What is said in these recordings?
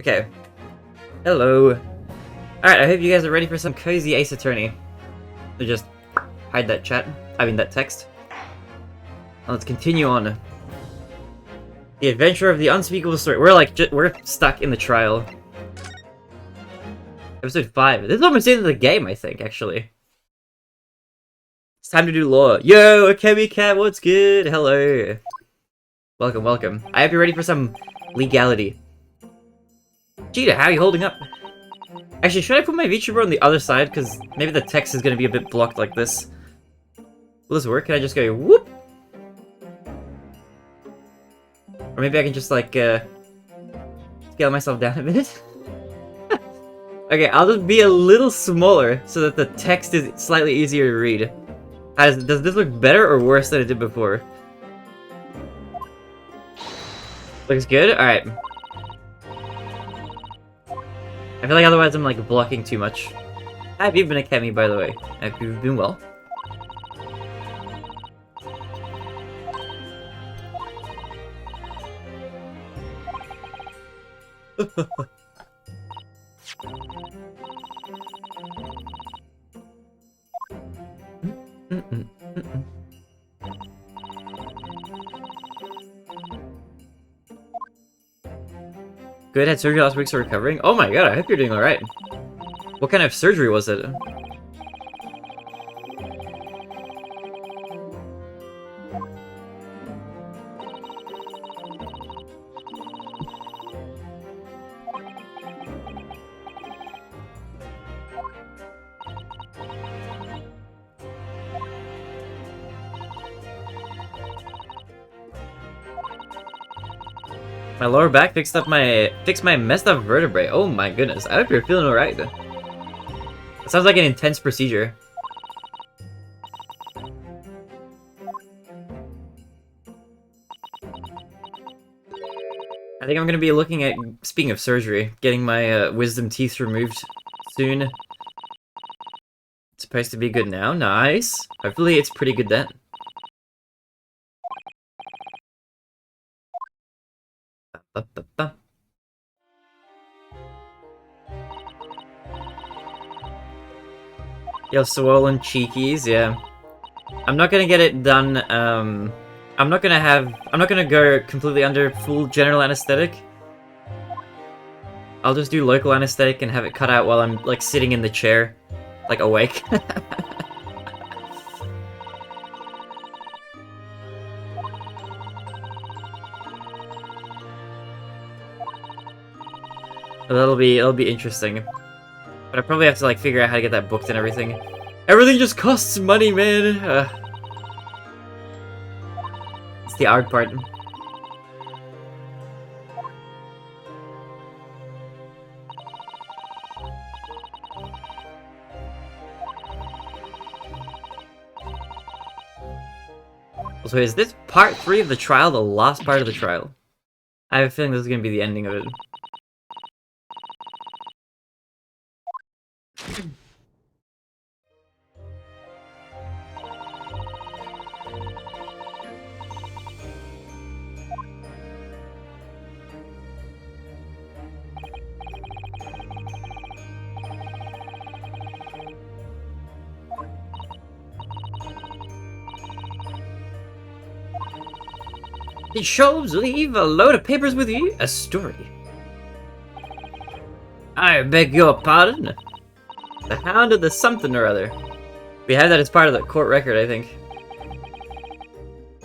Okay. Hello. Alright, I hope you guys are ready for some cozy Ace Attorney. So just hide that chat. I mean that text. Now let's continue on. The adventure of the unspeakable story. We're stuck in the trial. Episode 5. This is almost the end of the game, I think, actually. It's time to do law. Yo, Akemi Cat, what's good? Hello. Welcome, welcome. I hope you're ready for some legality. Cheetah, how are you holding up? Actually, should I put my VTuber on the other side? Because maybe the text is going to be a bit blocked like this. Will this work? Can I just go whoop? Or maybe I can just like scale myself down a bit. Okay, I'll just be a little smaller so that the text is slightly easier to read. Does this look better or worse than it did before? Looks good? Alright. I feel like otherwise I'm like blocking too much. How have you been, Akemi, by the way? I hope you've been well. Good, had surgery last week, so recovering. Oh my god, I hope you're doing alright. What kind of surgery was it? My lower back fixed my messed up vertebrae. Oh my goodness. I hope you're feeling alright. It sounds like an intense procedure. I think I'm gonna be looking at, speaking of surgery, getting my wisdom teeth removed soon. It's supposed to be good now. Nice. Hopefully it's pretty good then. Yo, swollen cheekies, yeah. I'm not gonna get it done, I'm not gonna go completely under full general anesthetic. I'll just do local anesthetic and have it cut out while I'm, like, sitting in the chair. Like, awake. It'll be interesting. But I probably have to like figure out how to get that booked and everything. Everything just costs money, man! It's the hard part. So is this part 3 of the trial the last part of the trial? I have a feeling this is gonna be the ending of it. Did Sholmes leave a load of papers with you? A story. I beg your pardon? The Hound of the something or other. We have that as part of the court record, I think.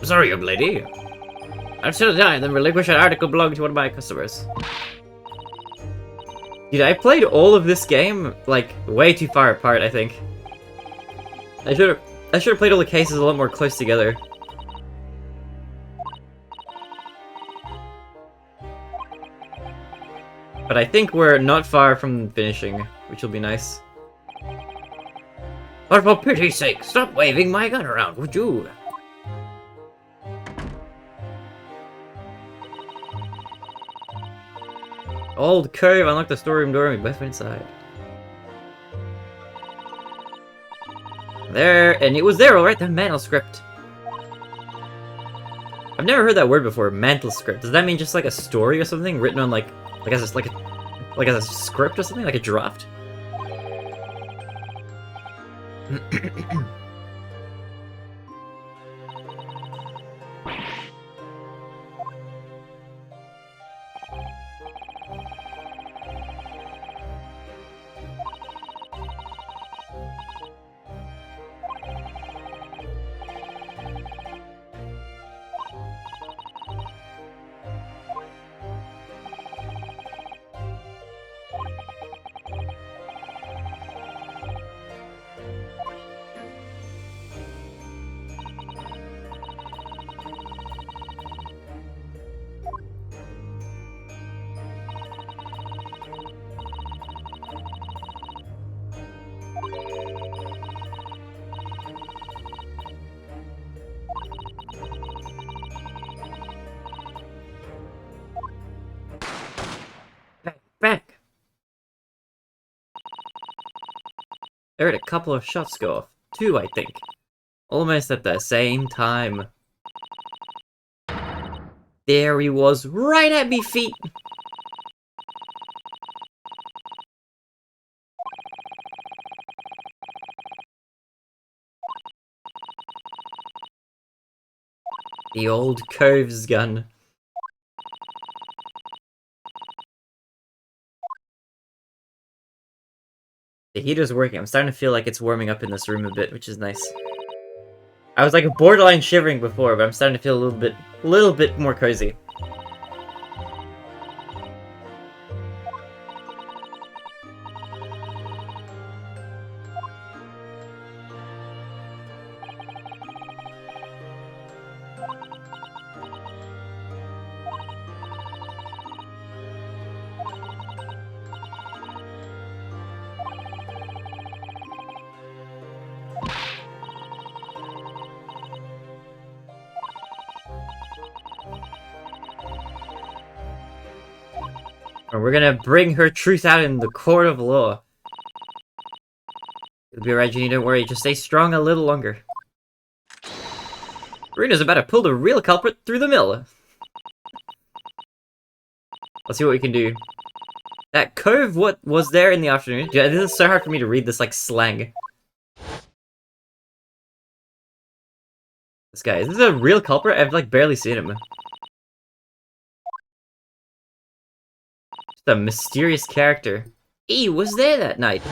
Sorry, young lady. I've still died and relinquish an article belonging to one of my customers. Dude, I played all of this game, like, way too far apart, I think. I should have played all the cases a lot more close together. But I think we're not far from finishing, which will be nice. But for pity's sake, stop waving my gun around, would you? Old Cove, unlock the storeroom door and we both went inside. There, and it was there, alright, the manuscript. I've never heard that word before, mantle script. Does that mean just like a story or something written on like as like a Like a script or something? Like a draft? Back! I heard a couple of shots go off. 2, I think. Almost at the same time. There he was, right at me feet! The old Cove's gun. The heater's working. I'm starting to feel like it's warming up in this room a bit, which is nice. I was like borderline shivering before, but I'm starting to feel a little bit more cozy. And we're gonna bring her truth out in the court of law. It'll be alright, Ginny, don't worry. Just stay strong a little longer. Ryuno's about to pull the real culprit through the mill. Let's see what we can do. That cove, what was there in the afternoon? Yeah, this is so hard for me to read this, like, slang. This guy, is this a real culprit? I've, like, barely seen him. Just a mysterious character. He was there that night.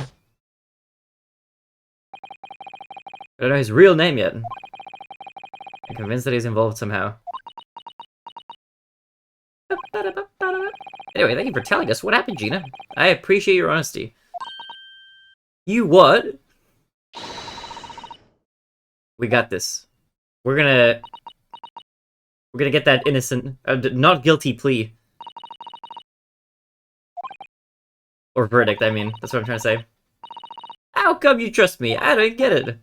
I don't know his real name yet. I'm convinced that he's involved somehow. Anyway, thank you for telling us. What happened, Gina? I appreciate your honesty. You what? We got this. We're gonna get that innocent, not guilty plea. Or verdict, I mean. That's what I'm trying to say. How come you trust me? I don't get it.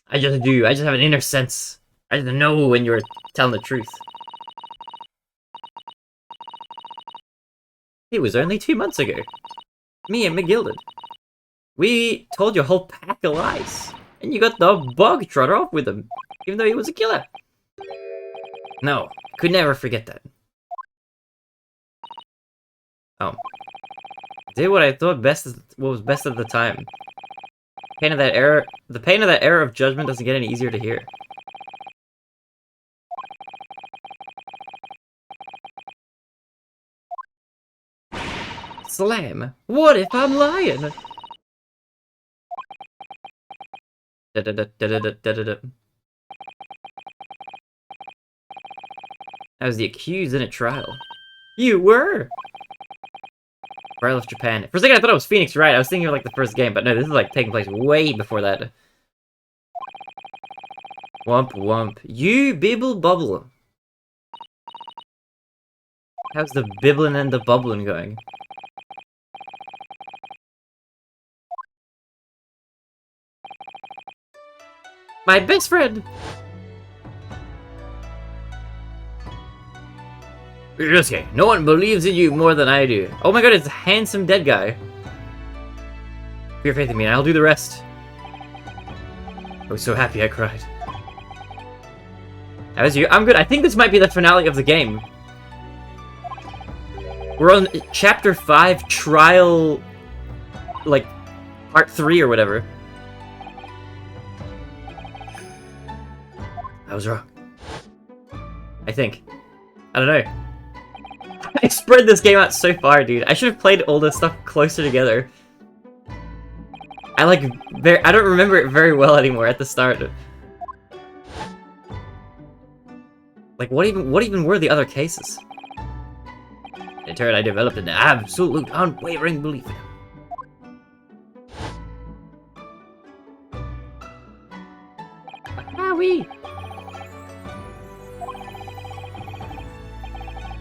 I just do. I just have an inner sense. I just know when you're telling the truth. It was only 2 months ago. Me and McGilded. We told your whole pack of lies. And you got the bog trotter off with him. Even though he was a killer. No. Could never forget that. Oh. Did what I thought what was best at the time. The pain of that error of judgment doesn't get any easier to hear. Slam! What if I'm lying? I was the accused in a trial. You were! Before I left Japan. For a second I thought it was Phoenix Wright. I was thinking of like the first game, but no, this is like taking place way before that. Womp womp. You bibble bubble. How's the bibbling and the bubbling going? My best friend! Ryunosuke, no one believes in you more than I do. Oh my god, it's a handsome dead guy. Put your faith in me and I'll do the rest. I was so happy I cried. How is you? I'm good. I think this might be the finale of the game. We're on chapter 5, trial, like, part 3 or whatever. I was wrong. I think. I don't know. I spread this game out so far, dude. I should have played all this stuff closer together. I don't remember it very well anymore at the start. Like, what even were the other cases? In turn, I developed an absolute, unwavering belief in him. Howie!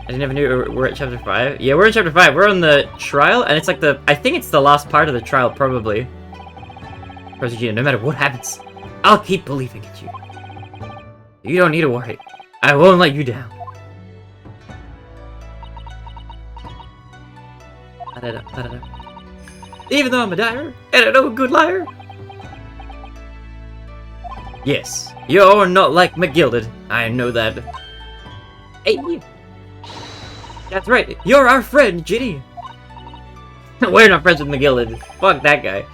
I never knew we're at chapter 5. Yeah, we're in chapter 5. We're on the trial, and it's like I think it's the last part of the trial, probably. Gina, no matter what happens, I'll keep believing in you. You don't need to worry. I won't let you down. Even though I'm a liar, and I'm no good liar. Yes, you're not like McGilded. I know that. Hey, that's right. You're our friend, Ginny. We're not friends with McGilded. Fuck that guy.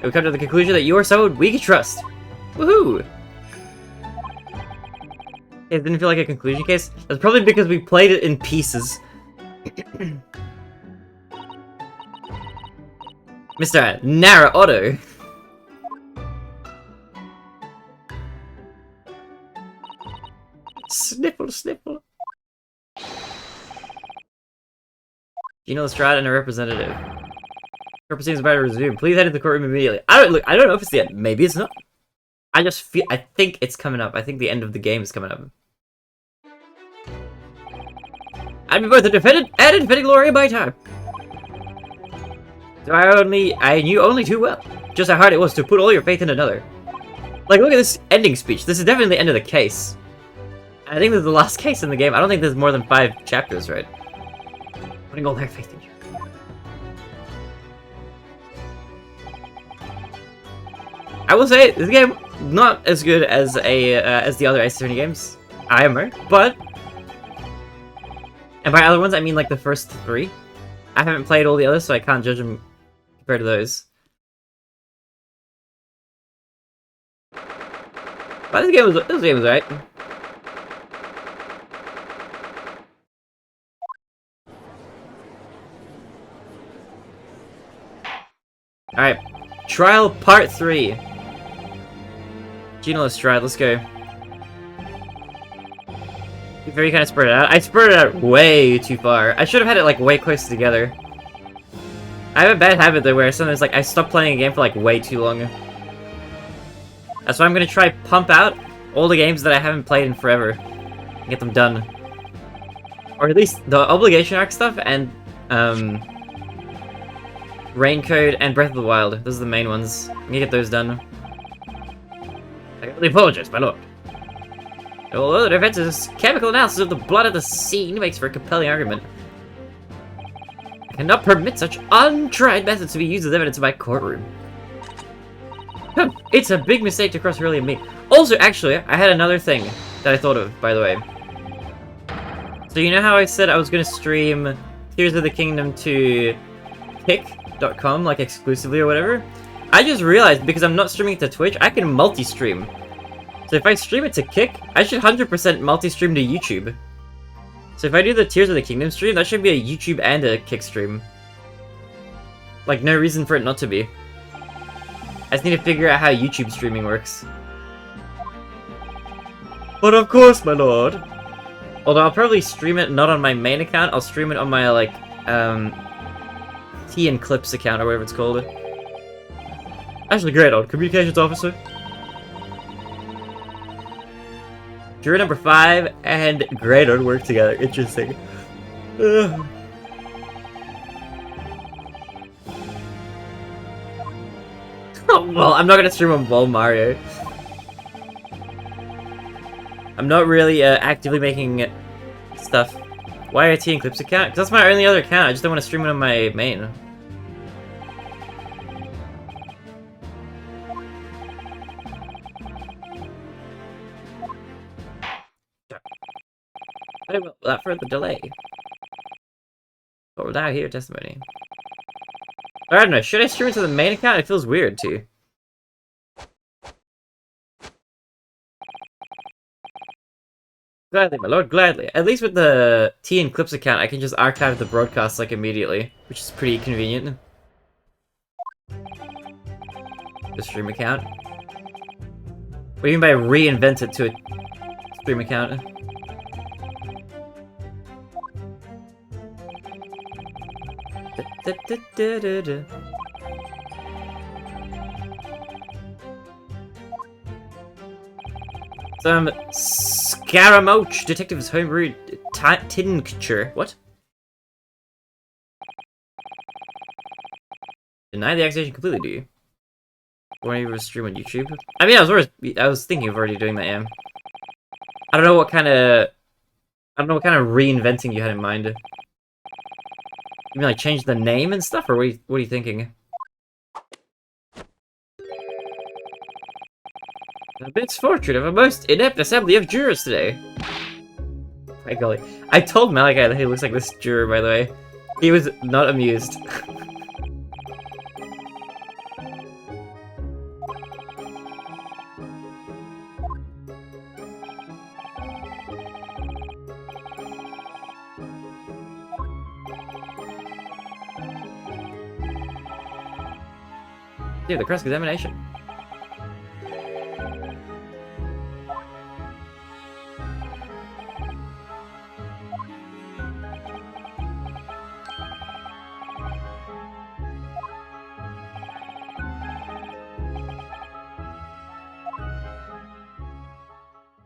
We come to the conclusion that you are someone we can trust. Woohoo! It didn't feel like a conclusion case. That's probably because we played it in pieces. Mr. Naruhodo. Sniffle, sniffle. Gino Lestrade and a representative. Court proceedings about to resume. Please head to the courtroom immediately. I don't know if it's the end. Maybe it's not. I think it's coming up. I think the end of the game is coming up. I'd be both a defendant and a defending lawyer by time. So I knew only too well just how hard it was to put all your faith in another. Like, look at this ending speech. This is definitely the end of the case. I think this is the last case in the game. I don't think there's more than 5 chapters, right? Putting all their faith in you. I will say, this game, not as good as as the other Ace Attorney games, IMO, but... And by other ones, I mean like the first 3. I haven't played all the others, so I can't judge them compared to those. But this game was alright. Alright, trial part 3. Gino Lestrade, let's go. Very kind of spread it out. I spread it out way too far. I should have had it like way close together. I have a bad habit though where sometimes like I stop playing a game for like way too long. That's why I'm gonna try pump out all the games that I haven't played in forever and get them done. Or at least the obligation arc stuff and Raincode and Breath of the Wild. Those are the main ones. I'm gonna get those done. I really apologize, my lord. Although the defense's chemical analysis of the blood at the scene makes for a compelling argument, I cannot permit such untried methods to be used as evidence in my courtroom. It's a big mistake to cross Hurley and me. Also, actually, I had another thing that I thought of, by the way. So you know how I said I was going to stream Tears of the Kingdom to Kick.com, like exclusively or whatever? I just realized, because I'm not streaming it to Twitch, I can multi-stream. So if I stream it to Kick, I should 100% multi-stream to YouTube. So if I do the Tears of the Kingdom stream, that should be a YouTube and a Kick stream. Like, no reason for it not to be. I just need to figure out how YouTube streaming works. But of course, my lord. Although I'll probably stream it not on my main account, I'll stream it on my, like, Tea and Clips account, or whatever it's called. Actually, great on communications officer. Juror number 5 and Great on work together. Interesting. Ugh. Oh, well, I'm not gonna stream on Ball Mario. I'm not really actively making stuff. Why a Tea and Clips account? Because that's my only other account. I just don't want to stream it on my main. for the delay. But we'll now hear testimony. I don't know, should I stream it to the main account? It feels weird too. Gladly, my lord, gladly. At least with the T and Clips account, I can just archive the broadcast like immediately, which is pretty convenient. The stream account. What do you mean by reinvent it to a stream account? Some Scaramouche Detective's Homebrew Tincture. What? Deny the accusation completely, do you? Why don't you stream on YouTube? I mean, I was thinking of already doing that, yeah. I don't know what kind of reinventing you had in mind. You mean like change the name and stuff, or what are you thinking? A bit's fortune of a most inept assembly of jurors today. My golly. I told Malachi that he looks like this juror, by the way. He was not amused. Dude, the cross-examination.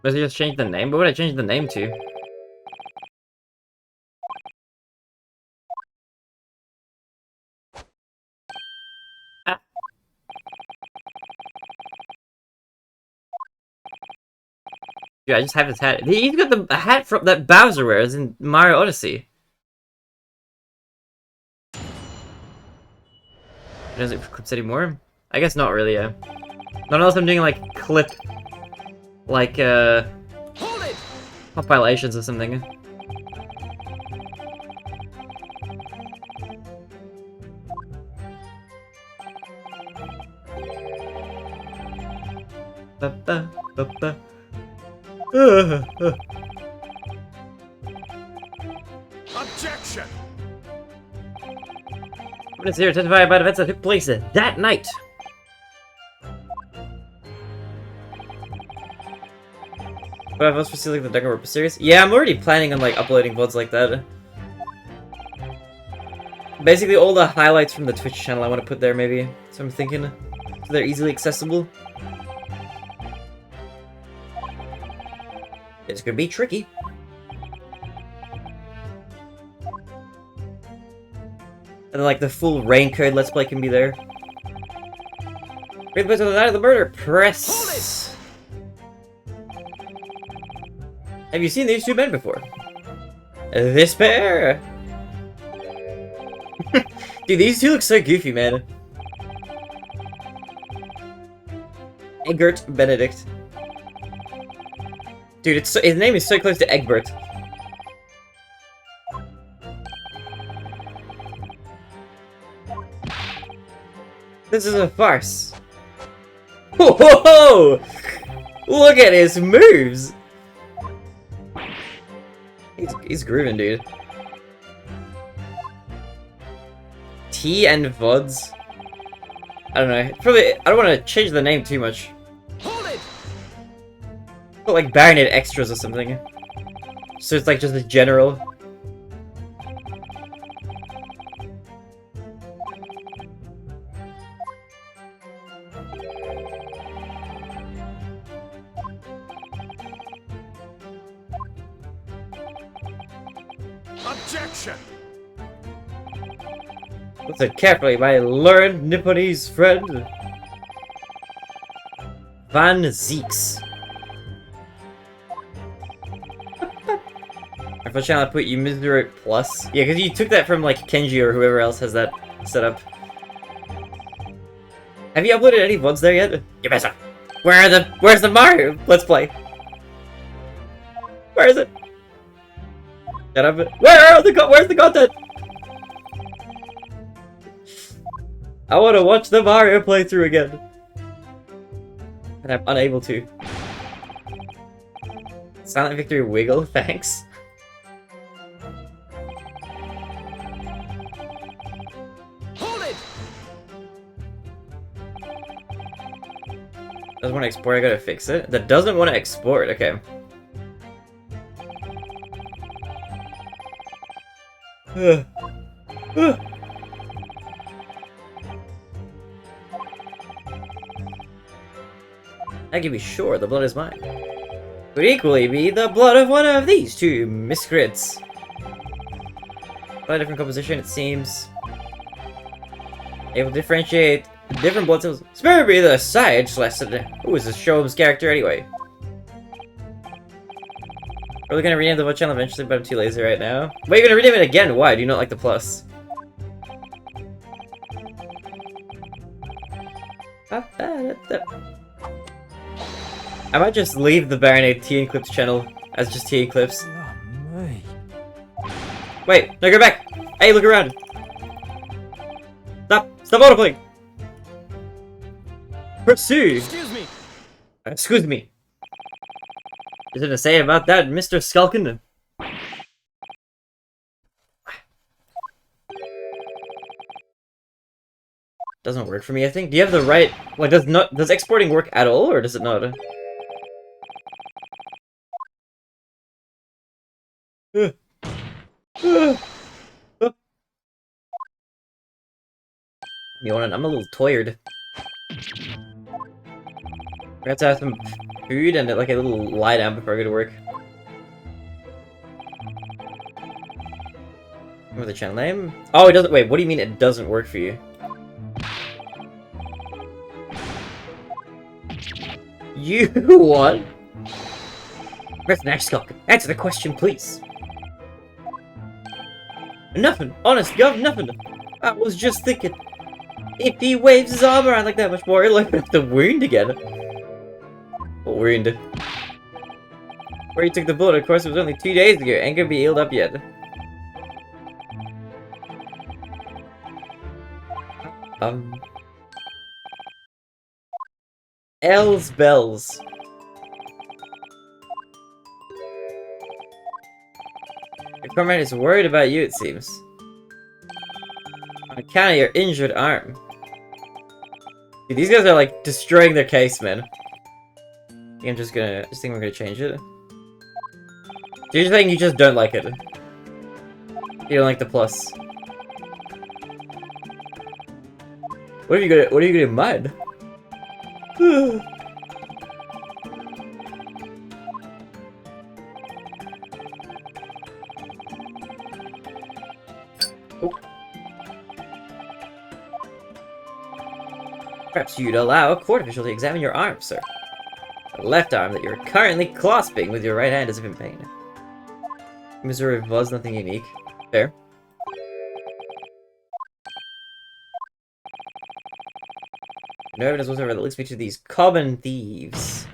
Does he just change the name? What would I change the name to? Ah. Dude, I just have his hat. He's got the hat from that Bowser wears in Mario Odyssey. Does it clips anymore? I guess not really, yeah. Not unless I'm doing like clip, like compilations or something. Objection! Witness here testify about events that took place that night. But I was pursuing the Duncan Roper series. Yeah, I'm already planning on like uploading VODs like that. Basically, all the highlights from the Twitch channel I want to put there, maybe. So I'm thinking, so they're easily accessible. It's gonna be tricky. And then, like, the full Raincode Let's Play can be there. Great place on the night of the murder. Press. Have you seen these two men before? This pair. Dude, these two look so goofy, man. Egbert Benedict. Dude, his name is so close to Egbert. This is a farce. Whoa, whoa, whoa! Look at his moves! He's grooving, dude. T and VODs. I don't know. Probably, I don't want to change the name too much. Hold it! Put like Baronet Extras or something. So it's like just a general. Objection! Listen carefully, my learned Nipponese friend. Van Zeeks. If I channel I put you Misdurate Plus. Yeah, because you took that from like Kenji or whoever else has that set up. Have you uploaded any VODs there yet? You better. Where's the Mario Let's Play? Where is it? Shut up. Where's the content? I want to watch the Mario playthrough again. And I'm unable to. Silent Victory Wiggle, thanks. Hold it! Doesn't want to export, I gotta fix it. That doesn't want to export, okay. I can be sure the blood is mine. Could equally be the blood of one of these two miscreants. By a different composition, it seems. Able to differentiate different blood cells. Spare me the science lesson. Who is this Sholmes character anyway? Probably gonna rename the VOD channel eventually, but I'm too lazy right now. Wait, you're gonna rename it again? Why? Do you not like the plus? I might just leave the Baronade Tea Clips channel as just Tea Clips. Oh, me. Wait, no, go back! Hey, look around! Stop! Stop autoplaying! Pursue! Excuse me. Excuse me. Is it to say about that, Mr. Skulkin? Doesn't work for me, I think. Do you have the right... Like, does exporting work at all, or does it not? You want? I'm a little tired. I have to have some food and like a little lie down before I go to work. Remember the channel name? Oh, it doesn't. Wait, what do you mean it doesn't work for you? You what? Press the next clock. Answer the question, please. Nothing. Honest, gov, nothing. I was just thinking. If he waves his arm around like that much more, he'll like have the wound again. What wound? Where he took the bullet, of course, it was only 2 days ago. Ain't gonna be healed up yet. L's bells. Your comrade is worried about you, it seems. On account of your injured arm. Dude, these guys are like destroying their case, man. I think we're gonna change it. So you're saying you just don't like it. You don't like the plus. What are you gonna mind? Perhaps you'd allow a court official to examine your arm, sir. The left arm that you're currently clasping with your right hand is in pain. Missouri was nothing unique. Fair. No evidence whatsoever that links me to these common thieves.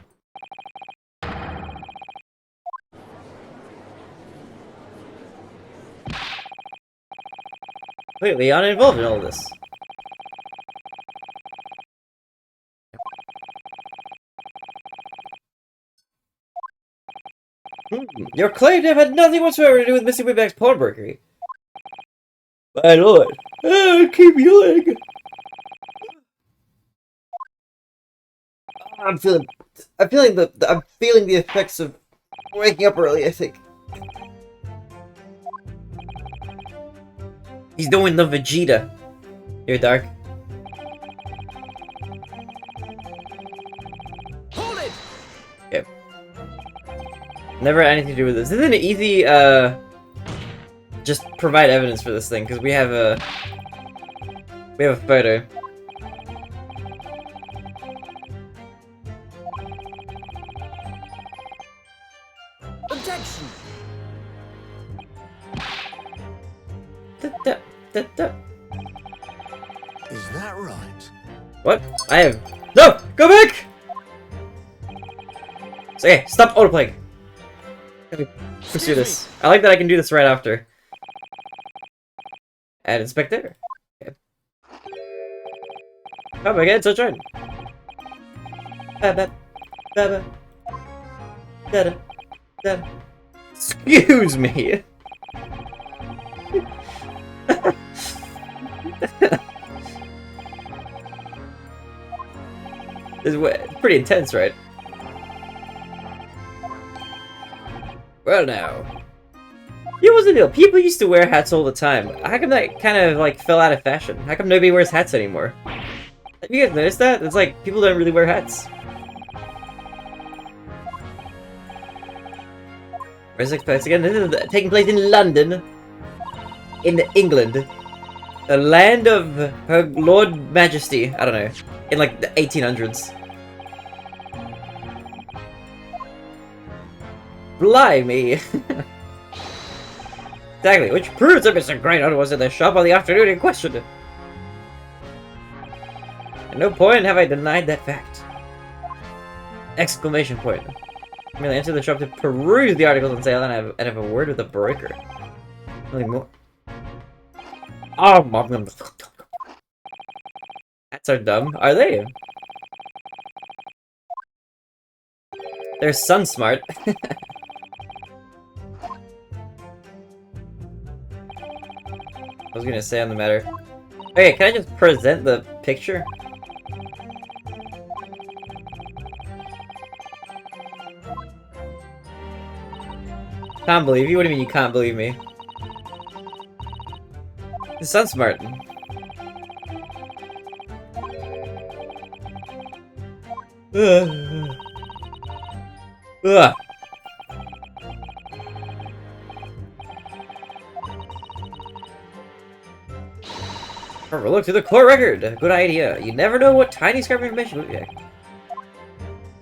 Completely uninvolved in all this. Your claim to have had nothing whatsoever to do with Missy Wayback's pawnbrokery. My lord, keep yelling. I'm feeling the effects of waking up early, I think. He's doing the Vegeta. Here, Dark. Hold it! Okay. Never had anything to do with this. This is an easy, just provide evidence for this thing, because we have a photo. Objection! Is that right? What? I have... No! Go back! So, okay, stop autoplaying. pursue this. I like that I can do this right after. And inspector. Okay. Oh my god, it's a turn. Excuse me. This is pretty intense, right? Well now. It wasn't deal. People used to wear hats all the time. How come that kind of like fell out of fashion? How come nobody wears hats anymore? Have you guys noticed that? It's like people don't really wear hats. Where's the place again? This is taking place in London. In England. The land of Her Lord Majesty. I don't know. In like the 1800s. Blimey. Exactly, which proves that Mr. Great was in the shop on the afternoon in question. At no point have I denied that fact. Exclamation point. I merely entered the shop to peruse the articles on sale and have a word with the broker. Nothing more. Oh, mom. Hats are dumb. Are they? They're sun smart. I was gonna say on the matter. Okay, can I just present the picture? Can't believe you? What do you mean you can't believe me? The sun smart. Ugh. Look through the court record. Good idea. You never know what tiny scrap of information would be.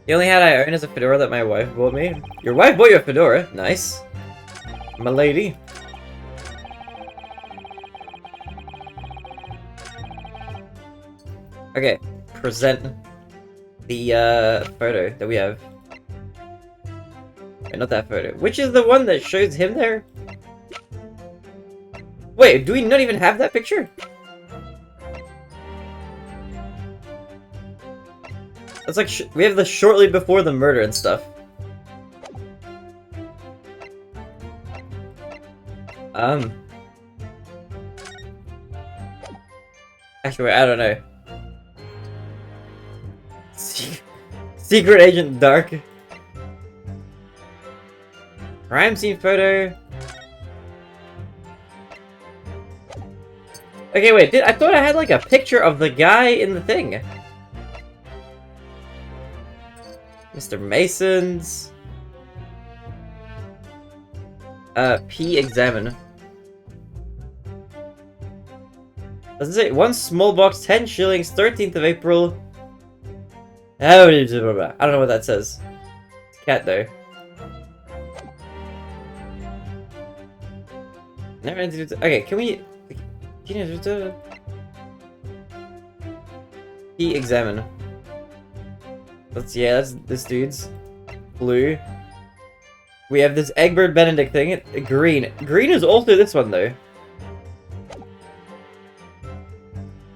The only hat I own is a fedora that my wife bought me. Your wife bought you a fedora? Nice. My lady. Okay, present the photo that we have. Wait, not that photo. Which is the one that shows him there? Wait, do we not even have that picture? It's like we have the shortly before the murder and stuff. Actually, wait, I don't know. Secret Agent Dark. Crime scene photo. Okay, wait. I thought I had like a picture of the guy in the thing. Mr. Mason's. P examine. Doesn't say one small box, 10 shillings, 13th of April. Oh, I don't know what that says. It's a cat though. Never ended. Okay, can we? P examine. That's this dude's blue. We have this Egbert Benedict thing. Green. Green is also this one though.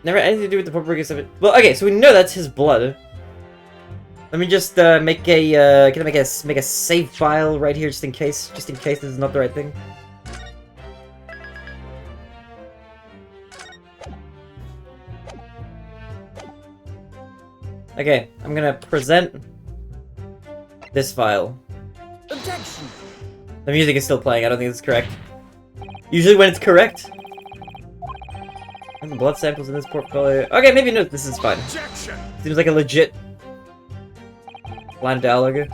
Never had anything to do with the proper stuff. Well, okay, so we know that's his blood. Let me just make a can I make a save file right here just in case this is not the right thing. Okay, I'm gonna present this file. Objection. The music is still playing. I don't think this is correct. Usually when it's correct. And the blood samples in this portfolio. Okay, maybe no. This is fine. Objection. Seems like a legit blind dialogue.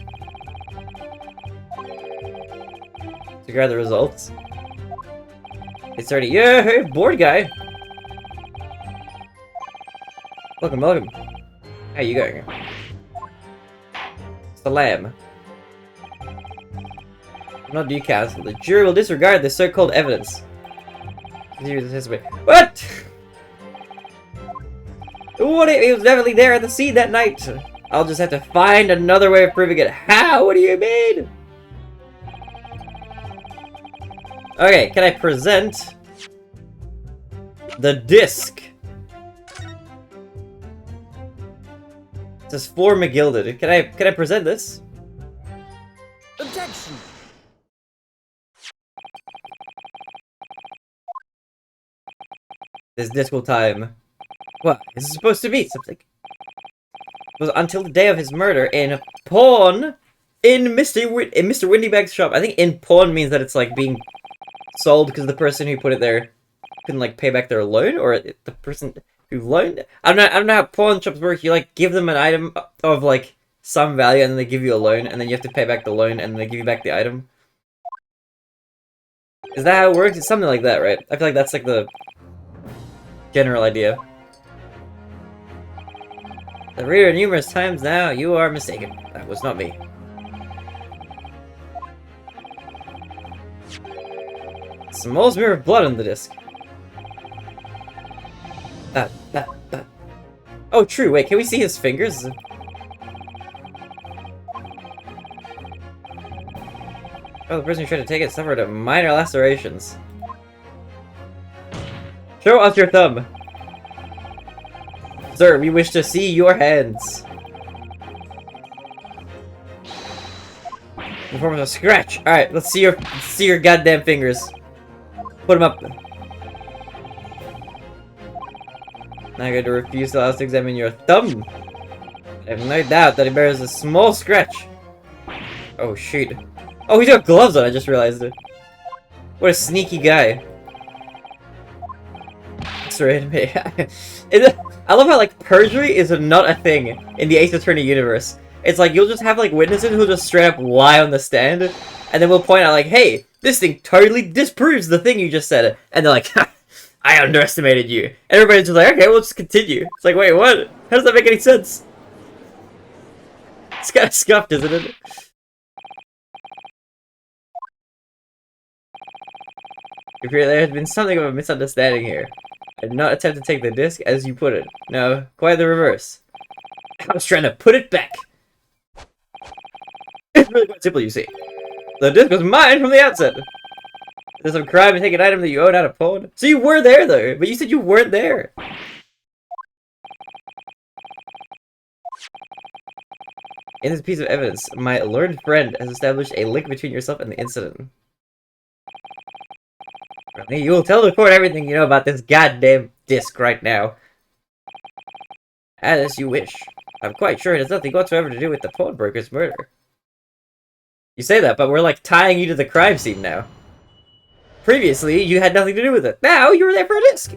To grab the results. It's already hey, board guy. Welcome, welcome. How you going? It's the lamb. Not due counsel. The jury will disregard this so-called evidence. What? What? He was definitely there at the scene that night. I'll just have to find another way of proving it. How? What do you mean? Okay, can I present the disc? It says for McGilded. Can I present this? Objection! This disc will time. What is it supposed to be? Something. It was until the day of his murder in pawn in Mr. Windybag's shop. I think in pawn means that it's like being sold because the person who put it there couldn't like pay back their loan, or the person who loaned. I don't know how pawn shops work. You like give them an item of like some value, and then they give you a loan, and then you have to pay back the loan, and then they give you back the item. Is that how it works? It's something like that, right? I feel like that's like the general idea. The reader numerous times now, you are mistaken. That was not me. Small smear of blood on the disc. That. Oh, true. Wait, can we see his fingers? Oh, the person who tried to take it suffered minor lacerations. Show us your thumb. Sir, we wish to see your hands. In the form of a scratch. Alright, let's see your goddamn fingers. Put them up. Now I'm going to refuse to allow us to examine your thumb. I have no doubt that it bears a small scratch. Oh, shoot. Oh, he's got gloves on, I just realized it. What a sneaky guy. X-rayed me. I love how, like, perjury is not a thing in the Ace Attorney universe. It's like, you'll just have, like, witnesses who'll just straight up lie on the stand, and then we'll point out, like, hey, this thing totally disproves the thing you just said. And they're like, I underestimated you. And everybody's just like, okay, we'll just continue. It's like, wait, what? How does that make any sense? It's kind of scuffed, isn't it? There has been something of a misunderstanding here. I did not attempt to take the disc as you put it. No, quite the reverse. I was trying to put it back. It's really quite simple, you see. The disc was mine from the outset. There's some crime and take an item that you own out of pawn. So you were there, though, but you said you weren't there. In this piece of evidence, my learned friend has established a link between yourself and the incident. You will tell the court everything you know about this goddamn disc right now. As you wish. I'm quite sure it has nothing whatsoever to do with the pawnbroker's murder. You say that, but we're like tying you to the crime scene now. Previously, you had nothing to do with it. Now, you were there for a disc.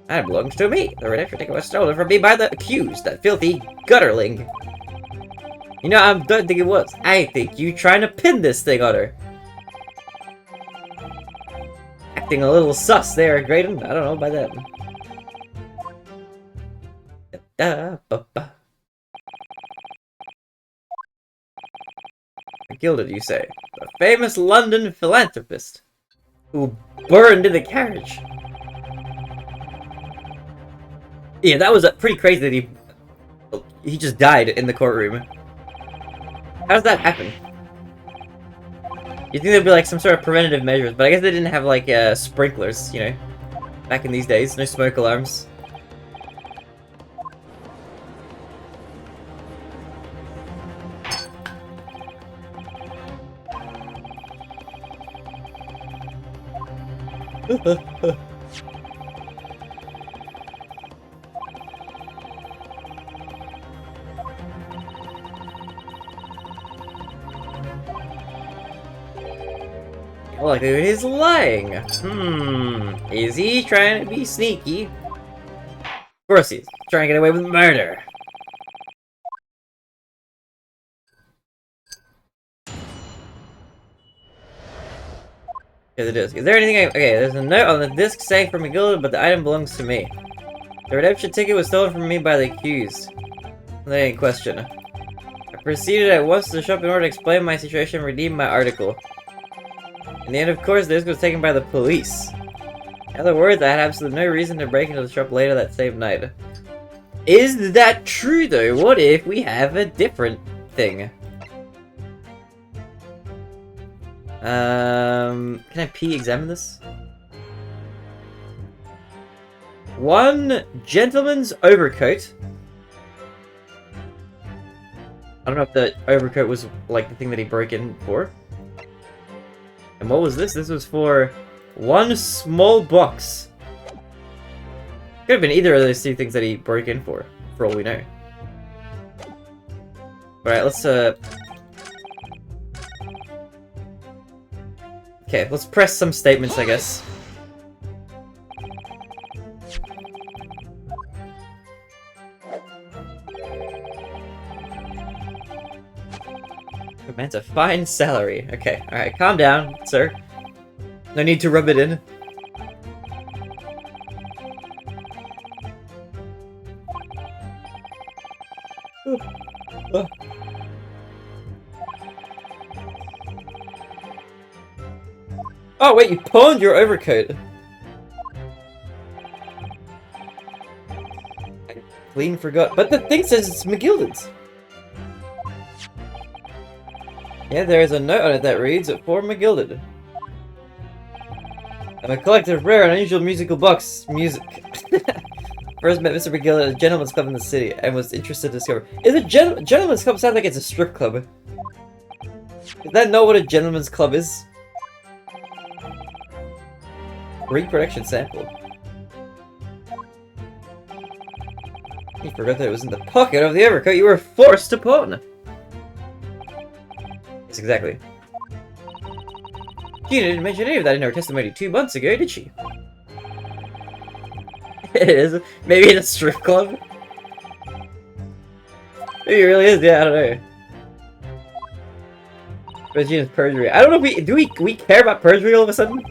That belongs to me. The redemption ticket was stolen from me by the accused, that filthy gutterling. You know, I don't think it was. I think you trying to pin this thing on her. Acting a little sus there, Graydon. I don't know about that. Gilded, you say? A famous London philanthropist who burned in the carriage. Yeah, that was pretty crazy that he just died in the courtroom. How does that happen? You think there'd be like some sort of preventative measures, but I guess they didn't have like sprinklers, you know, back in these days. No smoke alarms. Look, he's lying. Is he trying to be sneaky? Of course he's trying to get away with murder. Here's the disc. Is there anything okay, there's a note on the disc saying from McGilded, but the item belongs to me. The redemption ticket was stolen from me by the accused. That ain't question. I proceeded at once to the shop in order to explain my situation and redeem my article. In the end, of course, the disc was taken by the police. In other words, I had absolutely no reason to break into the shop later that same night. Is that true, though? What if we have a different thing? Can I examine this? One gentleman's overcoat. I don't know if the overcoat was like the thing that he broke in for. And what was this? This was for one small box. Could have been either of those two things that he broke in for all we know. Alright, let's okay, let's press some statements, I guess. Commands a fine salary. Okay, alright, calm down, sir. No need to rub it in. Oh wait, you pawned your overcoat. I clean forgot, but the thing says it's McGilded's. Yeah, there is a note on it that reads, "For McGilded. I'm a collector of rare and unusual musical box music." First met Mr. McGilded at a gentleman's club in the city and was interested to discover. Is a gentleman's club sound like it's a strip club? Is that not what a gentleman's club is? Reproduction sample. You forgot that it was in the pocket of the overcoat you were forced to pawn. Yes, exactly. Gina didn't mention any of that in her testimony 2 months ago, did she? It is. Maybe in a strip club? Maybe it really is, yeah, I don't know. But Gina's perjury. I don't know if we care about perjury all of a sudden?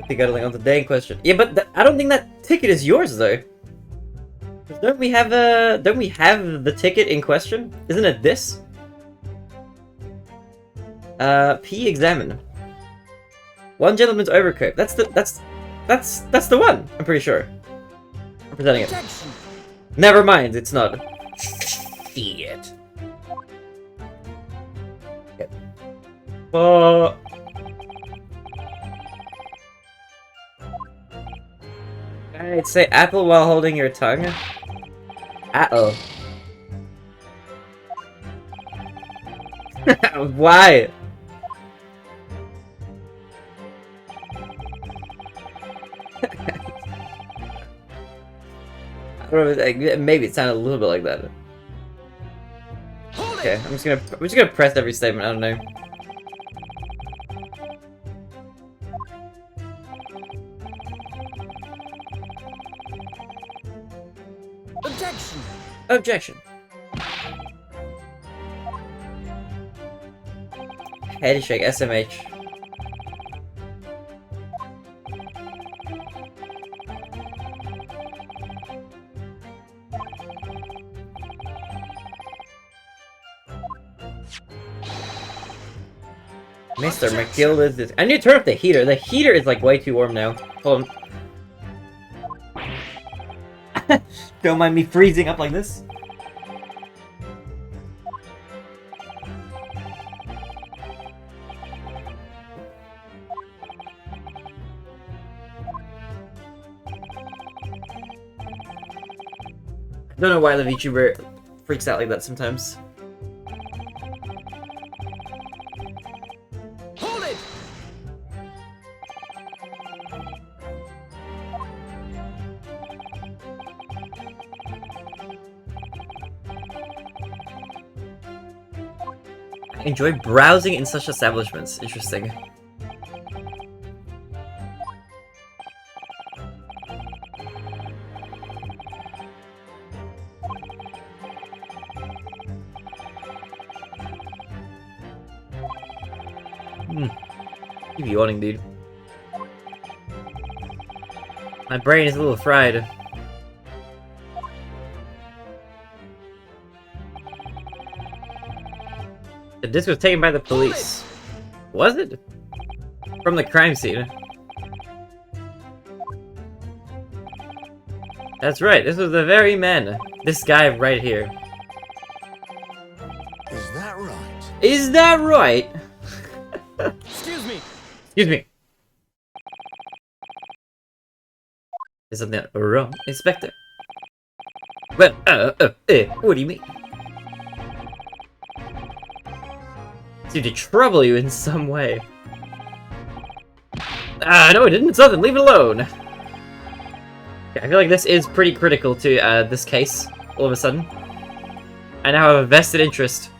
They got on the day in question. Yeah, but I don't think that ticket is yours though. Don't we have the ticket in question? Isn't it this? P examine. One gentleman's overcoat. That's the one. I'm pretty sure. I'm presenting it. Never mind, it's not. Shit. Oh. I'd say apple while holding your tongue. Uh-oh. Why? I don't know, maybe it sounded a little bit like that. Okay, I'm just gonna press every statement, I don't know. Objection! Objection. Head shake, SMH. Mr. McGill is. I need to turn up the heater. The heater is like way too warm now. Hold on. Don't mind me freezing up like this. I don't know why the VTuber freaks out like that sometimes. Hold it! I enjoy browsing in such establishments. Interesting. Keep yawning, dude. My brain is a little fried. The disc was taken by the police. Was it? From the crime scene. That's right, this was the very man. This guy right here. Is that right? Is that right? Excuse me. Excuse me. Is something wrong, Inspector? Well, what do you mean? Seem to trouble you in some way. No it didn't, it's nothing, leave it alone! Okay, I feel like this is pretty critical to, this case, all of a sudden. I now have a vested interest.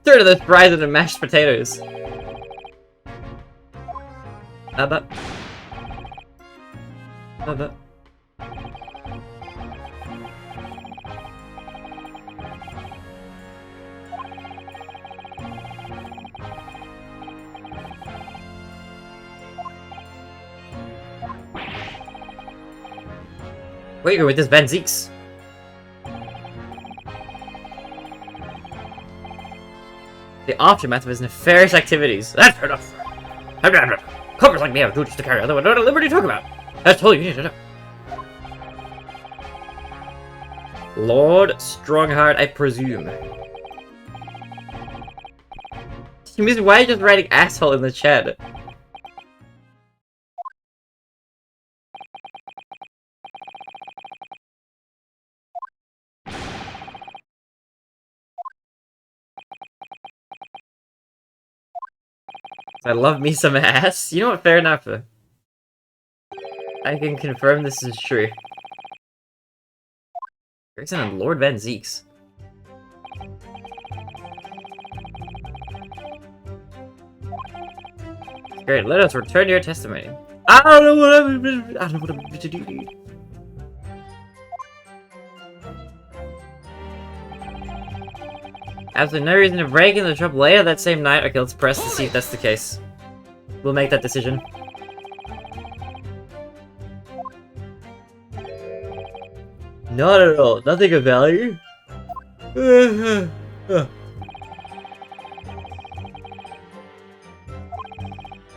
Turn to the fries and the mashed potatoes. But. Wait, you're with this Van Zeeks. The aftermath of his nefarious activities. That's enough. Coppers like me have duties to carry out. What at liberty to talk about? That's all you need to know. Lord Strongheart, I presume. Why are you just writing asshole in the chat? I love me some ass. You know what? Fair enough. I can confirm this is true. Gregson and Lord Van Zeeks. Great, let us return to your testimony. I don't know what I'm to do. Absolutely no reason to break in the shop later that same night. Okay, let's press to see if that's the case. We'll make that decision. Not at all. Nothing of value. Dude,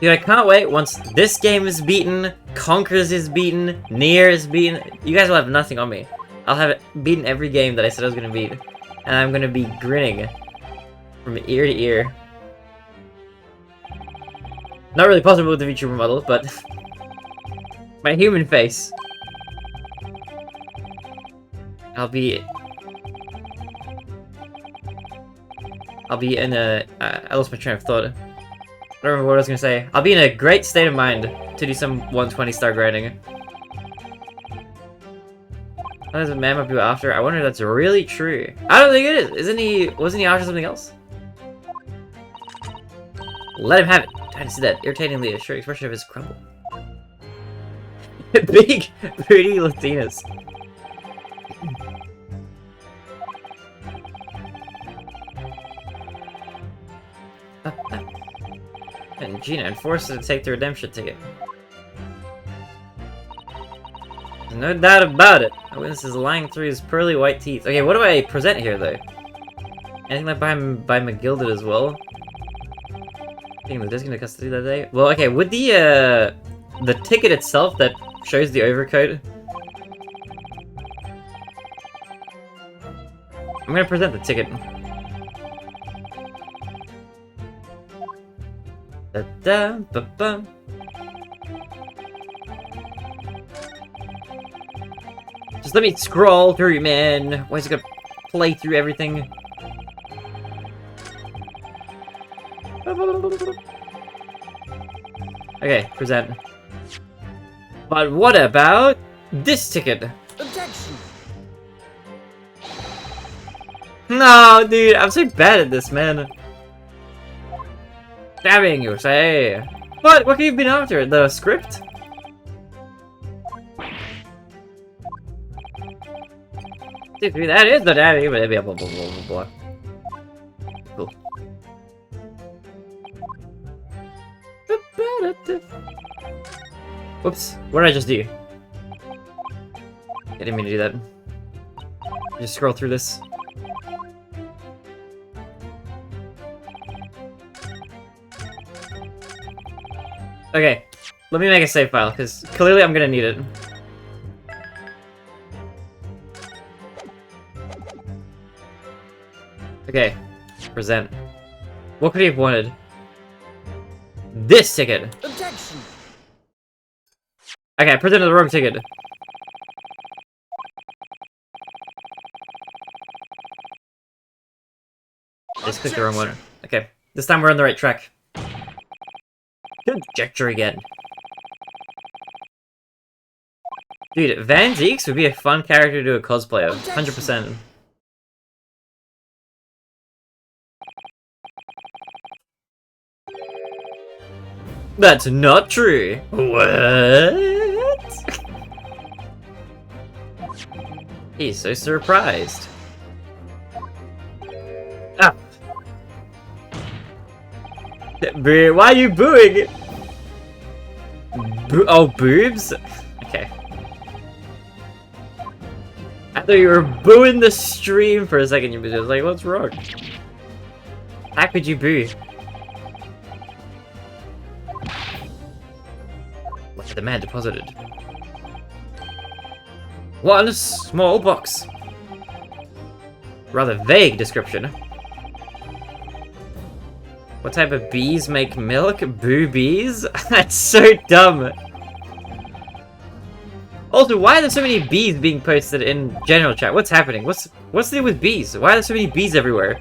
I can't wait once this game is beaten, Conquerors is beaten, Nier is beaten. You guys will have nothing on me. I'll have it beaten every game that I said I was gonna beat. And I'm gonna be grinning from ear to ear. Not really possible with the VTuber model, but my human face. I'll be in a. I lost my train of thought. I don't remember what I was gonna say. I'll be in a great state of mind to do some 120 star grinding. There's a man might be after. I wonder if that's really true. I don't think it is. Wasn't he after something else? Let him have it. Trying to see that irritatingly assured expression of his crumble. Big, pretty Latinas. And Gina enforced her to take the redemption ticket. There's no doubt about it. A witness is lying through his pearly white teeth. Okay, what do I present here, though? Anything like by McGilded as well? Taking the disc into custody that day? Well, okay, with the ticket itself that shows the overcoat, I'm gonna present the ticket. Da-da-ba-ba. Just let me scroll through, man. Why is it gonna play through everything? Okay, present. But what about this ticket? Objection. No, dude, I'm so bad at this, man. Stabbing, you say? What? What have you been after? The script? Dude, that is the daddy. Blah, blah, blah, blah, blah, blah. Cool. Whoops. What did I just do? I didn't mean to do that. Just scroll through this. Okay. Let me make a save file, because clearly I'm gonna need it. Okay. Present. What could he have wanted? This ticket! Objection! Okay, I presented the wrong ticket. Just clicked the wrong one. Okay, this time we're on the right track. Conjecture again. Dude, Van Deeks would be a fun character to do a cosplay of. 100%. That's not true. What? He's so surprised. Ah. Why are you booing? Oh, boobs? Okay. I thought you were booing the stream for a second. You were just like, what's wrong? How could you boo? What had the man deposited? One small box. Rather vague description. What type of bees make milk? Boobies? That's so dumb. Also, why are there so many bees being posted in general chat? What's happening? What's the deal with bees? Why are there so many bees everywhere?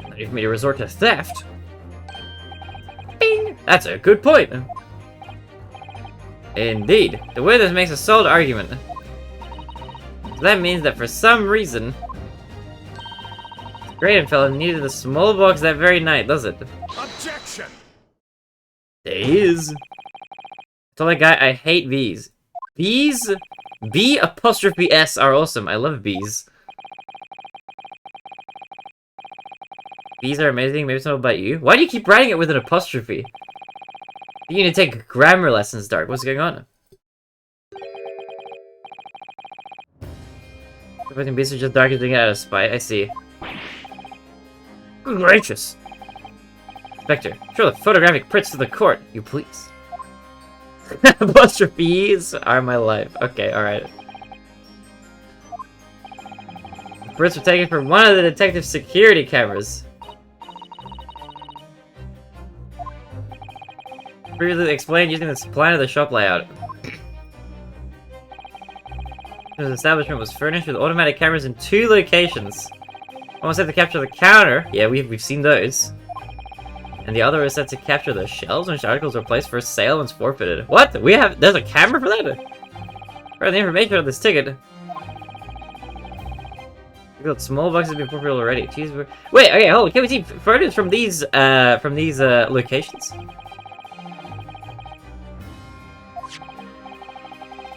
Not even me to resort to theft. Bing! That's a good point. Indeed. The way this makes a solid argument. So that means that for some reason, Great fella needed a small box that very night, does it? Objection! There he is. Tell that guy I hate bees. Bees? B''S are awesome. I love bees. Bees are amazing. Maybe someone will bite you. Why do you keep writing it with an apostrophe? You need to take grammar lessons, Dark. What's going on? Supposing bees are just Dark is doing it out of spite. I see. Good gracious. Inspector, show the photographic prints to the court, you please. Apostrophes are my life. Okay, alright. The prints were taken from one of the detective's security cameras. Previously explained using this plan of the shop layout. His establishment was furnished with automatic cameras in 2 locations. One was set to capture the counter. Yeah, we've seen those. And the other is set to capture the shelves which articles were placed for sale once forfeited. What? There's a camera for that? For the information on this ticket. We got small boxes being forfeited already. Jeez, wait, okay, hold on. Can we see photos from these locations?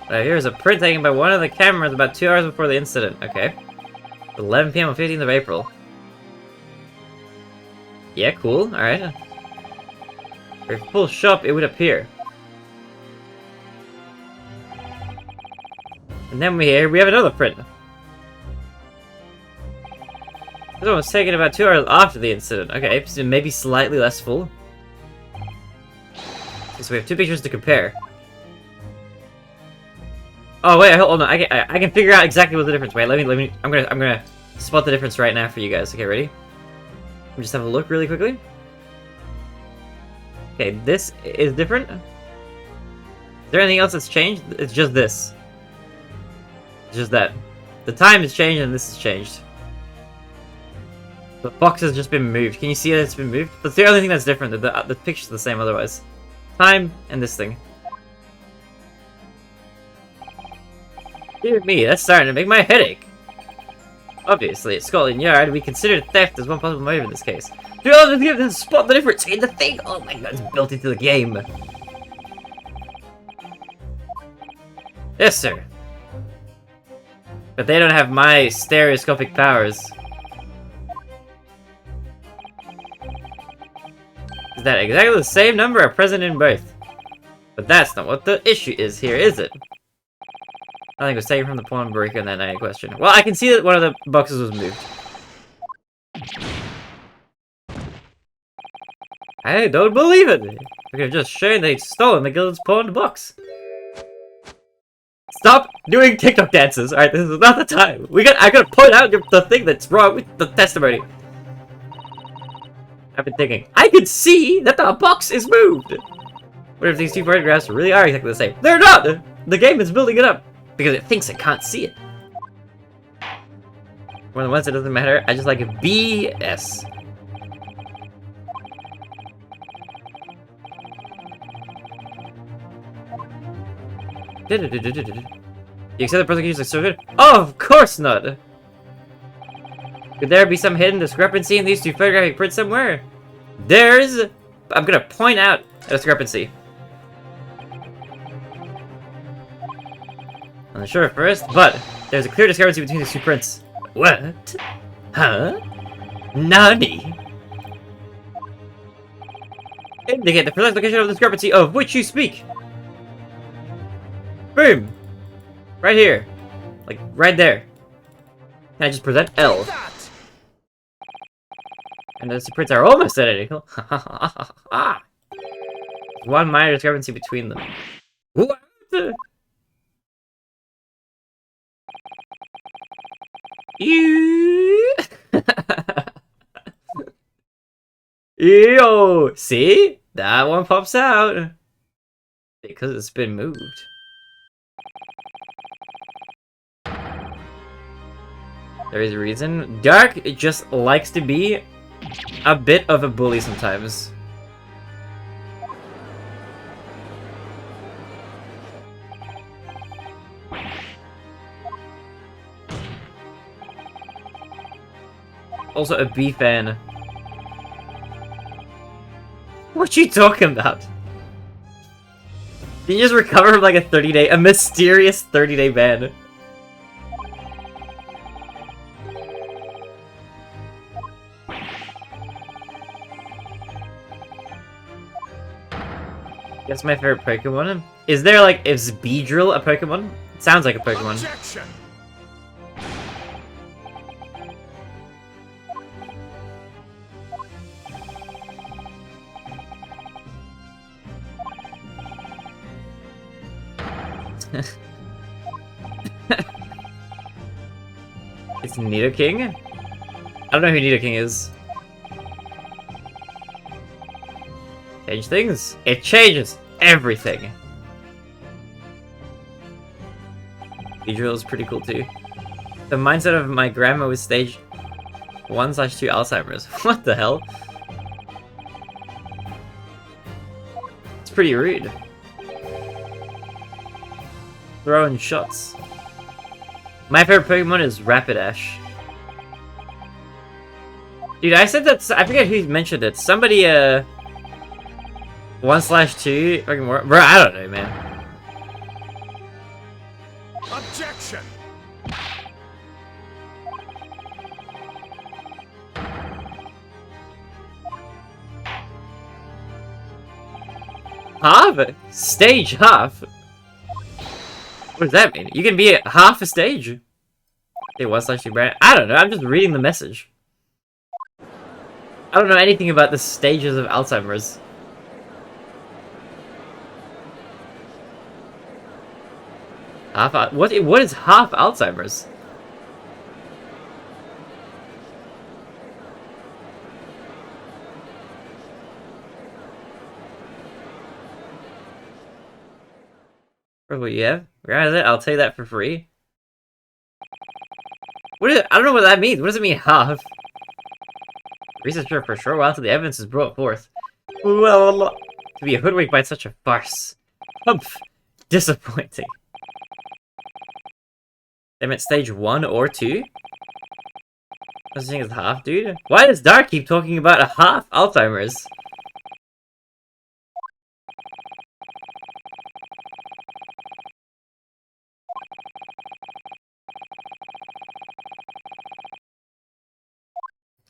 Here's a print taken by one of the cameras about 2 hours before the incident. Okay. 11 PM on 15th of April. Yeah, cool. Alright. For a full shop, it would appear. And then we have another print. This one was taken about 2 hours after the incident. Okay, so maybe slightly less full. So we have 2 pictures to compare. Oh wait, hold on. I can figure out exactly what the difference. Wait, let me. I'm gonna spot the difference right now for you guys. Okay, ready? Let me just have a look really quickly. Okay, this is different. Is there anything else that's changed? It's just this. It's just that. The time has changed and this has changed. The box has just been moved. Can you see that it's been moved? That's the only thing that's different. The picture's the same otherwise. Time and this thing. Dear me, that's starting to make my headache. Obviously, at Scotland Yard, we consider theft as one possible motive in this case. Do all of you spot the difference in the thing? Oh my god, it's built into the game. Yes, sir. But they don't have my stereoscopic powers. Is that exactly the same number are present in both? But that's not what the issue is here, is it? I think it was taken from the pawnbroker in that night question. Well, I can see that one of the boxes was moved. I don't believe it! I could have just shown they'd stolen the guild's pawned box. Stop doing TikTok dances, alright? This is not the time. I gotta point out the thing that's wrong with the testimony. I've been thinking, I could see that the box is moved! What if these two photographs really are exactly the same? They're not! The game is building it up because it thinks it can't see it. More than once, it doesn't matter. I just like BS. You accept the prosecution's assertion? Oh, of course not! Could there be some hidden discrepancy in these two photographic prints somewhere? I'm gonna point out a discrepancy. I'm not sure at first, but there's a clear discrepancy between these two prints. What? Huh? Nani? Indicate the precise location of the discrepancy of which you speak. Boom! Right here. Like, right there. Can I just present L? And the prints are almost identical. One minor discrepancy between them. What? Yo! See? That one pops out. Because it's been moved. There is a reason. Dark just likes to be a bit of a bully sometimes. Also a B fan. What you talking about? Did you just recover from like a mysterious 30-day ban? Guess my favorite Pokemon? Is there like, is Beedrill a Pokemon? It sounds like a Pokemon. Objection. It's Nidoking? I don't know who Nidoking is. Change things? It changes everything! Beedrill is pretty cool too. The mindset of my grandma was stage 1/2 Alzheimer's. What the hell? It's pretty rude. Throwing shots. My favorite Pokemon is Rapidash. Dude, I said that. I forget who mentioned it. Somebody, 1/2. Fucking more. Bro, I don't know, man. Objection. Half? Stage half? What does that mean? You can be at half a stage? It 1/2 brand. I don't know, I'm just reading the message. I don't know anything about the stages of Alzheimer's. What is half Alzheimer's? Probably, yeah. Where is it? I'll tell you that for free. I don't know what that means. What does it mean, half? Researcher for a short while till the evidence is brought forth. Well, to be hoodwinked by such a farce. Humph. Disappointing. They meant stage 1 or 2? I was thinking it's half, dude. Why does Dark keep talking about a half Alzheimer's?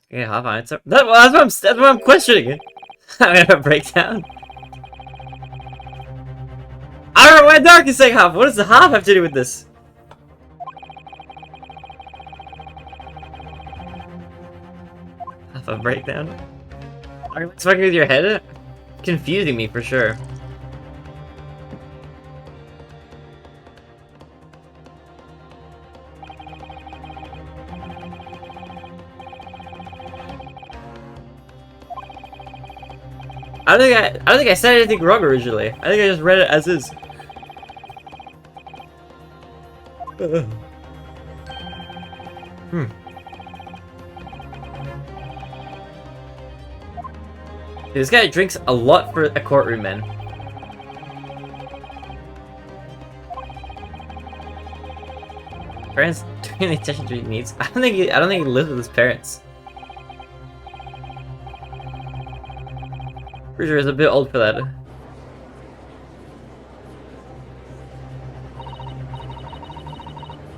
Yeah, half answer. That's what I'm questioning. I'm gonna have a breakdown. I don't know why Dark is saying half. What does the half have to do with this? Half a breakdown. Are you fucking with your head? confusing me for sure. I don't think I said anything wrong originally. I think I just read it as is. This guy drinks a lot for a courtroom, man. Parents doing the attention to his needs. I don't think he lives with his parents. Pretty sure he's a bit old for that.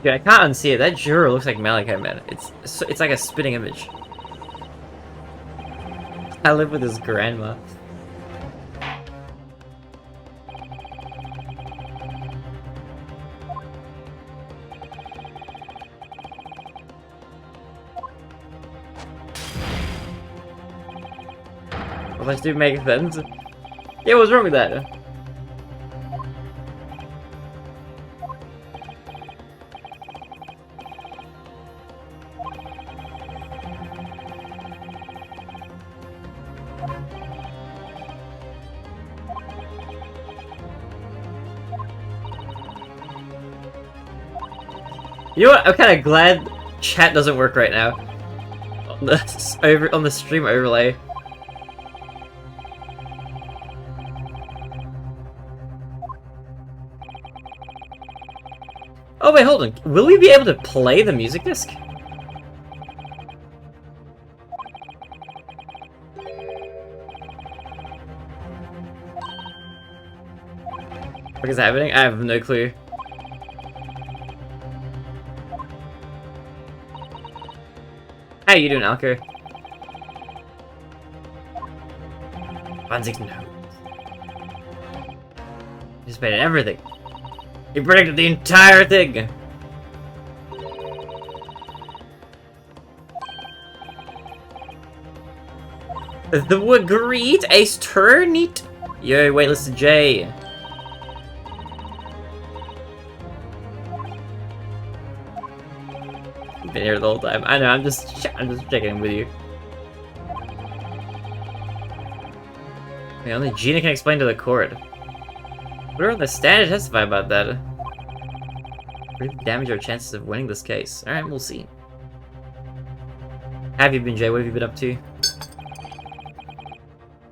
Yeah, I can't unsee it. That juror looks like Malachi, man. It's like a spitting image. I live with his grandma. Well, that do make sense. Yeah, what's wrong with that? You know what? I'm kind of glad chat doesn't work right now on the stream overlay. Oh wait, hold on. Will we be able to play the music disc? What is happening? I have no clue. How you doing, Alker? Banzig knows. He just made everything. He predicted the entire thing. The Great Ace Attorney. Yo, wait, listen, Jay. Been here the whole time. I know. I'm just checking in with you. Yeah, only Gina can explain to the court. We're on the stand to testify about that. Really damage our chances of winning this case. All right, we'll see. How have you been, Jay? What have you been up to? What's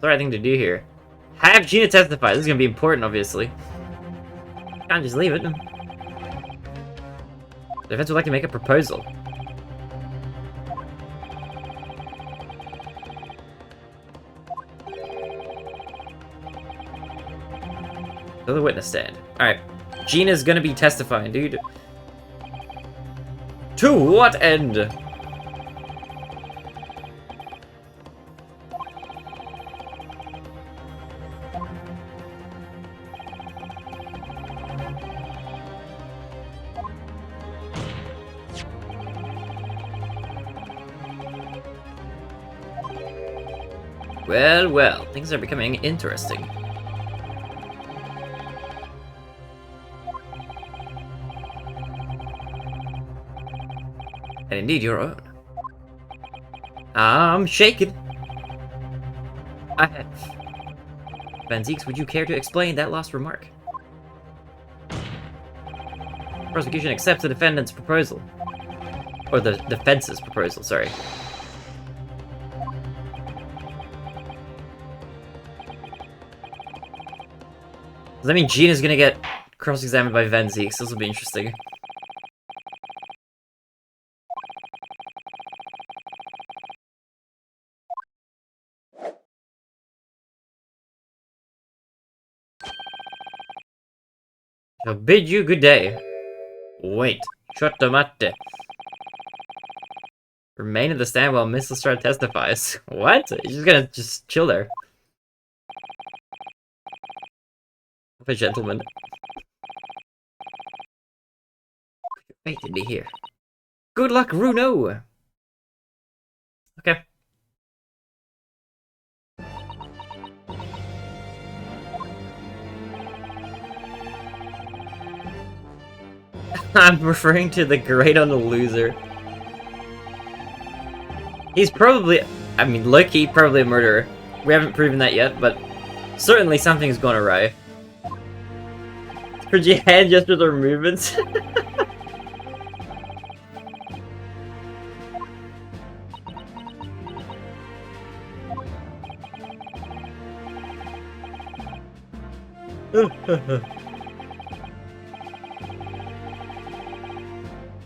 the right thing to do here? Have Gina testify. This is gonna be important, obviously. Can't just leave it. The defense would like to make a proposal. To the witness stand. Alright. Gina's gonna be testifying, dude. To what end? Well, well, things are becoming interesting. And indeed your own. I'm shaking. I have. Van Zeeks, would you care to explain that last remark? Prosecution accepts the defendant's proposal. Or the defense's proposal, sorry. Does that mean Gina's gonna get cross-examined by Van Zeeks? This will be interesting. I'll bid you good day. Wait. Chottomate. Remain at the stand while Miss Lestrade testifies. What? She's gonna just chill there. A gentleman. Wait, did he here? Good luck, Runo! Okay. I'm referring to the great on the loser. He's probably, I mean, low-key, probably a murderer. We haven't proven that yet, but certainly something's gone awry. Could you hand gestures or movements?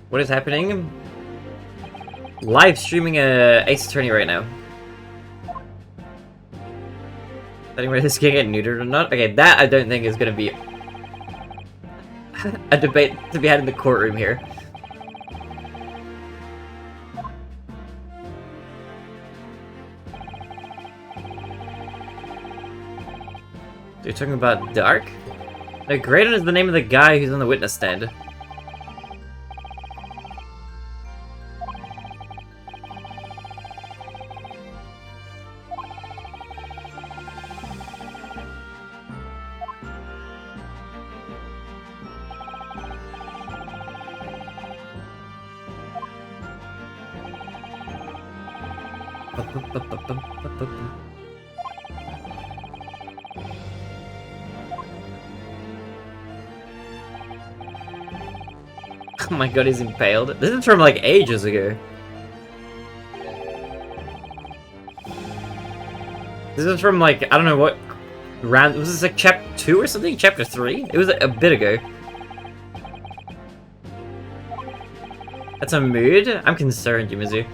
What is happening? Live streaming Ace Attorney right now. Anyway, this gonna get neutered or not? Okay, that I don't think is gonna be a debate to be had in the courtroom here. You're talking about Dark? No, Graydon is the name of the guy who's on the witness stand. Oh my god, he's impaled. This is from like ages ago. This is from like, I don't know what round, was this like chapter 2 or something? Chapter 3? It was a bit ago. That's a mood? I'm concerned, Yumizu.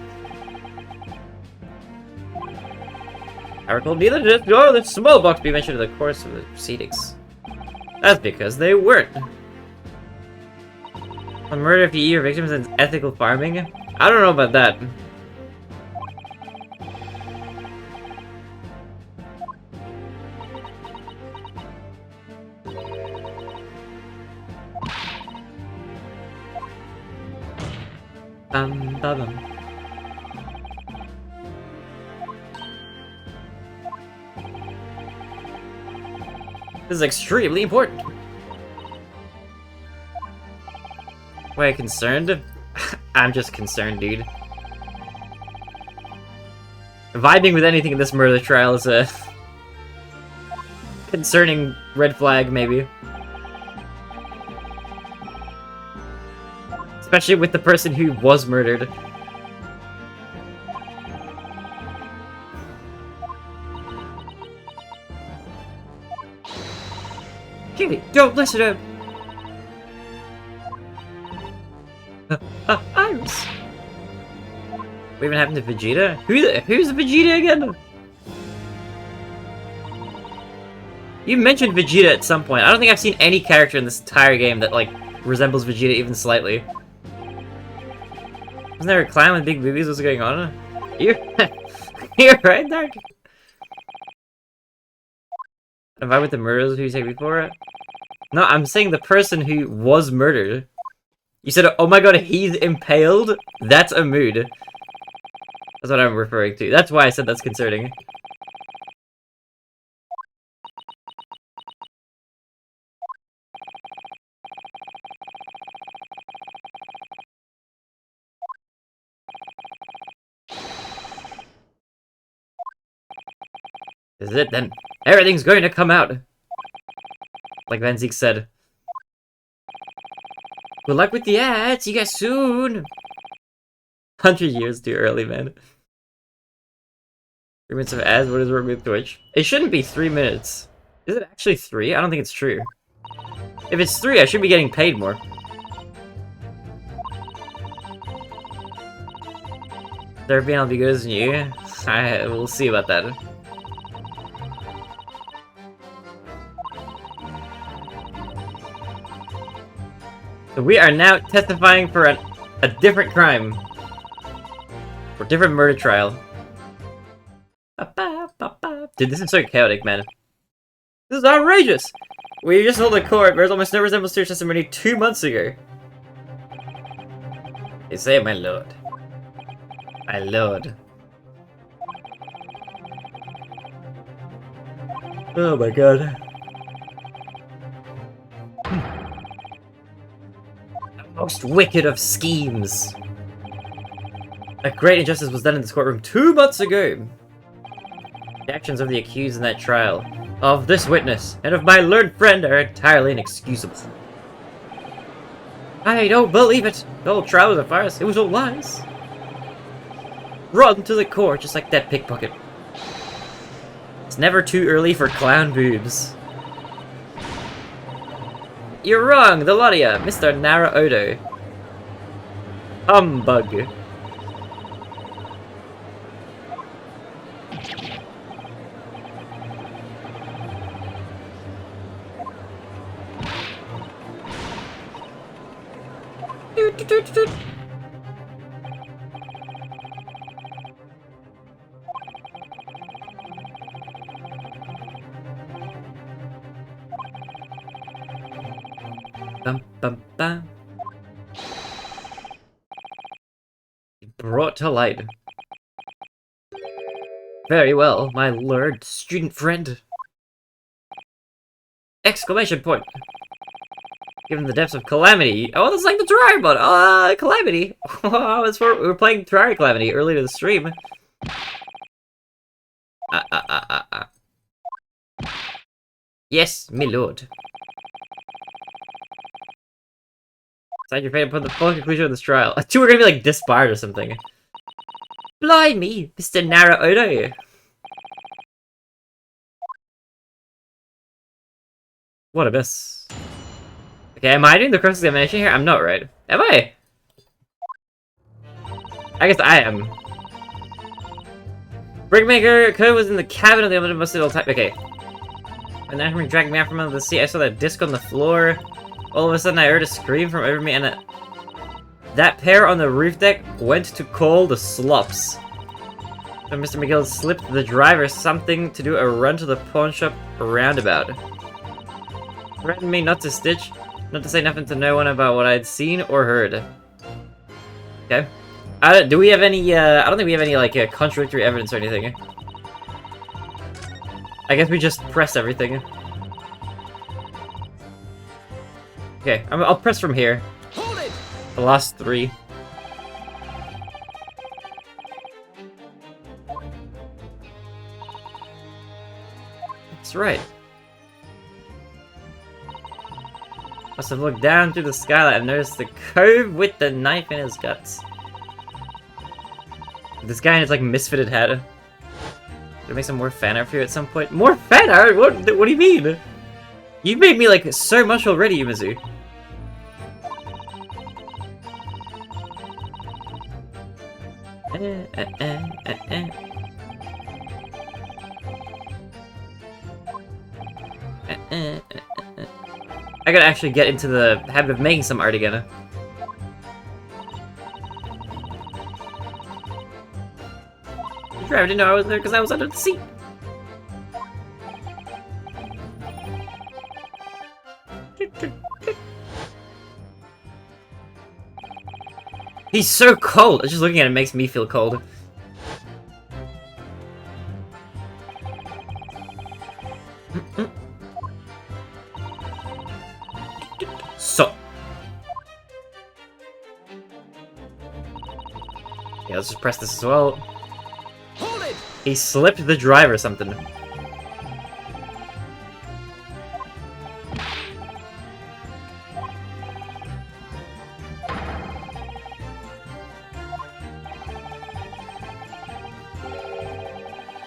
I recall neither did the small box be mentioned in the course of the proceedings. That's because they weren't. A murder if you eat your victims and ethical farming? I don't know about that. Bum. This is extremely important. Wait, concerned? I'm just concerned, dude. Vibing with anything in this murder trial is a concerning red flag, maybe. Especially with the person who was murdered. Kitty, don't listen to him! Iris! What even happened to Vegeta? Who's Vegeta again? You mentioned Vegeta at some point. I don't think I've seen any character in this entire game that, like, resembles Vegeta even slightly. Wasn't there a clown with big boobies? What's going on? You're right, Dark? Am I with the murderers who you say before? No, I'm saying the person who was murdered. You said, oh my god, he's impaled? That's a mood. That's what I'm referring to. That's why I said that's concerning. This is it then. Everything's going to come out. Like Van Zeke said. Good luck with the ads. See you guys soon. 100 years too early, man. 3 minutes of ads. What is wrong with Twitch? It shouldn't be 3 minutes. Is it actually 3? I don't think it's true. If it's 3, I should be getting paid more. Therapy will be good as new. We'll see about that. So we are now testifying for a different crime. For a different murder trial. Dude, this is so chaotic, man. This is outrageous! We just held a court, there's almost no resemblance to your testimony 2 months ago. They say, my lord. My lord. Oh my god. Most wicked of schemes. A great injustice was done in this courtroom 2 months ago. The actions of the accused in that trial, of this witness, and of my learned friend are entirely inexcusable. I don't believe it. The whole trial was a farce. It was all lies. Run to the court just like that pickpocket. It's never too early for clown boobs. You're wrong, the lot of ya, Mr. Naruhodo. Humbug. Bum, bum, bum. Brought to light. Very well, my lured student friend. Exclamation point. Given the depths of Calamity. Oh, that's like the Terraria mod. Calamity. Oh, we were playing Terraria Calamity earlier in the stream. Yes, my lord. Decide your fate upon the full conclusion of this trial. Two are gonna be like disbarred or something. Blimey, Mr. Naruhodo. What a miss. Okay, am I doing the cross-examination here? I'm not, right? Am I? I guess I am. Brickmaker code was in the cabin of the omnibus at all time. Okay. When the Ashman dragged me out from under the seat, I saw that disc on the floor. All of a sudden, I heard a scream from over me, and that pair on the roof deck went to call the slops. So Mr. McGill slipped the driver something to do a run to the pawn shop roundabout. Threatened me not to stitch, not to say nothing to no one about what I'd seen or heard. Okay. Do we have any, I don't think we have any, like, contradictory evidence or anything. I guess we just press everything. Okay, I'll press from here. Hold it! The last 3. That's right. Must have looked down through the skylight and noticed the cove with the knife in his guts. This guy in his, like, misfitted hat. Gonna make some more fan art for you at some point. More fan art? What do you mean? You've made me, like, so much already, Yumizu. I gotta actually get into the habit of making some art again. The driver didn't know I was there because I was under the seat. He's so cold! Just looking at him makes me feel cold. So. Yeah, let's just press this as well. Hold it! He slipped the driver or something.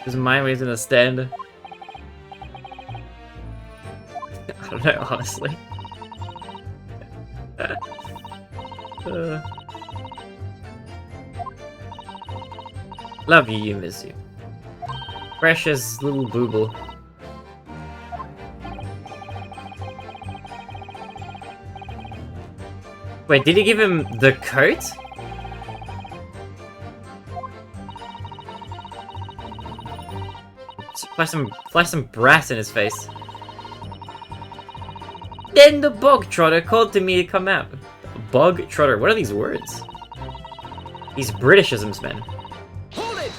His mind waves in a stand. I don't know, honestly. Love you, you miss you. Precious little booble. Wait, did he give him the coat? Flash some brass in his face. Then the bog trotter called to me to come out. Bog trotter, what are these words? These Britishisms, man. Hold it!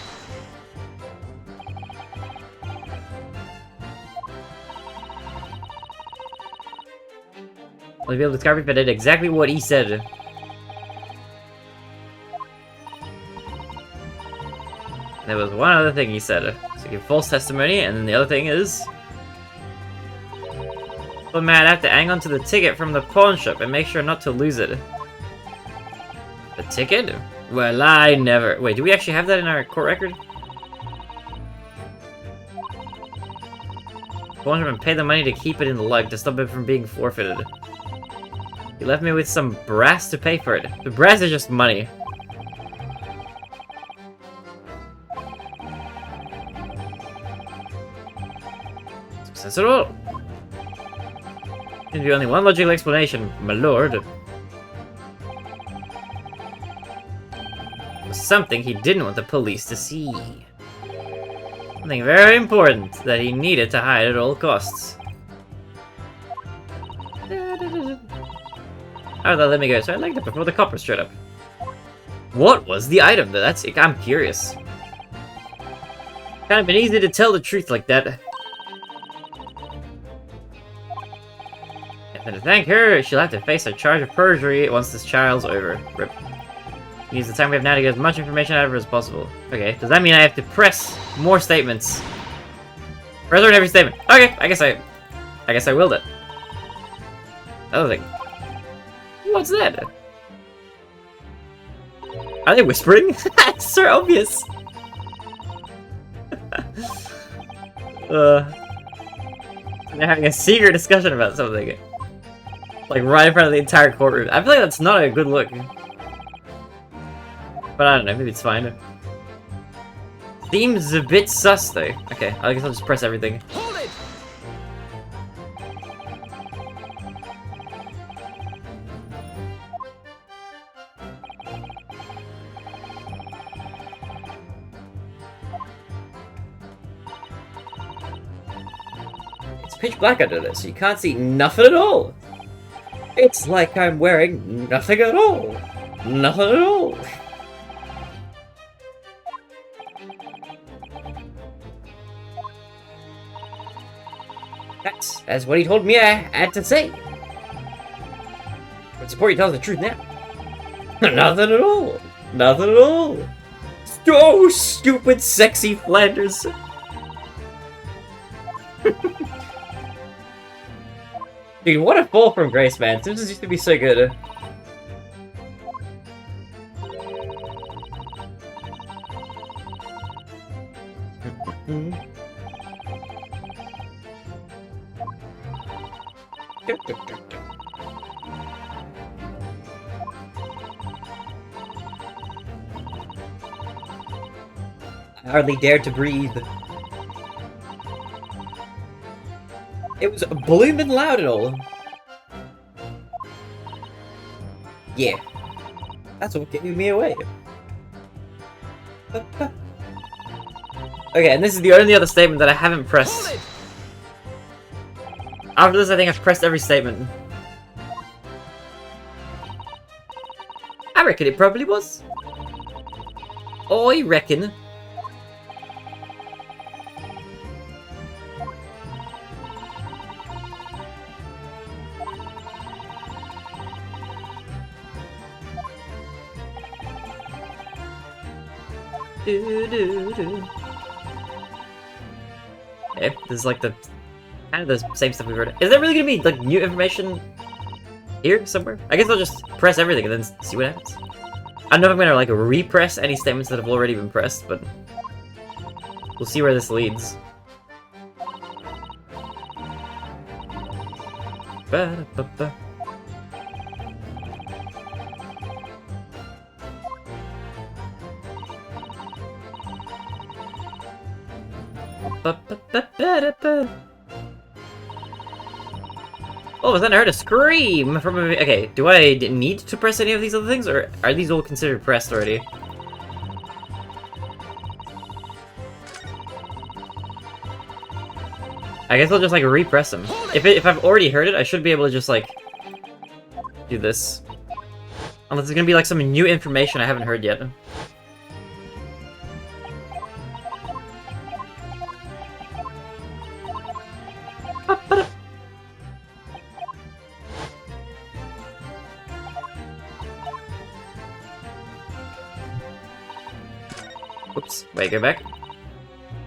I'll be able to describe it, but I did exactly what he said. There was one other thing he said. So give false testimony, and then the other thing is... But man, I have to hang on to the ticket from the pawn shop and make sure not to lose it. The ticket? Well, I never... Wait, do we actually have that in our court record? Pawn shop and pay the money to keep it in the lug to stop it from being forfeited. He left me with some brass to pay for it. The brass is just money. Success at all. Can be only one logical explanation, my lord. It was something he didn't want the police to see. Something very important that he needed to hide at all costs. How did that let me go? So I liked it before the coppers showed up. What was the item though? That's it. I'm curious. Kind of been easy to tell the truth like that. And to thank her, she'll have to face a charge of perjury once this trial's over. Rip. Use the time we have now to get as much information out of her as possible. Okay, does that mean I have to press more statements? Press her in every statement. Okay, I guess I willed it. Other thing. What's that? Are they whispering? It's so obvious. They're having a secret discussion about something. Like right in front of the entire courtroom. I feel like that's not a good look. But I don't know, maybe it's fine. Seems a bit sus though. Okay, I guess I'll just press everything. Hold it! It's pitch black under this, so you can't see nothing at all. It's like I'm wearing nothing at all. Nothing at all. That's what he told me I had to say. But support you tells the truth now. Nothing at all. Nothing at all. Oh, stupid, sexy Flanders. Dude, what a fall from grace, man. Simpsons used to be so good. I hardly dared to breathe. It was bloomin' loud and all. Yeah. That's what gave me away. Okay, and this is the only other statement that I haven't pressed. After this, I think I've pressed every statement. I reckon it probably was. I reckon. Okay, this is like the kind of the same stuff we've heard. Is there really gonna be like new information here somewhere? I guess I'll just press everything and then see what happens. I don't know if I'm gonna like repress any statements that have already been pressed, but we'll see where this leads. Ba-da-ba-ba. All of a sudden I heard a scream from a... Okay, do I need to press any of these other things, or are these all considered pressed already? I guess I'll just like repress them. If I've already heard it, I should be able to just like do this. Unless there's gonna be like some new information I haven't heard yet. Oops. Wait, go back.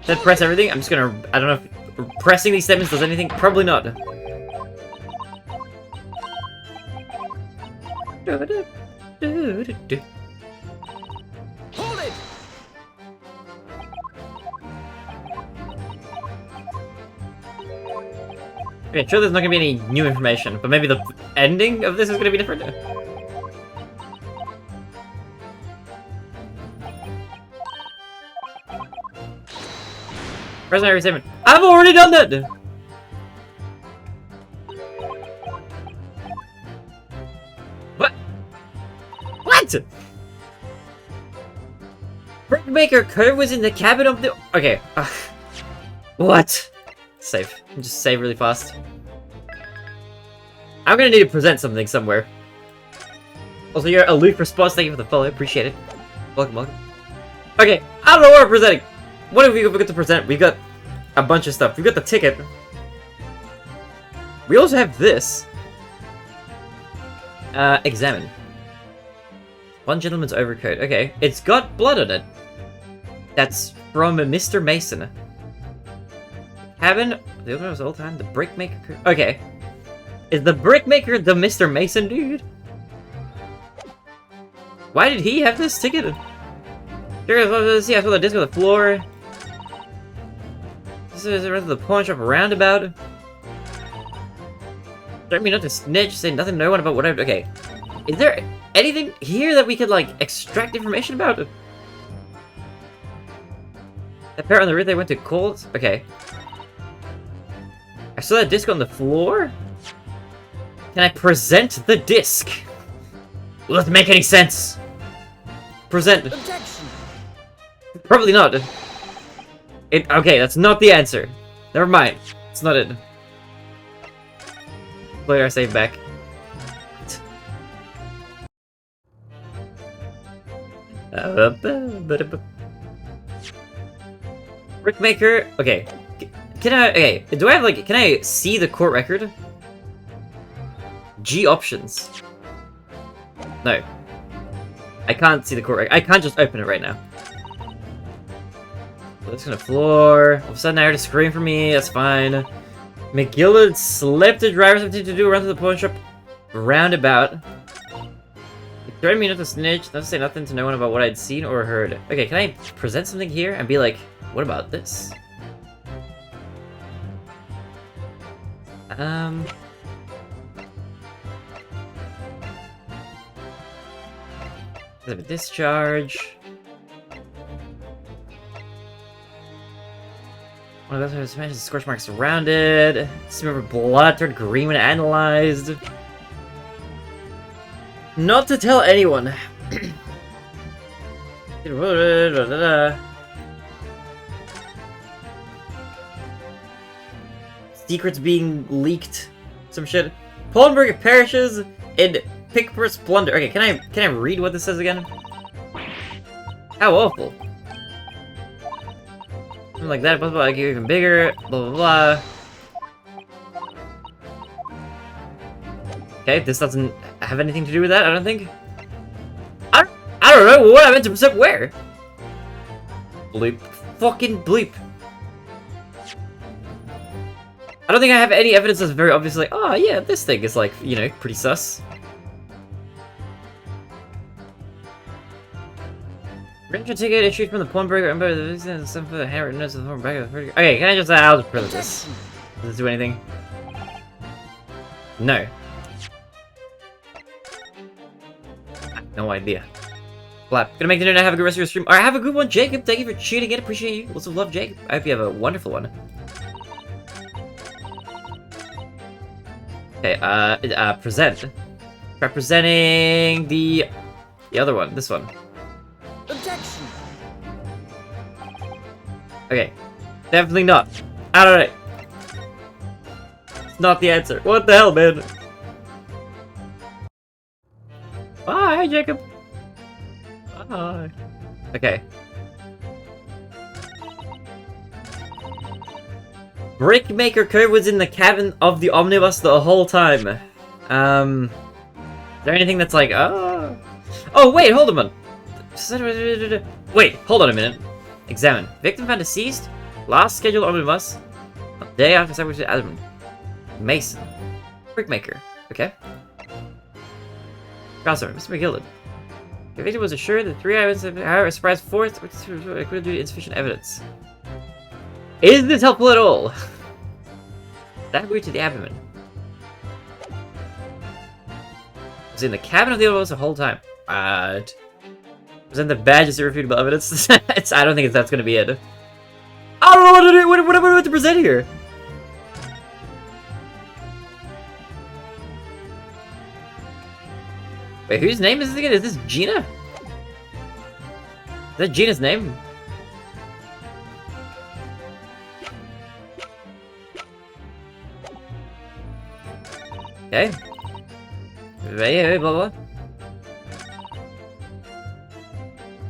Then press everything. I'm just gonna... I don't know if pressing these statements does anything. Probably not. Hold it! Okay, sure there's not gonna be any new information, but maybe the ending of this is gonna be different. Present every statement. I've already done that! What? What? Brickmaker Cove was in the cabin of the... Okay. What? Save. Just save really fast. I'm gonna need to present something somewhere. Also, your aloof response, thank you for the follow, appreciate it. Welcome, welcome. Okay, I don't know what we're presenting. What have we got to present? We've got a bunch of stuff. We've got the ticket. We also have this. Examine. One gentleman's overcoat. Okay, it's got blood on it. That's from Mr. Mason. Cabin. The owner was all time. The brickmaker. Okay. Is the brickmaker the Mr. Mason dude? Why did he have this ticket? Let's see, I saw the disc on the floor. This is around the pawn shop roundabout. Threaten me not to snitch, say nothing to no one about what I've... Okay. Is there anything here that we could, like, extract information about? That pair on the route they went to Colt? Okay. I saw that disc on the floor? Can I present the disc? Will it make any sense? Present. Objection! Probably not. Okay, that's not the answer. Never mind. It's not it. Play our save back. Brickmaker. Okay. Can I? Okay. Do I have like? Can I see the court record? G options. No. I can't see the court record. I can't just open it right now. So it's gonna floor. All of a sudden I heard a scream for me. That's fine. McGillard slept the driver something to do around to the pawn shop roundabout. He threatened me not to snitch, not to say nothing to no one about what I'd seen or heard. Okay, can I present something here and be like, what about this? There's a discharge. One of those smashes scorch marks around it. Remember blood turned green when analyzed. Not to tell anyone. Secrets being leaked. Some shit. Pawnbroker perishes in Pickpurse plunder. Okay, can I read what this says again? How awful. Something like that, blah blah, I get even bigger, blah blah blah. Okay, this doesn't have anything to do with that, I don't think. I don't know what I meant to present where. Bleep. Fucking bleep. I don't think I have any evidence that's very obviously like, oh yeah, this thing is like, you know, pretty sus. Renter ticket issued from the pawnbroker. Some for the handwritten notes of the pawnbroker. Okay, can I just? I'll just print this. Does this do anything? No. No idea. Flap. Gonna make the note. Have a good rest of your stream. Alright, have a good one, Jacob. Thank you for cheating in. Appreciate you. Lots of love, Jacob. I hope you have a wonderful one. Okay. Present. Representing the other one. This one. Objection! Okay. Definitely not. I don't know. It's not the answer. What the hell, man? Bye, Jacob. Bye. Okay. Brickmaker Cove was in the cabin of the omnibus the whole time. Is there anything that's like, oh, wait, hold on. Wait, hold on a minute. Examine. Victim found deceased. Last scheduled omnibus. Day after separation Adam. Mason. Brickmaker. Okay. Crossover. Mr. McGillen. The victim was assured that 3 items have, however, surprised fourth, which could due to insufficient evidence. Is this helpful at all? That route to the abdomen. Was in the cabin of the omnibus the whole time. Was in the badge as irrefutable evidence. I don't think that's gonna be it. I don't know what to do. What am I about to present here? Wait, whose name is this again? Is this Gina? Is that Gina's name? Okay. Blah, blah, blah.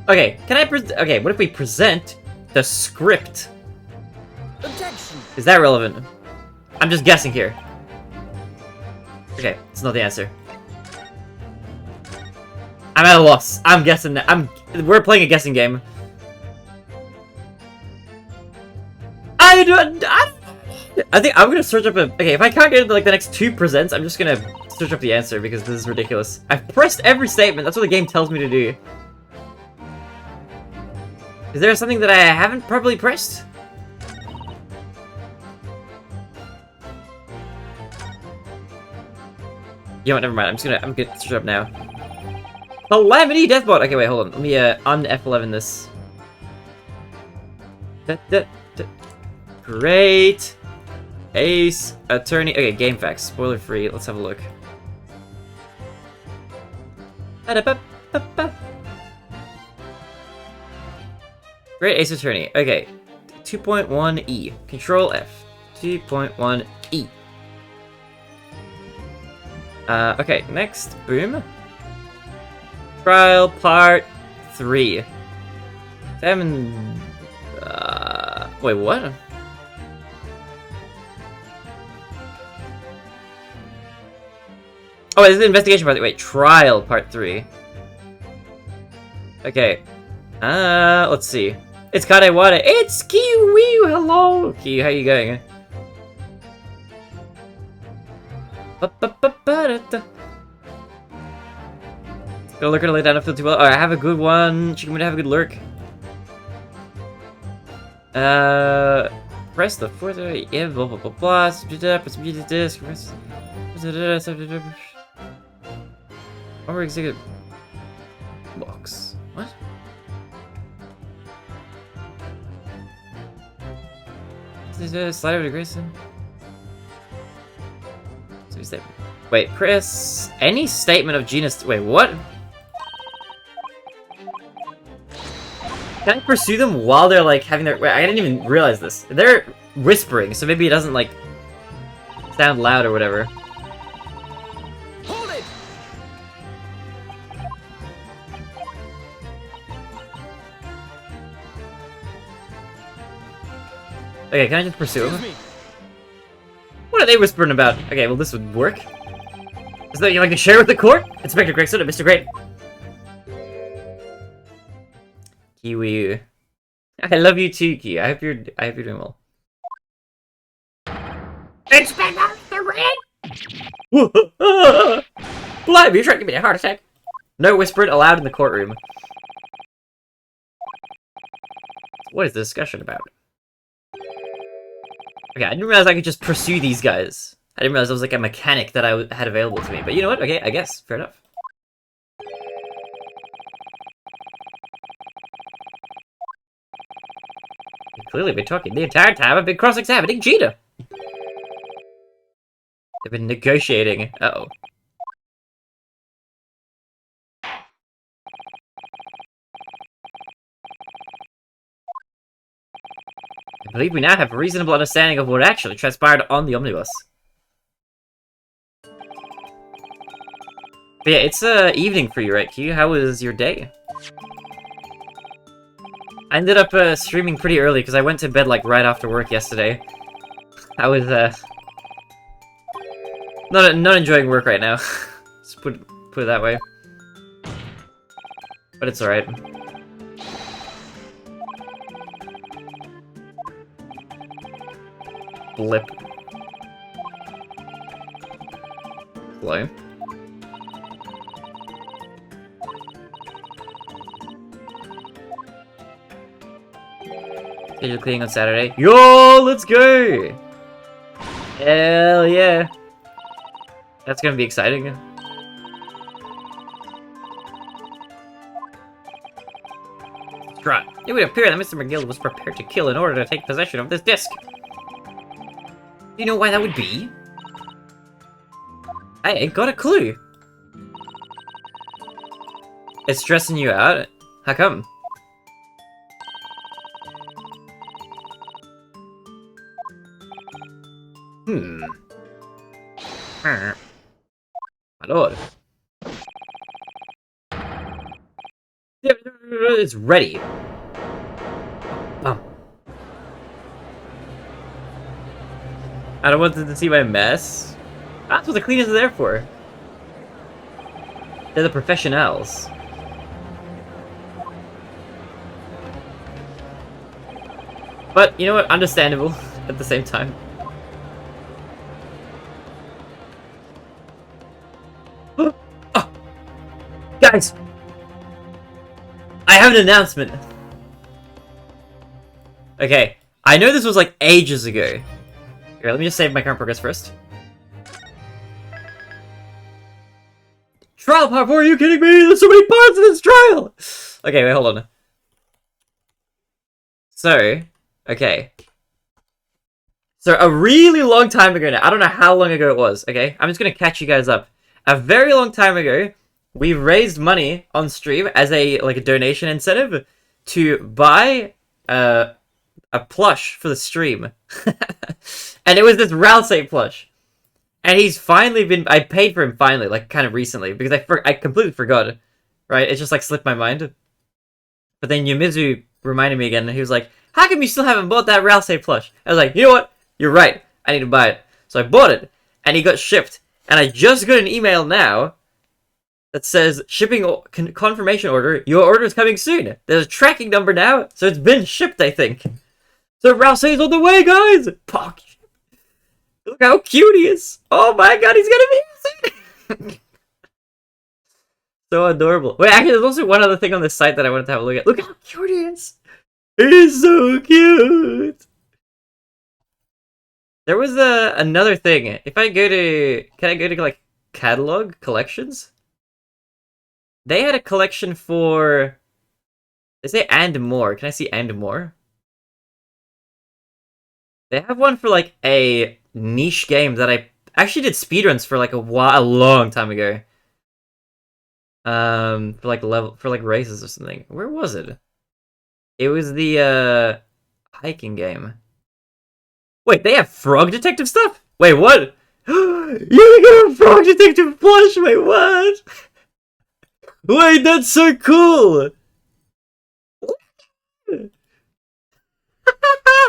Okay, can I okay, what if we present the script? Objection. Is that relevant? I'm just guessing here. Okay, it's not the answer. I'm at a loss. I'm guessing that. We're playing a guessing game. I think I'm gonna search up a. Okay, if I can't get into like the next 2 presents, I'm just gonna search up the answer because this is ridiculous. I've pressed every statement. That's what the game tells me to do. Is there something that I haven't properly pressed? You know what? Never mind. I'm gonna search it up now. Calamity Deathbot. Okay, wait, hold on. Let me un F11 this. Great Ace Attorney. Okay, game facts. Spoiler free. Let's have a look. Great Ace Attorney. Okay. 2.1E. Control F. 2.1E. Okay, next. Boom. Trial Part 3. Examine. Wait, what? Oh, this is the investigation part. Wait, Trial Part 3. Okay. Let's see. It's Kadewada. It's Kiwi. Hello, Ki. How you going? Gonna lurk and lay down. I feel too well. Oh, I have a good one. Chicken would have a good lurk. Press the fourth. Yeah, blah blah blah blah. Press the disc. Over executive box. What? Slide over to Grayson. Wait, press any statement of genus. Wait, what? Can I pursue them while they're like having their? Wait, I didn't even realize this. They're whispering, so maybe it doesn't like sound loud or whatever. Hold it. Okay, can I just pursue them? Excuse me. What are they whispering about? Okay, well this would work. Is that you like to share with the court? Inspector Gregson and Mr. Great. Kiwi. I love you too, Ki. I hope you're doing well. Inspector Great! Blimey, you're trying to give me a heart attack. No whispering allowed in the courtroom. What is the discussion about? Okay, I didn't realize I could just pursue these guys. I didn't realize it was like a mechanic that I had available to me. But you know what? Okay, I guess. Fair enough. You've clearly been talking the entire time. I've been cross-examining Gina. They've been negotiating. Uh-oh. I believe we now have a reasonable understanding of what actually transpired on the omnibus. But yeah, it's evening for you, right, Q? How was your day? I ended up streaming pretty early because I went to bed like right after work yesterday. I was not enjoying work right now. Just put it that way. But it's alright. Blip. Hello. Schedule cleaning on Saturday. Yo, let's go! Hell yeah. That's gonna be exciting. Right. It would appear that Mr. McGill was prepared to kill in order to take possession of this disc. Do you know why that would be? I ain't got a clue. It's stressing you out? How come? My lord. It's ready. Oh. I don't want them to see my mess. That's what the cleaners are there for. They're the professionals. But, you know what? Understandable at the same time. Oh. Guys! I have an announcement. Okay, I know this was like ages ago. Here, let me just save my current progress first. Trial part 4, are you kidding me? There's so many parts of this trial! Okay, wait, hold on. So, okay. So, a really long time ago now, I don't know how long ago it was, okay? I'm just gonna catch you guys up. A very long time ago, we raised money on stream as a donation incentive to buy a plush for the stream. And it was this Ryunosuke plush. And he's finally been... I paid for him finally, like, kind of recently, because I completely forgot. Right? It just, like, slipped my mind. But then Yumizu reminded me again, and he was like, how come you still haven't bought that Ryunosuke plush? I was like, you know what? You're right. I need to buy it. So I bought it, and he got shipped. And I just got an email now that says, shipping confirmation order, your order is coming soon. There's a tracking number now, so it's been shipped, I think. So Ryunosuke's on the way, guys! Fuck. Look how cute he is! Oh my god, he's gonna be so adorable. Wait, actually, there's also one other thing on this site that I wanted to have a look at. Look how cute he is! He's so cute! There was another thing. If I go to... Can I go to, like, catalog collections? They had a collection for... They say and more. Can I see and more? They have one for, like, a niche game that I actually did speedruns for, like, a long time ago. For, like, races or something. Where was it? It was the, hiking game. Wait, they have Frog Detective stuff? Wait, what? You got a Frog Detective plush? Wait, what? Wait, that's so cool!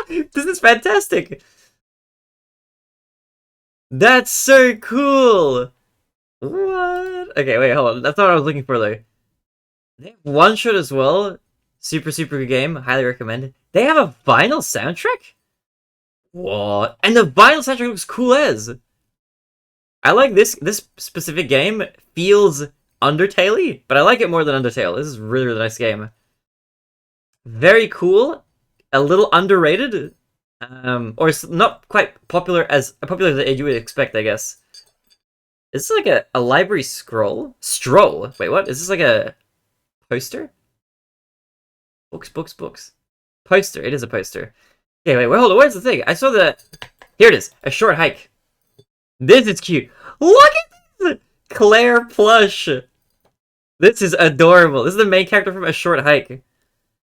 This is fantastic! That's so cool! What? Okay, wait, hold on. That's not what I was looking for, though. They have One Shot as well. Super, super good game. Highly recommend. They have a vinyl soundtrack? What? And the vinyl soundtrack looks cool as. I like this specific game. Feels Undertale-y, but I like it more than Undertale. This is a really, really nice game. Very cool. A little underrated. Or it's not quite popular as you would expect, I guess. Is this like a library scroll? Stroll? Wait, what? Is this like a poster? Books, books, books. Poster. It is a poster. Okay, wait, hold on. Where's the thing? I saw the... Here it is. A short hike. This is cute. Look at this! Claire plush. This is adorable. This is the main character from A Short Hike.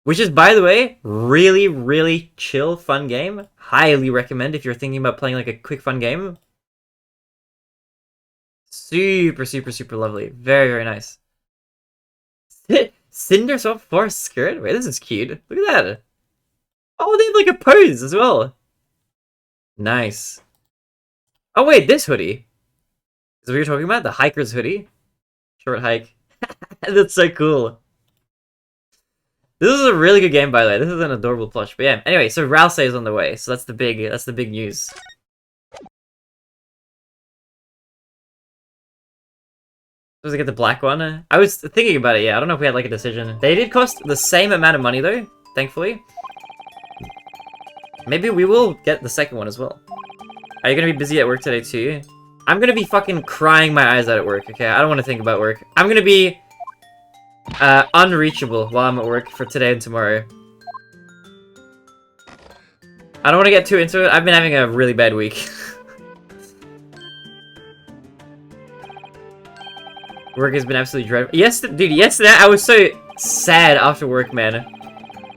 Which is, by the way, really, really chill, fun game. Highly recommend if you're thinking about playing like a quick, fun game. Super, super, super lovely. Very, very nice. Cinder Soft Forest Skirt? Wait, this is cute. Look at that. Oh, they have like a pose as well. Nice. Oh wait, this hoodie. Is what you're talking about? The hiker's hoodie? Short hike. That's so cool. This is a really good game, by the way. This is an adorable plush. But yeah, anyway, so Rousey is on the way. So that's the big news. Does it get the black one? I was thinking about it, yeah. I don't know if we had like a decision. They did cost the same amount of money though, thankfully. Maybe we will get the second one as well. Are you gonna be busy at work today too? I'm gonna be fucking crying my eyes out at work, okay? I don't want to think about work. I'm gonna be unreachable while I'm at work for today and tomorrow. I don't want to get too into it. I've been having a really bad week. Work has been absolutely dreadful. Yes, dude, yesterday I was so sad after work, man.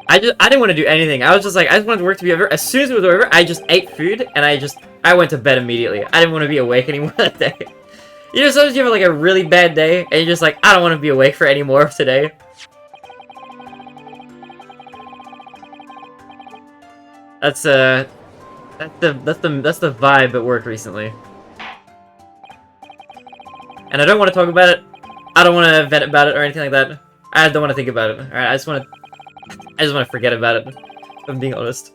I didn't want to do anything. I was just like, I just wanted work to be over. As soon as it was over, I just ate food and I went to bed immediately. I didn't want to be awake anymore that day. You know, sometimes you have like a really bad day and you're just like, I don't want to be awake for any more of today. That's the vibe at work recently. And I don't want to talk about it. I don't want to vent about it or anything like that. I don't want to think about it. Alright, I just want to forget about it, if I'm being honest.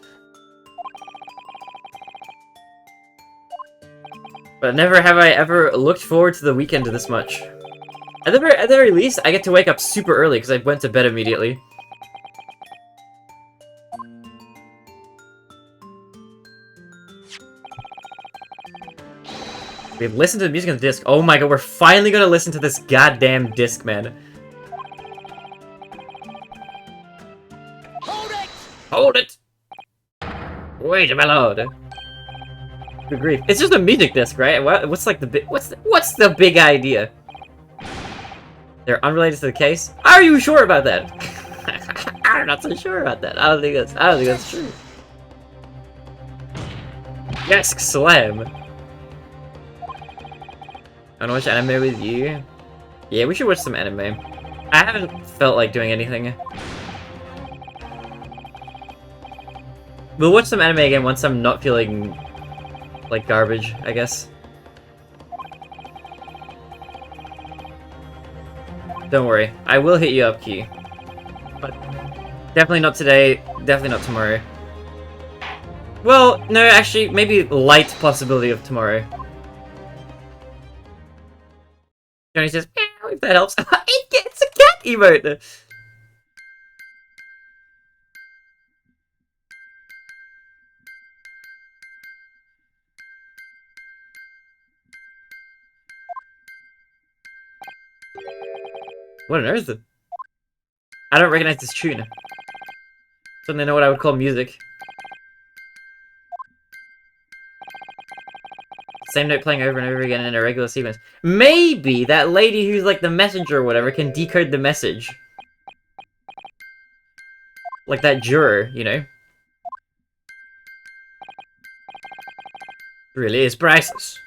But never have I ever looked forward to the weekend this much. At the very least, I get to wake up super early because I went to bed immediately. We've listened to the music on the disc. Oh my god, we're finally gonna listen to this goddamn disc, man. Hold it! Hold it! Wait, my lord. Good grief. It's just a music disc, right? What's like the big... What's the big idea? They're unrelated to the case? Are you sure about that? I'm not so sure about that. I don't think that's true. Desk slam. I wanna watch anime with you? Yeah, we should watch some anime. I haven't felt like doing anything. We'll watch some anime again once I'm not feeling like garbage, I guess. Don't worry, I will hit you up, Key. But definitely not today, definitely not tomorrow. Well, no, actually, maybe light possibility of tomorrow. Johnny says, meow, if that helps. It's a cat emote! What on earth? I don't recognize this tune. Suddenly know what I would call music. Same note playing over and over again in a regular sequence. Maybe that lady who's like the messenger or whatever can decode the message. Like that juror, you know? Really is priceless.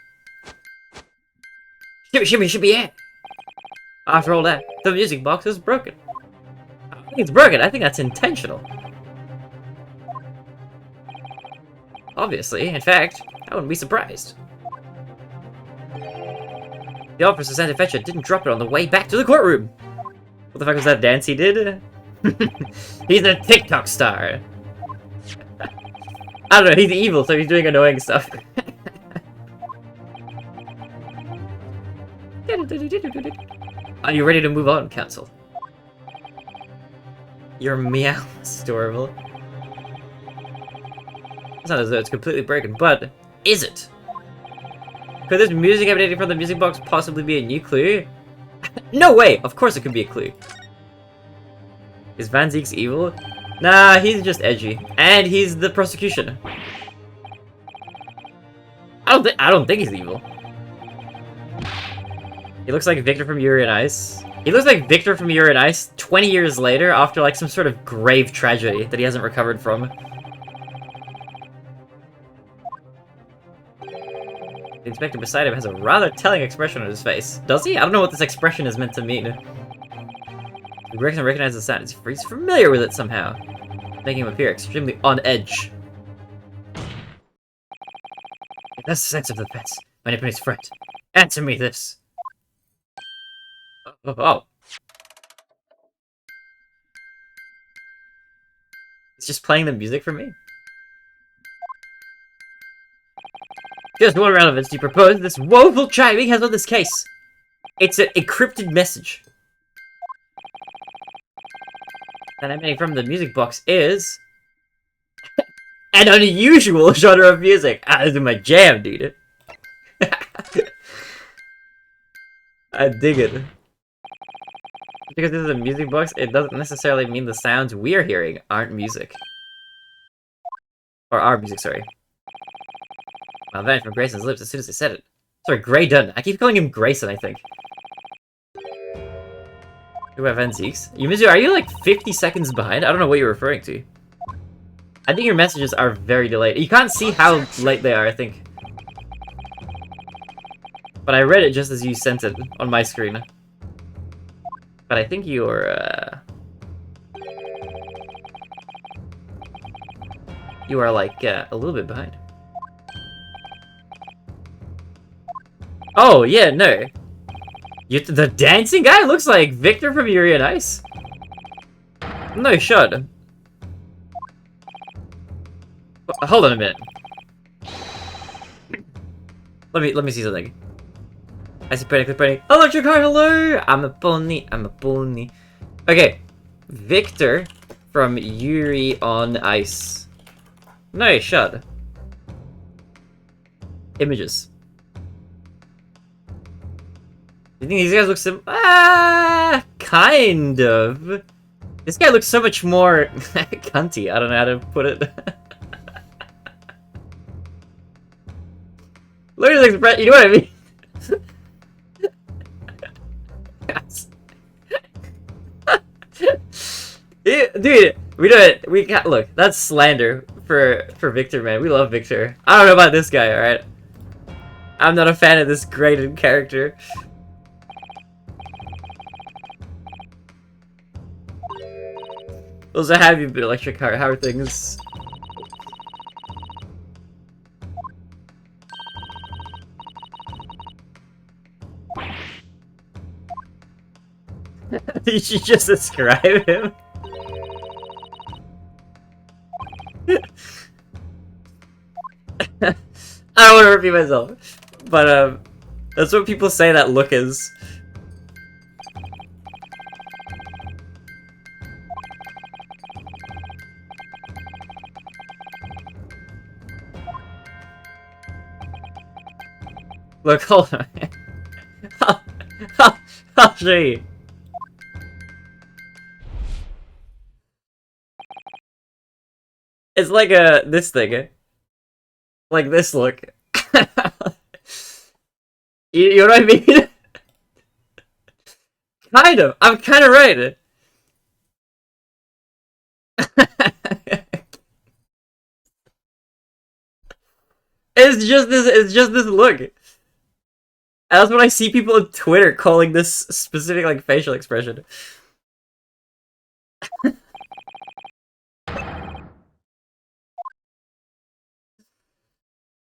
Shimmy, yeah. After all that, the music box is broken. I think it's broken. I think that's intentional. Obviously, in fact, I wouldn't be surprised. The officer sent to fetch it didn't drop it on the way back to the courtroom. What the fuck was that dance he did? He's a TikTok star. I don't know, he's evil, so he's doing annoying stuff. Are you ready to move on, Counsel? Your meow is adorable. It's not as though it's completely broken, but is it? Could this music emanating from the music box possibly be a new clue? No way! Of course it could be a clue. Is Van Zeek's evil? Nah, he's just edgy. And he's the prosecution. I don't think he's evil. He looks like Victor from Yuri on Ice. He looks like Victor from Yuri on Ice 20 years later after like some sort of grave tragedy that he hasn't recovered from. The inspector beside him has a rather telling expression on his face. Does he? I don't know what this expression is meant to mean. He recognizes the sound. He's familiar with it somehow, making him appear extremely on edge. That's the sense of the defense. My Japanese friend. Answer me this. Oh. It's just playing the music for me. Just what relevance do you propose this woeful chiming has on this case? It's an encrypted message. That emanating from the music box is an unusual genre of music. Ah, this is my jam, dude. I dig it. Because this is a music box, it doesn't necessarily mean the sounds we're hearing aren't music. Or are music, sorry. Well, vanished from Grayson's lips as soon as I said it. Sorry, Graydon. I keep calling him Grayson, I think. Do we have Nzeeks? Yumizu, are you like 50 seconds behind? I don't know what you're referring to. I think your messages are very delayed. You can't see how late they are, I think. But I read it just as you sent it on my screen. But I think you're, you are, like, a little bit behind. Oh, yeah, no. The dancing guy looks like Victor from Yuri on Ice. No shot. Hold on a minute. Let me see something. I see Penny. Electric car, hello! I'm a pony. Okay. Victor from Yuri on Ice. No shot. Images. You think these guys look kind of. This guy looks so much more cunty. I don't know how to put it. Look at the expression. You know what I mean? Yeah, dude, we got look. That's slander for Victor, man. We love Victor. I don't know about this guy. All right, I'm not a fan of this graded character. Also, have you been electric car? How are things? You should just describe him. I don't want to repeat myself, but that's what people say that look is. Look, hold on. I'll show you. It's like this thing. Like this look. You know what I mean? Kind of. I'm kind of right. It's just this look. And that's what I see people on Twitter calling this specific, like, facial expression.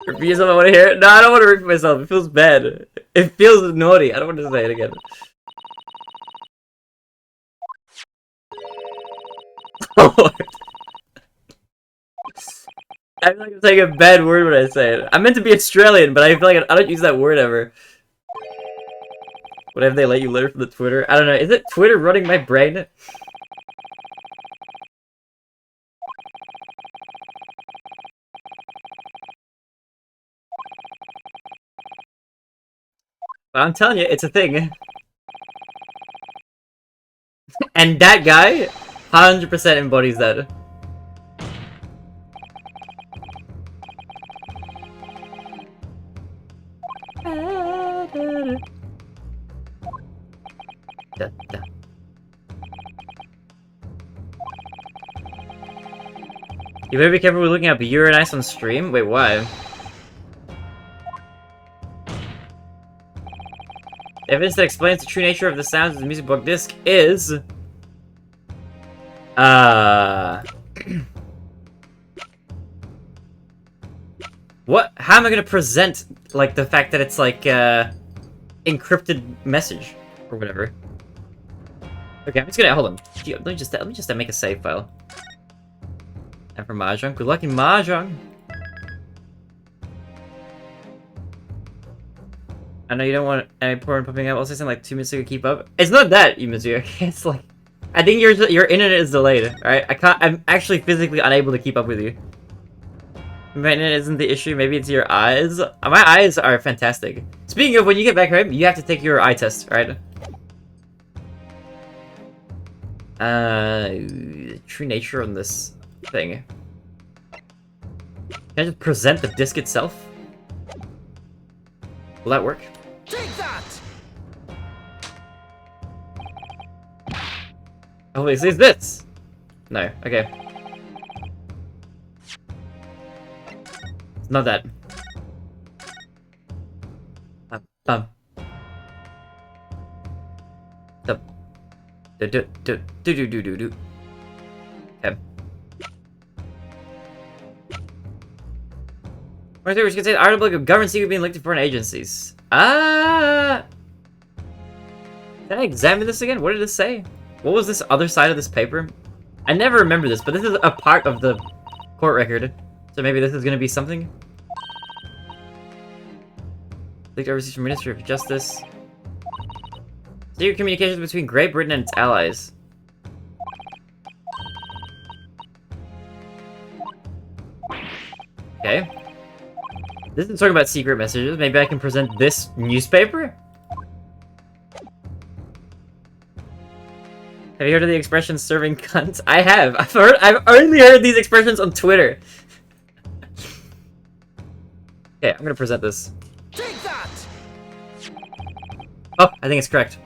Repeat yourself, I want to hear it. No, I don't want to repeat myself. It feels bad. It feels naughty. I don't want to say it again. Lord. I feel like I'm saying a bad word when I say it. I'm meant to be Australian, but I feel like I don't use that word ever. Whatever they let you learn from the Twitter. I don't know. Is it Twitter running my brain? But I'm telling you, it's a thing. And that guy 100% embodies that. You better be careful with looking up Yuri on Ice on stream? Wait, why? Evidence that explains the true nature of the sounds of the music book disc is... What? How am I gonna present, like, the fact that it's, like, encrypted message? Or whatever. Okay, I'm just gonna... Hold on. Let me just make a save file. Time for Mahjong. Good luck in Mahjong. I know you don't want any porn popping up. Also, something like 2 minutes to keep up. It's not that, Imazu. It's like, I think your internet is delayed. Alright, I'm actually physically unable to keep up with you. My internet isn't the issue. Maybe it's your eyes. My eyes are fantastic. Speaking of, when you get back home, you have to take your eye test, right? True nature on this thing. Can I just present the disc itself? Will that work? Take that! Oh, it says this! No, okay. It's not that. Okay. Right there, we should say the article of government secret being linked to foreign agencies. Can I examine this again? What did it say? What was this other side of this paper? I never remember this, but this is a part of the court record. So maybe this is going to be something? Leaked overseas from Ministry of Justice. Secret communications between Great Britain and its allies. Okay. This is talking about secret messages. Maybe I can present this newspaper? Have you heard of the expression serving cunt? I have. I've only heard these expressions on Twitter. Okay, I'm gonna present this. Take that! Oh, I think it's correct.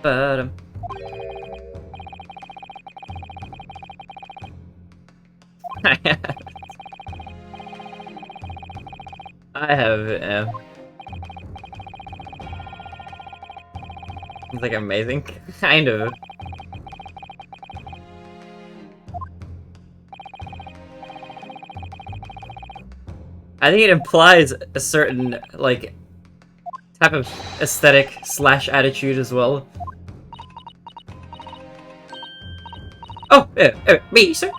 Ba-dum. I have it, It's like amazing. Kind of. I think it implies a certain, like, type of aesthetic / attitude as well. Oh, me, sir?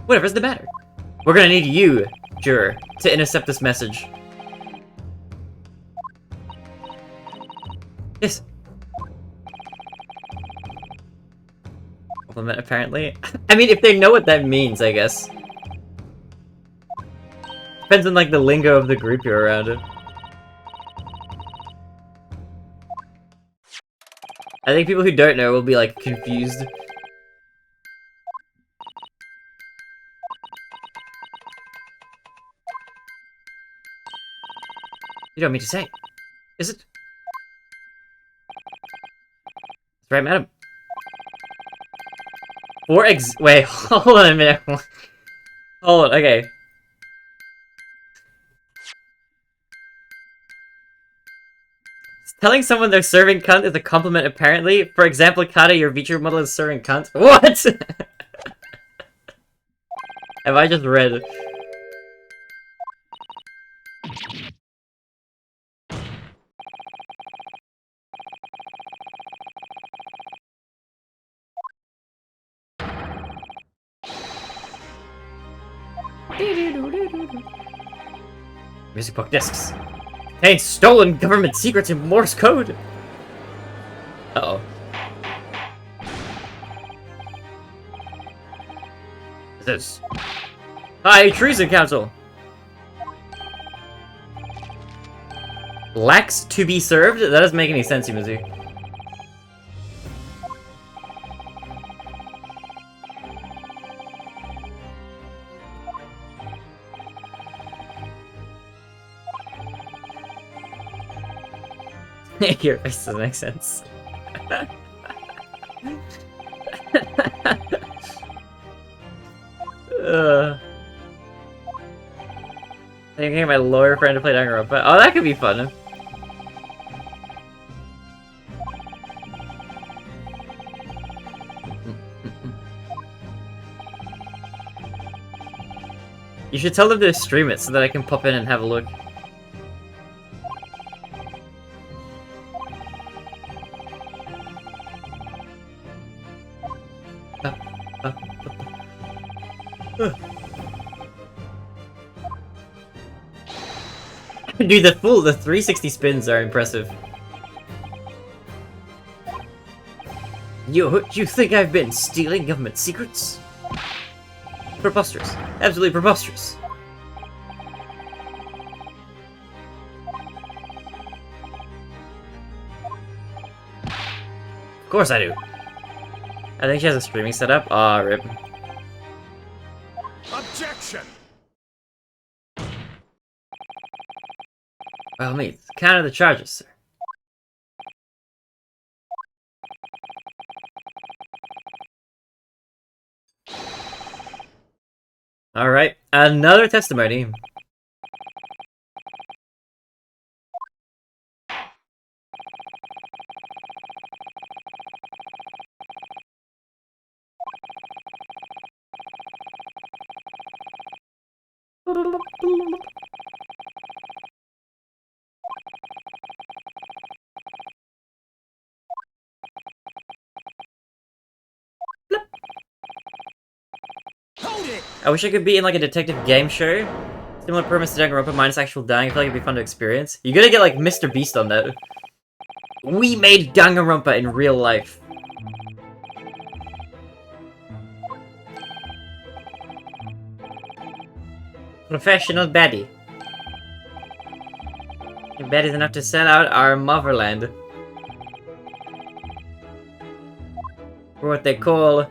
Whatever's the matter? We're gonna need you, juror, to intercept this message. Yes. Compliment, apparently. I mean, if they know what that means, I guess. Depends on, like, the lingo of the group you're around it. I think people who don't know will be, like, confused. You don't mean to say, is it? That's right, madam. Wait, hold on a minute. Hold on, okay. Telling someone they're serving cunt is a compliment, apparently. For example, Kata, your VTuber model is serving cunt. What? Have I just read? Music book discs. Contains stolen government secrets in Morse code. Uh-oh. What's this? High Treason Council. Lacks to be served? That doesn't make any sense, Yumizu. Your face doesn't make sense. Thinking my lawyer friend to play Danganronpa. Oh, that could be fun. You should tell them to stream it so that I can pop in and have a look. Dude, the 360 spins are impressive. You think I've been stealing government secrets? Preposterous. Absolutely preposterous. Of course I do. I think she has a streaming setup. Ah, rip. Objection! Well, me, counter the charges, sir. Alright, another testimony. Hold it! I wish I could be in like a detective game show. Similar premise to Danganronpa minus actual dying. I feel like it'd be fun to experience. You gotta get like Mr. Beast on that. We made Danganronpa in real life. Professional baddie. Baddies enough to sell out our motherland. For what they call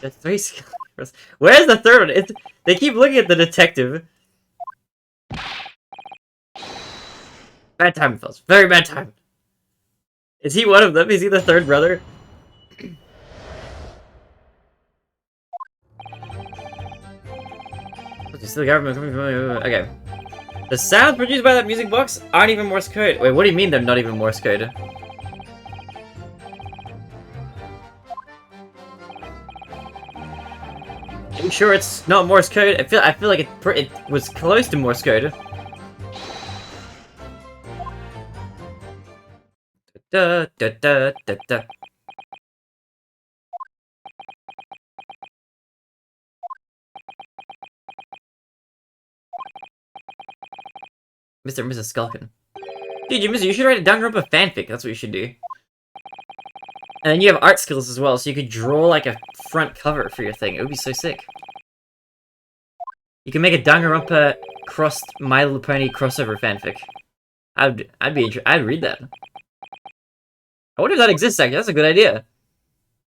the 3 skills. Where's the third one? They keep looking at the detective. Bad time, fellas. Very bad time. Is he one of them? Is he the third brother? Still the government. Okay. The sounds produced by that music box aren't even Morse code. Wait, what do you mean they're not even Morse code? Are you sure it's not Morse code? I feel like it was close to Morse code. Da da da da da. Mr. and Mrs. Skulkin. Dude, you should write a Danganronpa fanfic. That's what you should do. And then you have art skills as well, so you could draw like a front cover for your thing. It would be so sick. You can make a Danganronpa crossed My Little Pony crossover fanfic. I'd read that. I wonder if that exists actually. That's a good idea.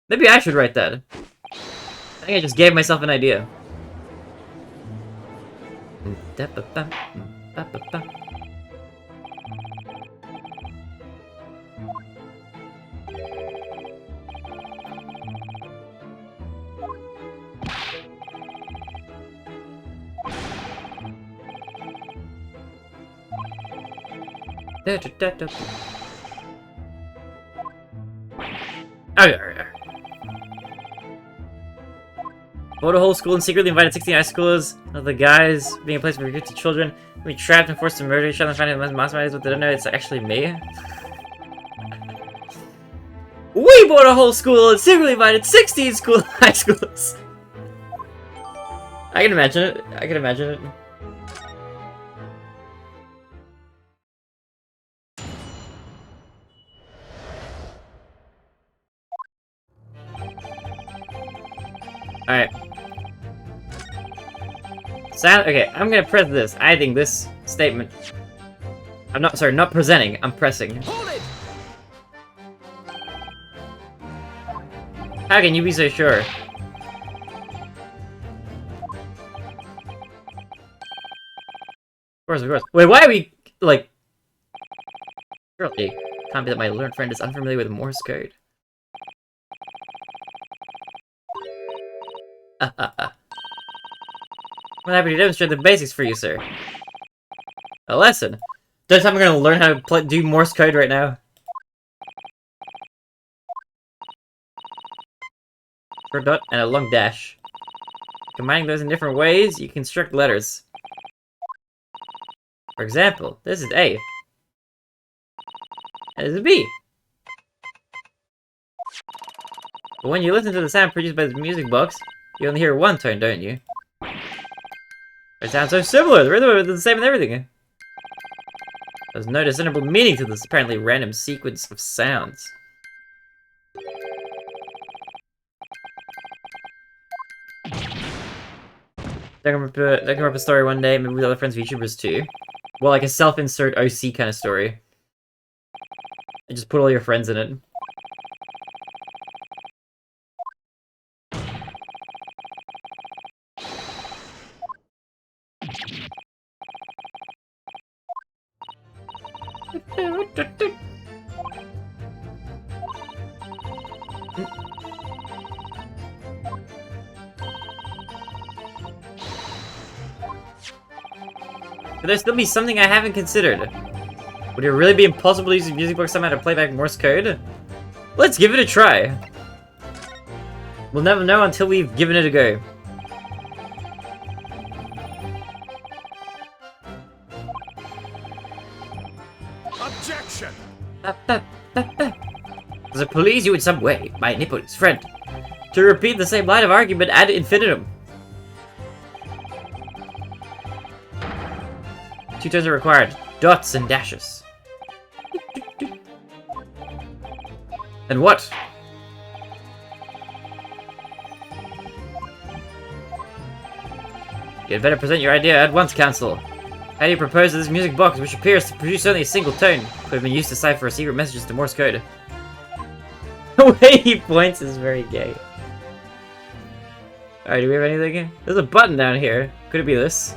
Maybe I should write that. I think I just gave myself an idea. Bought a whole school and secretly invited 16 high schoolers of the guys being a place for gifted children. We trapped and forced to murder each other and finding the most masterminds, but they don't know it's actually me. We bought a whole school and secretly invited 16 high schoolers. I can imagine it. I can imagine it. Alright. Okay, I'm gonna press this. I think this statement... I'm not, sorry, not presenting, I'm pressing. Hold it! How can you be so sure? Of course. Wait, why are we, like... Surely, can't be that my learned friend is unfamiliar with Morse code. I'm happy to demonstrate the basics for you, sir. A lesson? Don't tell me I'm gonna learn how to do Morse code right now. Short dot and a long dash. Combining those in different ways, you construct letters. For example, this is A. And this is B. But when you listen to the sound produced by this music box, You only hear one tone, don't you? It sounds so similar. The rhythm is the same and everything. There's no discernible meaning to this apparently random sequence of sounds. They can rip a story one day, maybe with other friends VTubers too. Well, like a self-insert OC kind of story. And just put all your friends in it. Could there still be something I haven't considered? Would it really be impossible to use a music box somehow to play back Morse code? Let's give it a try. We'll never know until we've given it a go. Objection! Does it please you in some way, my Nipponese friend, to repeat the same line of argument ad infinitum? 2 tones are required. Dots and dashes. And what? You'd better present your idea at once, Council. How do you propose that this music box, which appears to produce only a single tone, could have been used to cipher secret messages to Morse code? The way he points is very gay. Alright, do we have anything? There's a button down here. Could it be this?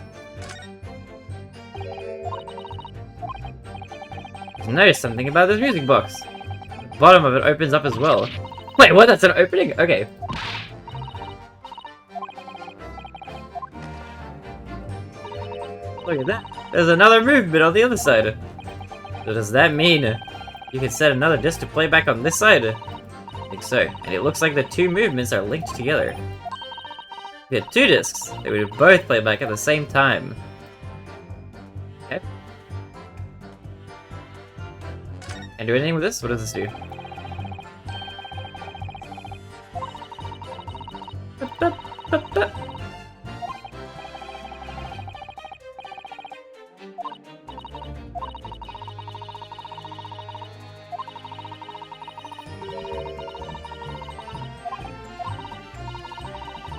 Notice something about this music box. The bottom of it opens up as well. Wait, what? That's an opening? Okay. Look at that. There's another movement on the other side. So does that mean you can set another disc to play back on this side? I think so. And it looks like the 2 movements are linked together. If we had 2 discs, they would both play back at the same time. Okay. Can I do anything with this? What does this do?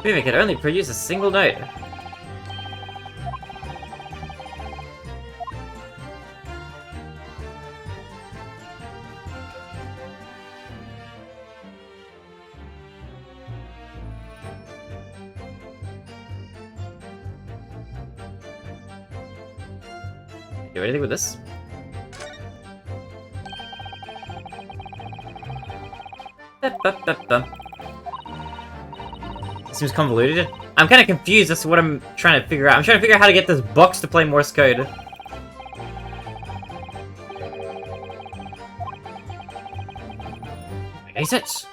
Maybe I could only produce a single note. Do anything with this? Seems convoluted. I'm kind of confused as to what I'm trying to figure out. I'm trying to figure out how to get this box to play Morse code. Makes sense.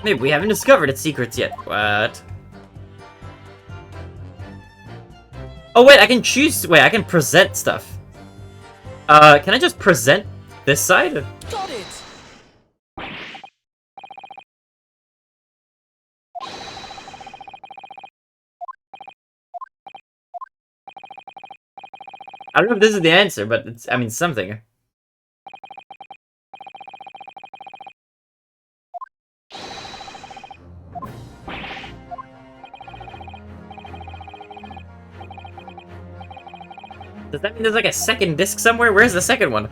Maybe we haven't discovered its secrets yet. What? Oh wait, I can choose. Wait, I can present stuff. Can I just present this side? Got it! I don't know if this is the answer, but it's, I mean, something. Does that mean there's like a second disc somewhere? Where's the second one?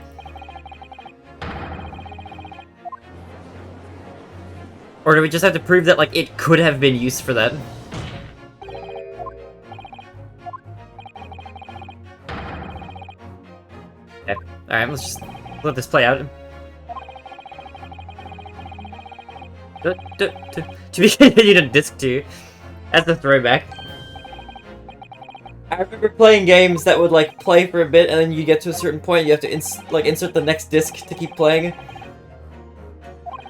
Or do we just have to prove that, like, it could have been used for that? Okay. Alright, let's just let this play out. To be continued on disc 2. That's the throwback. I remember playing games that would, like, play for a bit, and then you get to a certain point, you have to insert the next disc to keep playing.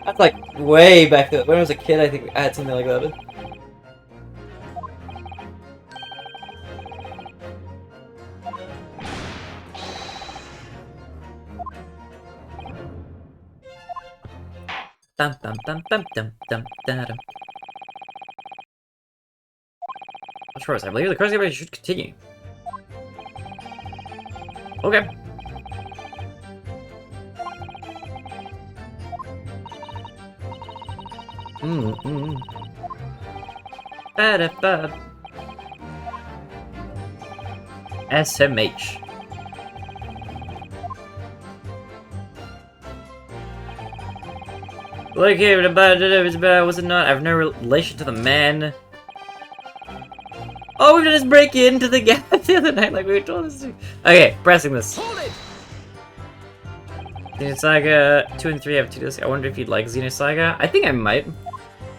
That's, like, way back then. When I was a kid, I think I had something like that. Dum dum dum dum dum dum dum. Of course, I believe the cross should continue. Okay. Ba-da-ba. SMH. Look here, was it not? I have no relation to the man. Oh, we just break into the gap the other night like we were told us to. Okay, pressing this. Xenosaga 2 and 3 have 2 discs. I wonder if you'd like Xenosaga. I think I might.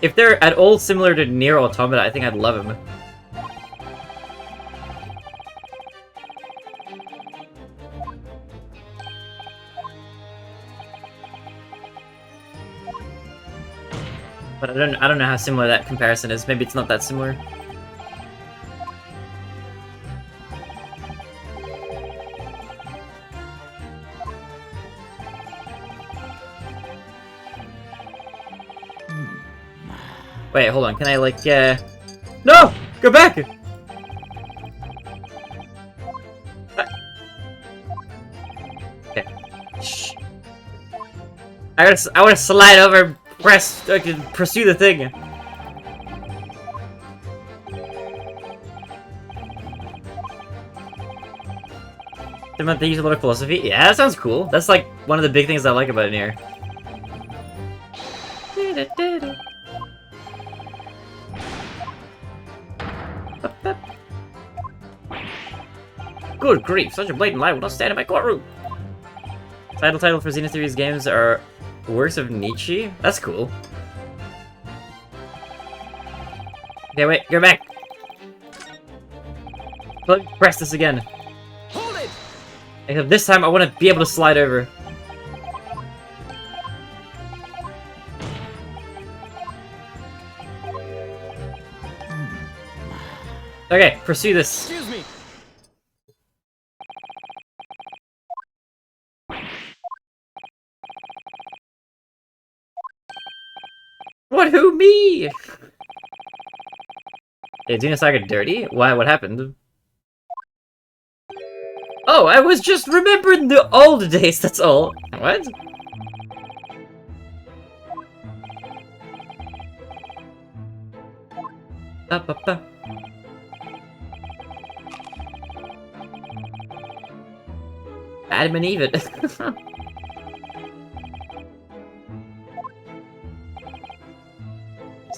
If they're at all similar to Nier Automata, I think I'd love them. But I don't know how similar that comparison is. Maybe it's not that similar. Wait, hold on. Can I like No! Go back! Okay. Shh. I want to slide over and press pursue the thing. They use a lot of philosophy. Yeah, that sounds cool. That's like one of the big things I like about it here. Good grief, such a blatant lie will not stand in my courtroom. Title for Xena series games are works of Nietzsche? That's cool. Okay, wait, go back. Let me press this again. Hold it! Except this time I want to be able to slide over. Okay, pursue this. Excuse me. What? Who? Me? Is Xenosaga dirty? Why? What happened? Oh, I was just remembering the old days, that's all. What? Up, up, up. Adam and Eve it. Is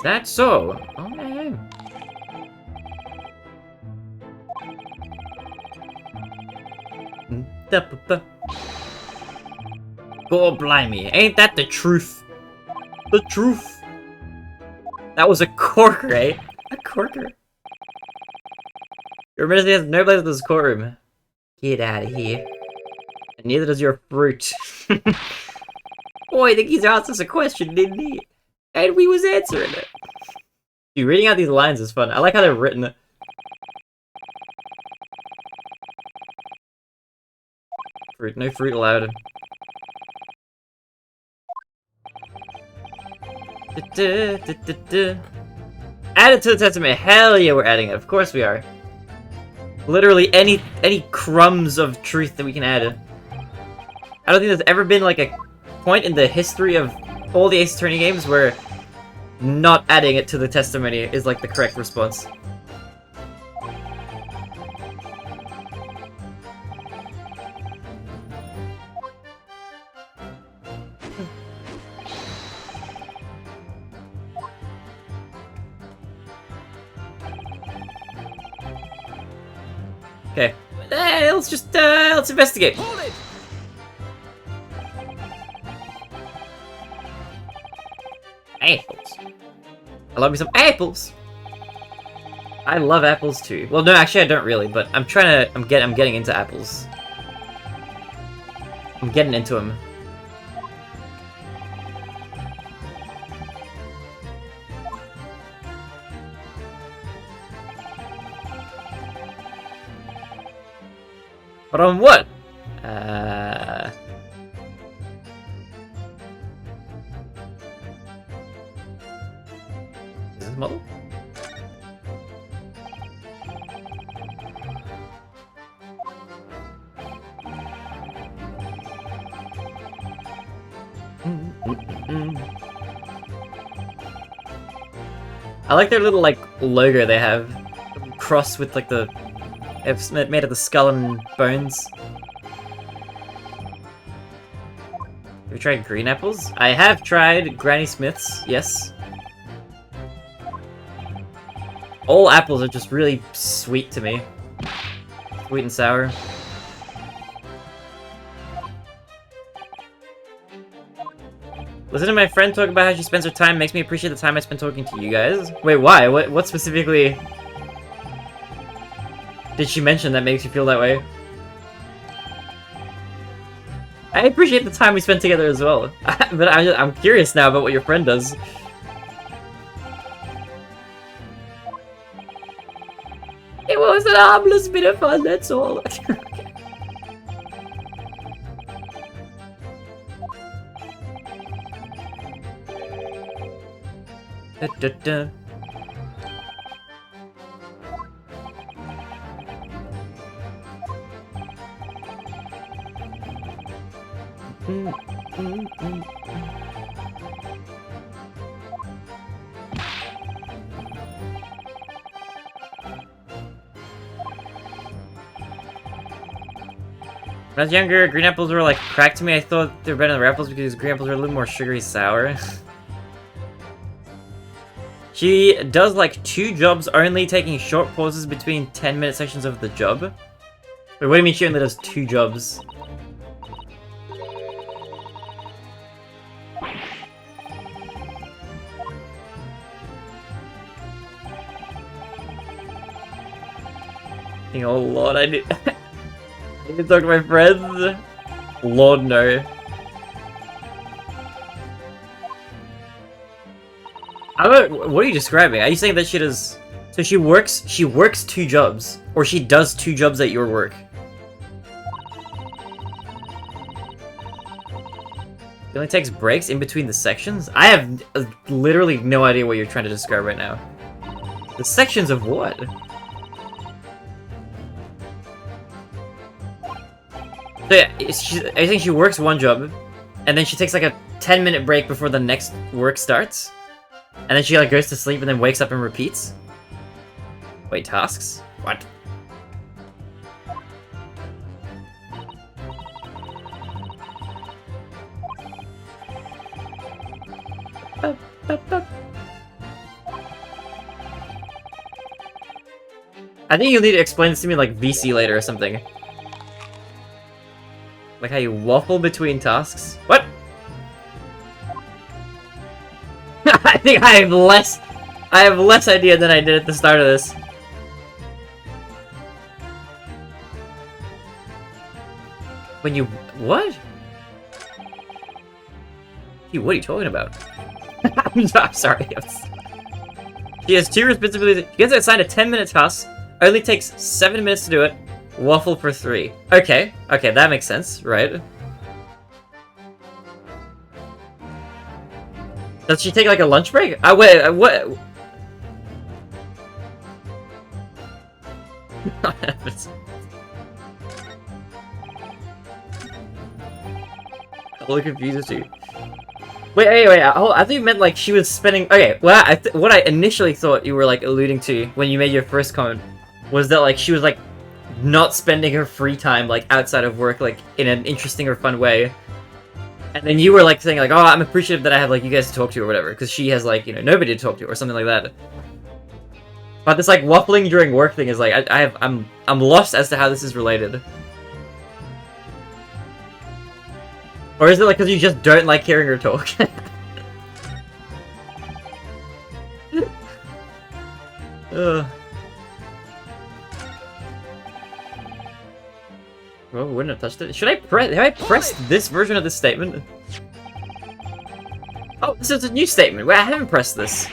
that so? Okay. God blimey, ain't that the truth? The truth. That was a corker, eh? A corker. Your ministry has no place in this courtroom. Get out of here. And neither does your fruit. Boy, I think he's asked us a question, didn't he? And we was answering it. Dude, reading out these lines is fun. I like how they're written. Fruit, no fruit allowed. Add it to the testament. Hell yeah, we're adding it. Of course we are. Literally any crumbs of truth that we can add. I don't think there's ever been like a point in the history of all the Ace Attorney games where not adding it to the testimony is like the correct response. Okay, let's investigate. Hold it! Apples. I love me some apples. I love apples too. Well, no, actually I don't really, but I'm getting into apples. I'm getting into them. But on what? business model? I like their little, like, logo they have. Cross with, like, it's made of the skull and bones. Have you tried green apples? I have tried Granny Smith's, yes. All apples are just really sweet to me. Sweet and sour. Listening to my friend talk about how she spends her time makes me appreciate the time I spend talking to you guys. Wait, why? What specifically did she mention that makes you feel that way? I appreciate the time we spent together as well. But I'm curious now about what your friend does. It was an harmless bit of fun, that's all. Da, da, da. When I was younger, green apples were like crack to me. I thought they were better than red apples because green apples were a little more sugary sour. She does like 2 jobs only, taking short pauses between 10-minute sections of the job. Wait, what do you mean she only does 2 jobs? Oh lord, I need to talk to my friends. Lord no. What are you describing? Are you saying that she does... So she works 2 jobs, or she does 2 jobs at your work? She only takes breaks in between the sections? I have literally no idea what you're trying to describe right now. The sections of what? So yeah, I think she works 1 job, and then she takes like a 10-minute break before the next work starts? And then she like goes to sleep and then wakes up and repeats? Wait, tasks? What? I think you'll need to explain this to me like VC later or something. Like how you waffle between tasks? What? I think I have less idea than I did at the start of this. When you... what? What are you talking about? I'm sorry. She has 2 responsibilities. She gets assigned a 10-minute task. Only takes 7 minutes to do it. Waffle for 3. Okay. Okay, that makes sense, right? Does she take like a lunch break? Wait, what? All confused too. Wait. I thought you meant like she was spending. Okay, well, what I initially thought you were like alluding to when you made your first comment was that like she was like not spending her free time like outside of work like in an interesting or fun way. And then you were like saying like, oh, I'm appreciative that I have like you guys to talk to or whatever, because she has like, you know, nobody to talk to or something like that. But this like waffling during work thing is like I'm lost as to how this is related. Or is it like because you just don't like hearing her talk? Well, we wouldn't have touched it. Should I press? Have I pressed this version of this statement? Oh, this is a new statement. Wait, I haven't pressed this.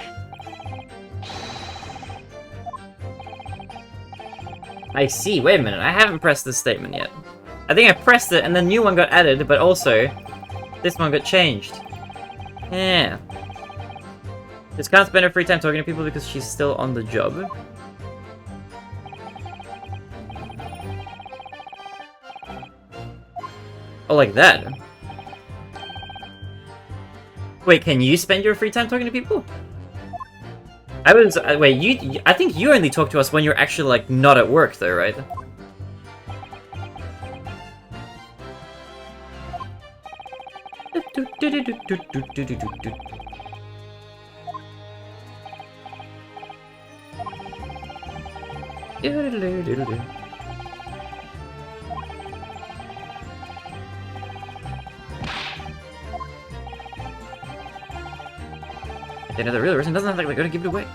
I see. Wait a minute. I haven't pressed this statement yet. I think I pressed it and the new one got added, but also this one got changed. Yeah. Just can't spend her free time talking to people because she's still on the job. Oh, like that. Wait, can you spend your free time talking to people? Wait, I think you only talk to us when you're actually, like, not at work, though, right? They know the real reason doesn't have like they're gonna give it away.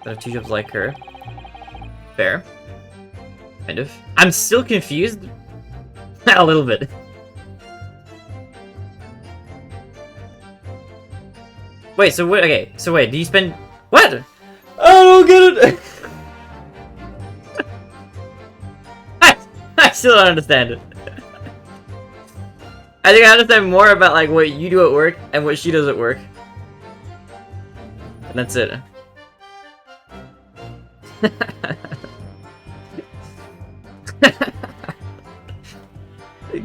There are two jobs like her. Fair. Kind of. I'm still confused. A little bit. Wait, so what? Okay, so wait, do you spend what? I don't get it. I still don't understand it. I think I understand more about like what you do at work and what she does at work. And that's it.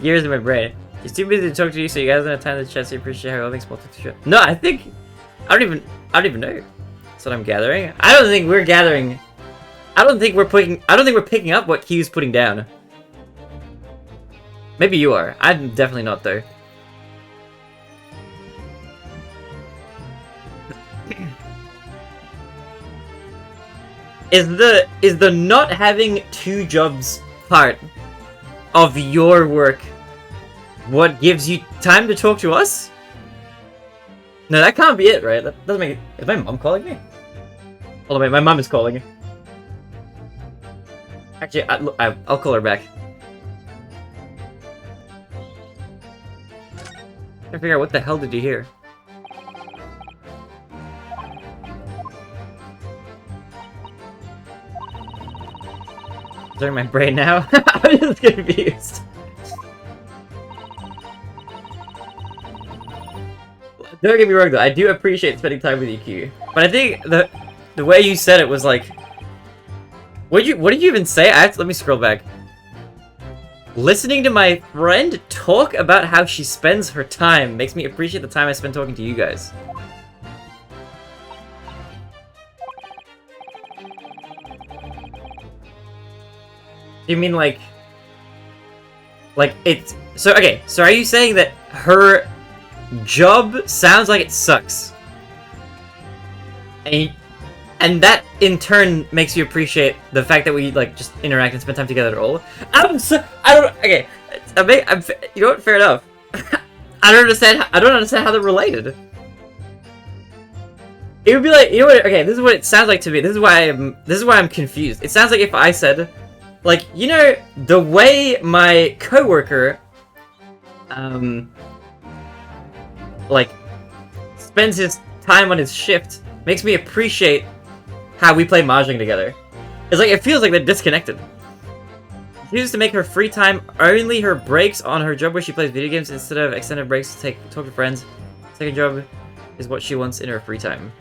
Gears in my brain. He's too busy to talk to you, so you guys don't have time to chat, so you appreciate how everything's small to show. No, I don't even know. That's what I'm gathering. I don't think we're gathering. I don't think we're picking up what Q's putting down. Maybe you are. I'm definitely not, though. Is the not having two jobs part of your work what gives you time to talk to us? No, that can't be it, right? That doesn't make it. Is my mom calling me? Hold on, wait, my mom is calling. Actually, I'll call her back. Trying to figure out what the hell did you hear? Is in my brain now? I'm just confused. Don't get me wrong though, I do appreciate spending time with you, Q. But I think the way you said it was like, what did you even say? Let me scroll back. Listening to my friend talk about how she spends her time makes me appreciate the time I spend talking to you guys. You mean like it's so okay, so are you saying that her job sounds like it sucks? And that in turn makes you appreciate the fact that we like just interact and spend time together at all. Okay. You know what? Fair enough. I don't understand how they're related. It would be like, you know what? Okay, this is what it sounds like to me. This is why I'm confused. It sounds like if I said, like, you know, the way my coworker, like, spends his time on his shift makes me appreciate how we play Mahjong together. It's like, it feels like they're disconnected. She uses to make her free time only her breaks on her job where she plays video games instead of extended breaks to talk to friends. Second job is what she wants in her free time.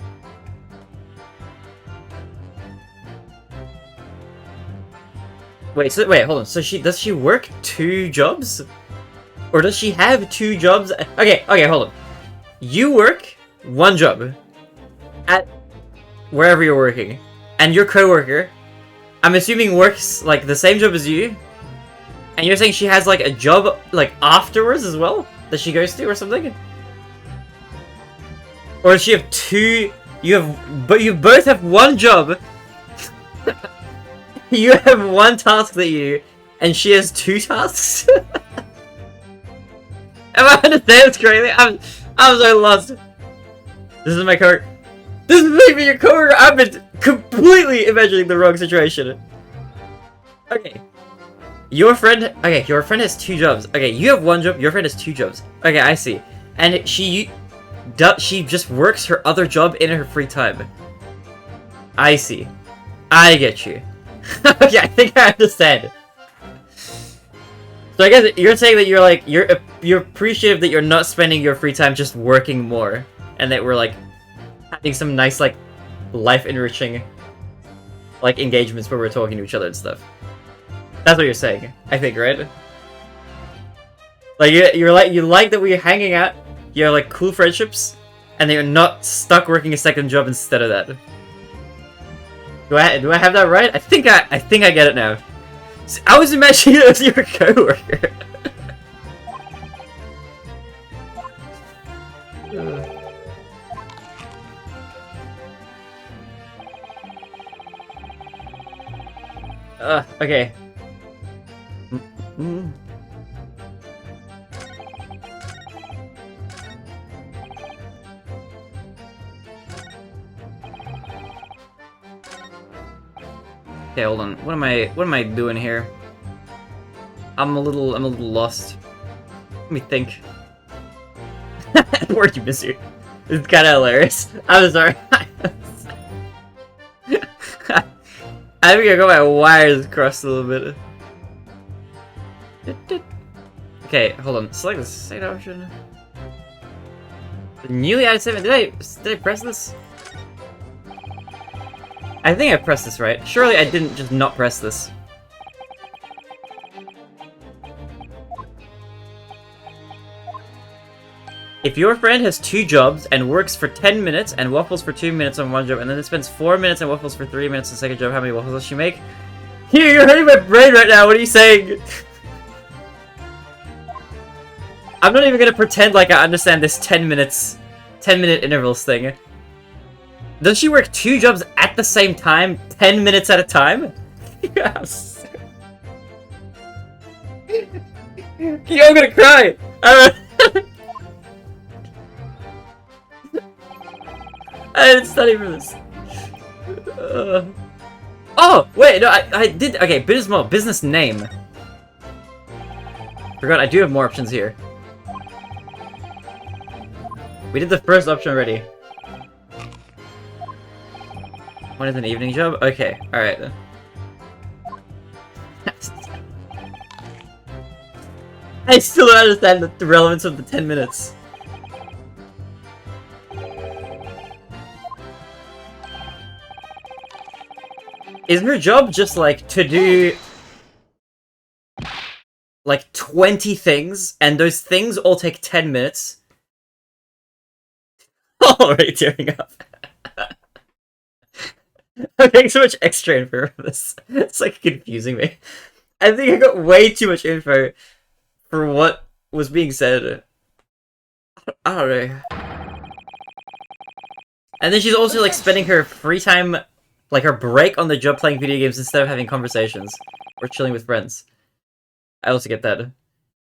Wait, hold on. So does she work two jobs? Or does she have two jobs? Okay, hold on. You work one job at wherever you're working, and your coworker, I'm assuming, works like the same job as you, and you're saying she has like a job like afterwards as well that she goes to or something? Or does she have two? But you both have one job. You have one task that you do, and she has two tasks? Am I understanding this correctly? I'm so lost. This is my coworker. This is maybe your coworker. I've been completely imagining the wrong situation. Okay. Your friend has two jobs. Okay, you have one job, your friend has two jobs. Okay, I see. And she just works her other job in her free time. I see. I get you. Okay, I think I understand. So I guess you're saying that you're appreciative that you're not spending your free time just working more, and that we're like having some nice like life enriching like engagements where we're talking to each other and stuff. That's what you're saying, I think, right? Like you're like you like that we're hanging out, you're like cool friendships, and that you're not stuck working a second job instead of that. Do I have that right? I think I get it now. I was imagining it as your coworker. Okay. Okay, hold on. What am I doing here? I'm a little lost. Let me think. Where'd you miss you? It's kind of hilarious. I'm sorry. I think I got my wires crossed a little bit. Okay, hold on. Select the side option. The newly added segment. Did I press this? I think I pressed this right. Surely I didn't just not press this. If your friend has 2 jobs and works for 10 minutes and waffles for 2 minutes on one job and then spends 4 minutes and waffles for 3 minutes on the second job, how many waffles does she make? Here, you're hurting my brain right now, what are you saying? I'm not even gonna pretend like I understand this 10-minute intervals thing. Does she work 2 jobs at the same time, 10 minutes at a time? Yes. Yo, I'm gonna cry! I didn't study for this. Oh, wait, no, I did. Okay, business name. Forgot, I do have more options here. We did the first option already. What is an evening job? Okay, alright. I still don't understand the relevance of the 10 minutes. Isn't her job just like to do like 20 things, and those things all take 10 minutes? Already tearing up. I'm getting so much extra info for this. It's like confusing me. I think I got way too much info for what was being said. I don't know. And then she's also like spending her free time, like her break on the job, playing video games instead of having conversations or chilling with friends. I also get that.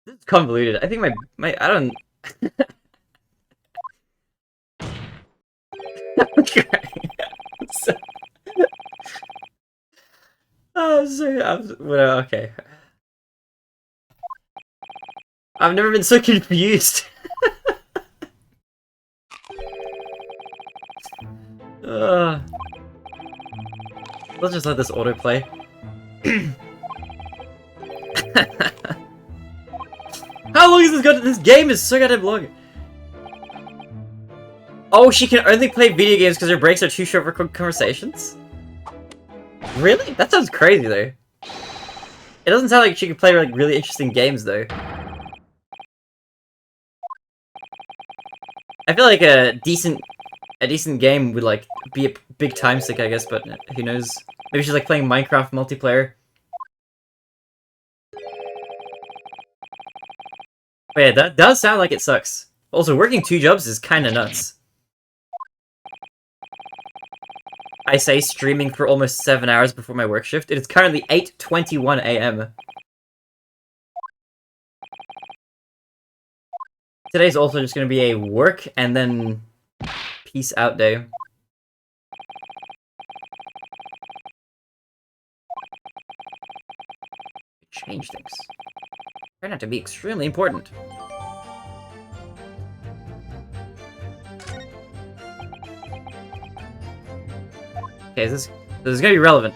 This is convoluted. I think my I don't. Well, okay. I've never been so confused. Let's just let this autoplay. How long is this got? This game is so goddamn long. Oh, she can only play video games because her breaks are too short for conversations? Really? That sounds crazy, though. It doesn't sound like she can play like really interesting games, though. I feel like a decent game would like be a big time stick, I guess, but who knows? Maybe she's like playing Minecraft multiplayer. But yeah, that does sound like it sucks. Also, working 2 jobs is kinda nuts. I say streaming for almost 7 hours before my work shift. It is currently 8:21 AM. Today's also just gonna be a work and then peace out day. Change things. Turn out to be extremely important. Okay, this is gonna be relevant.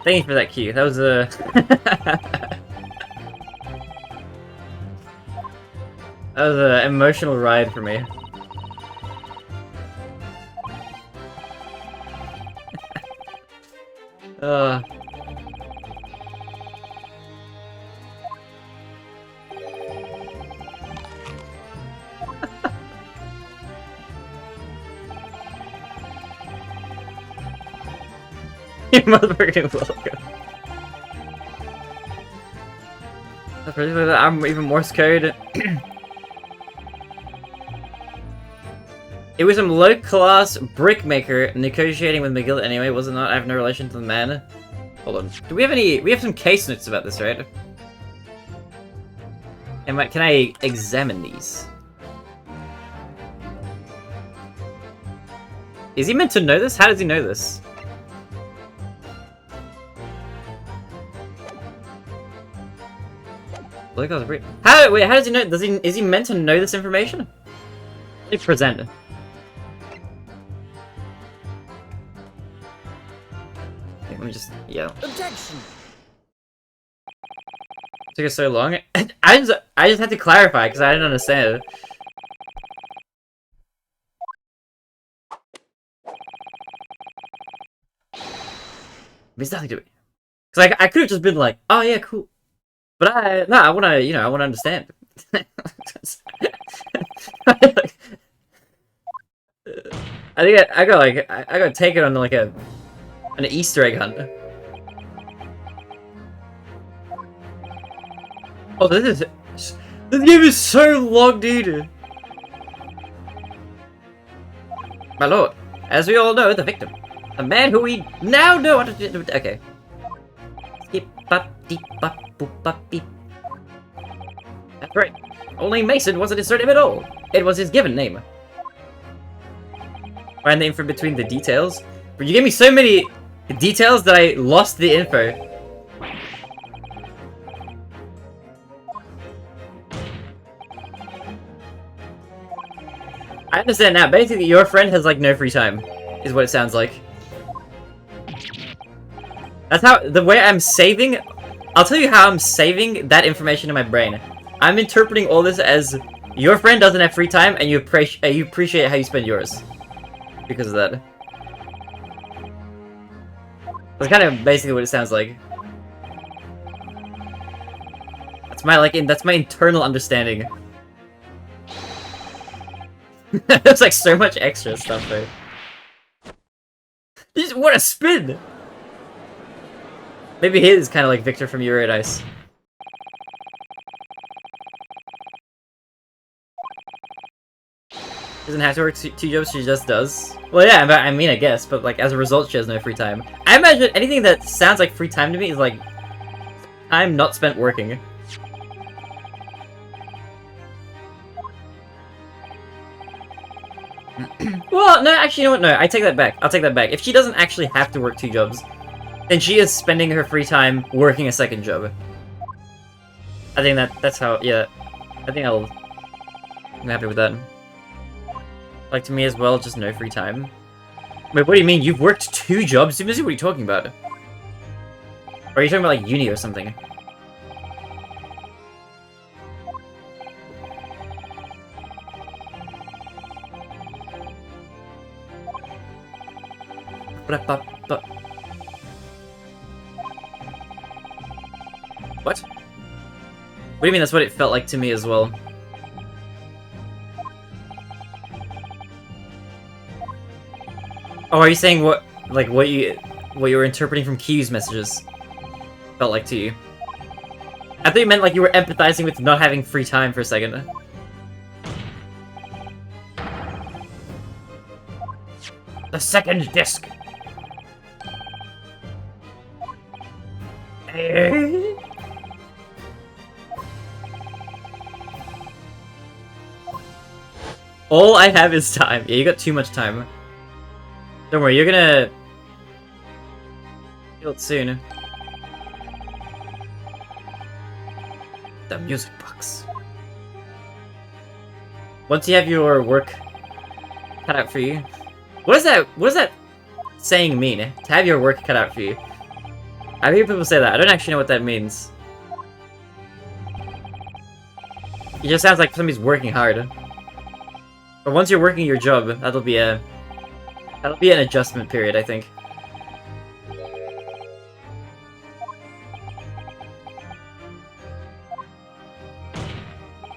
Thank you for that cue. That was a... that was an emotional ride for me. You're motherfucking welcome. I'm even Morse code. It was some low-class brickmaker negotiating with McGill anyway, was it not? I have no relation to the man. Hold on. Do we have any... We have some case notes about this, right? Can I examine these? Is he meant to know this? How does he know this? Low-class brick... Wait, how does he know... Is he meant to know this information? Let me present it. Let me just... Yeah. Objection! Took us so long. I just had to clarify because I didn't understand it. There's nothing to it. Because I could have just been like, oh yeah, cool. But I want to, I want to understand. I think I got to take it on like an Easter egg hunt. Oh, this game is so long, dude. My lord, as we all know, the victim, the man who we now know what to do. Okay. That's right. Only Mason wasn't his surname at all. It was his given name. Find the info between the details. But you gave me so many details that I lost the info. I understand now. Basically, your friend has like no free time, is what it sounds like. That's how the way I'm saving. I'll tell you how I'm saving that information in my brain. I'm interpreting all this as your friend doesn't have free time, and you appreciate how you spend yours because of that. That's kind of basically what it sounds like. That's my that's my internal understanding. There's like so much extra stuff there. What a spin! Maybe he is kind of like Victor from Eurydice. Doesn't have to work two jobs, she just does. Well, yeah, I mean, I guess, but like as a result, she has no free time. I imagine anything that sounds like free time to me is like time not spent working. Well, no, actually, you know what? No, I take that back. I'll take that back. If she doesn't actually have to work two jobs, then she is spending her free time working a second job. I think that's how, yeah. I think I'm happy with that. Like, to me as well, just no free time. Wait, what do you mean? You've worked two jobs? What are you talking about? Or are you talking about, like, uni or something? What? What do you mean that's what it felt like to me as well? Oh, are you saying what you were interpreting from Kyu's messages felt like to you? I thought you meant like you were empathizing with not having free time for a second. The second disc. All I have is time. Yeah, you got too much time. Don't worry, you're gonna feel it soon. The music box. Once you have your work cut out for you. What does that saying mean? To have your work cut out for you. I hear people say that. I don't actually know what that means. It just sounds like somebody's working hard. But once you're working your job, that'll be an adjustment period, I think.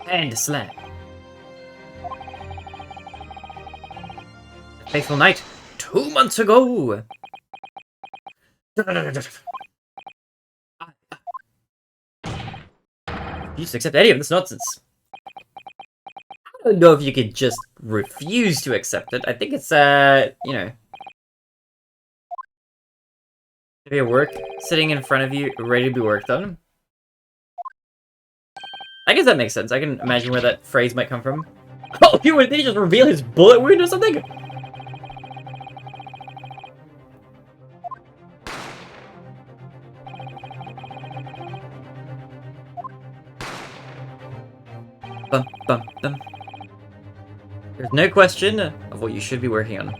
And slam. A faithful knight. 2 months ago. You just accept any of this nonsense. I don't know if you could just refuse to accept it. I think it's, you know... Maybe a work sitting in front of you, ready to be worked on. I guess that makes sense. I can imagine where that phrase might come from. Oh, did he just reveal his bullet wound or something? Bum, bum, bum. There's no question of what you should be working on.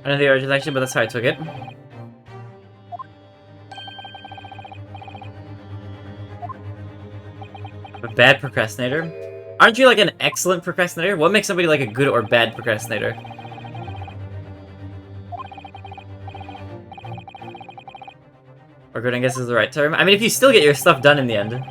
I don't know the origin actually, but that's how I took it. A bad procrastinator? Aren't you like an excellent procrastinator? What makes somebody like a good or bad procrastinator? Or good, I guess is the right term. I mean, if you still get your stuff done in the end.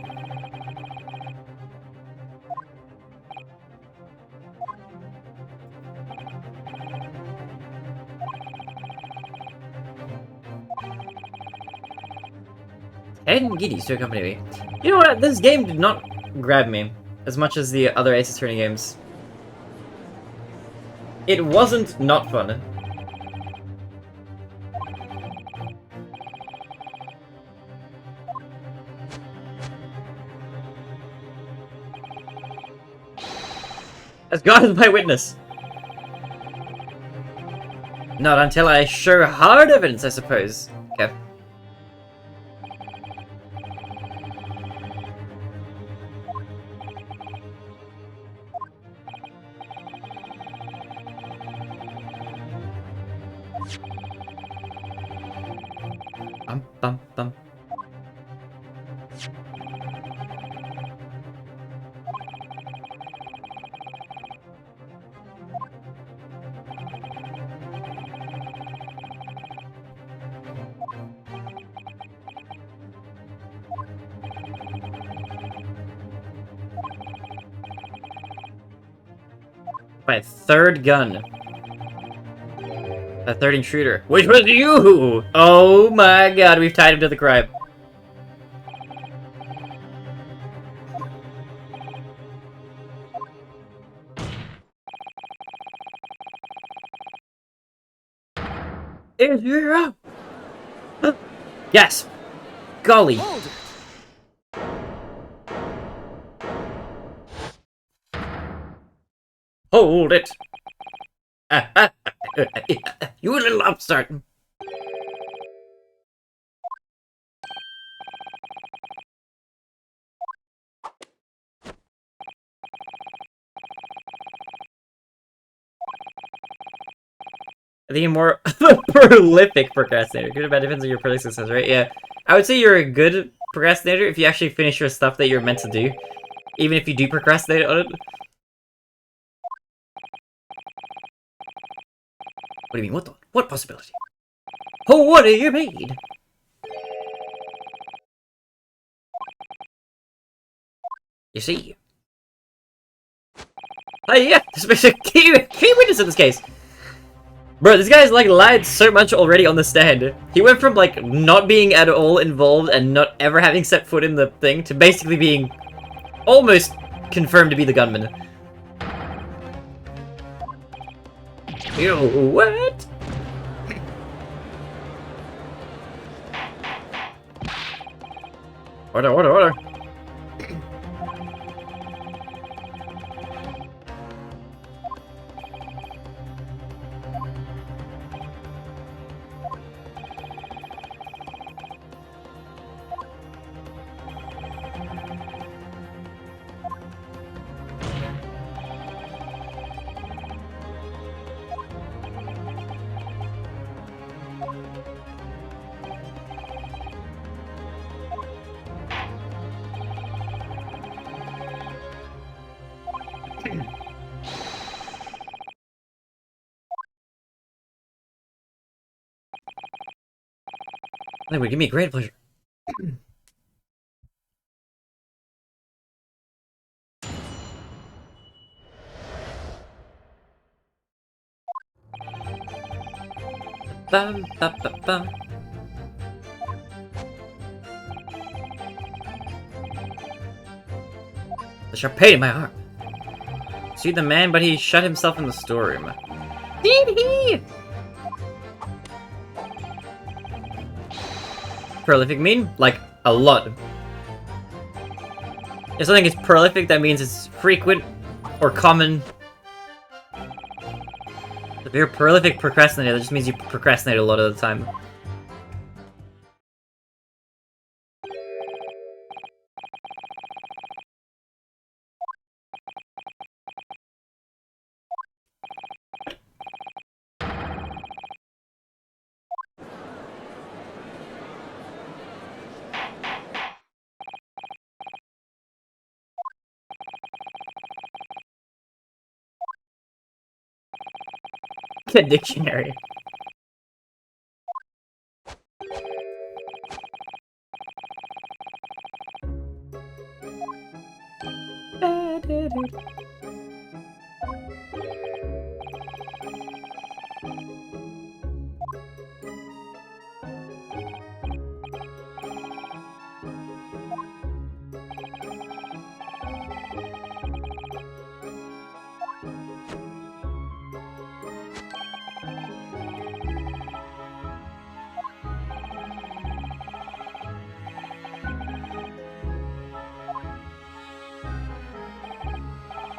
And guineas to accompany me. You know what? This game did not grab me as much as the other Ace Attorney games. It wasn't not fun. As God is my witness. Not until I show hard evidence, I suppose. Okay. Bum, bum, bum. My third gun. A third intruder. Which was you! Oh my god, we've tied him to the crime. Is you? Yes. Golly. Hold it. Hold it. You little upstart. I think you're more prolific procrastinator. Good or bad depends on your prolific success, right? Yeah. I would say you're a good procrastinator if you actually finish your stuff that you're meant to do. Even if you do procrastinate on it. What do you mean? What possibility? Oh, what are you made? You see? Oh yeah, this makes a key witness in this case. Bro, this guy's like lied so much already on the stand. He went from like not being at all involved and not ever having set foot in the thing to basically being almost confirmed to be the gunman. Yo, what? Order, order, order. That would give me great pleasure. Bum, bum, bum, bum. The sharp pain in my arm. See the man, but he shut himself in the storeroom. Did he? Prolific mean? Like, a lot. If something is prolific, that means it's frequent or common. If you're a prolific procrastinator, that just means you procrastinate a lot of the time. The dictionary.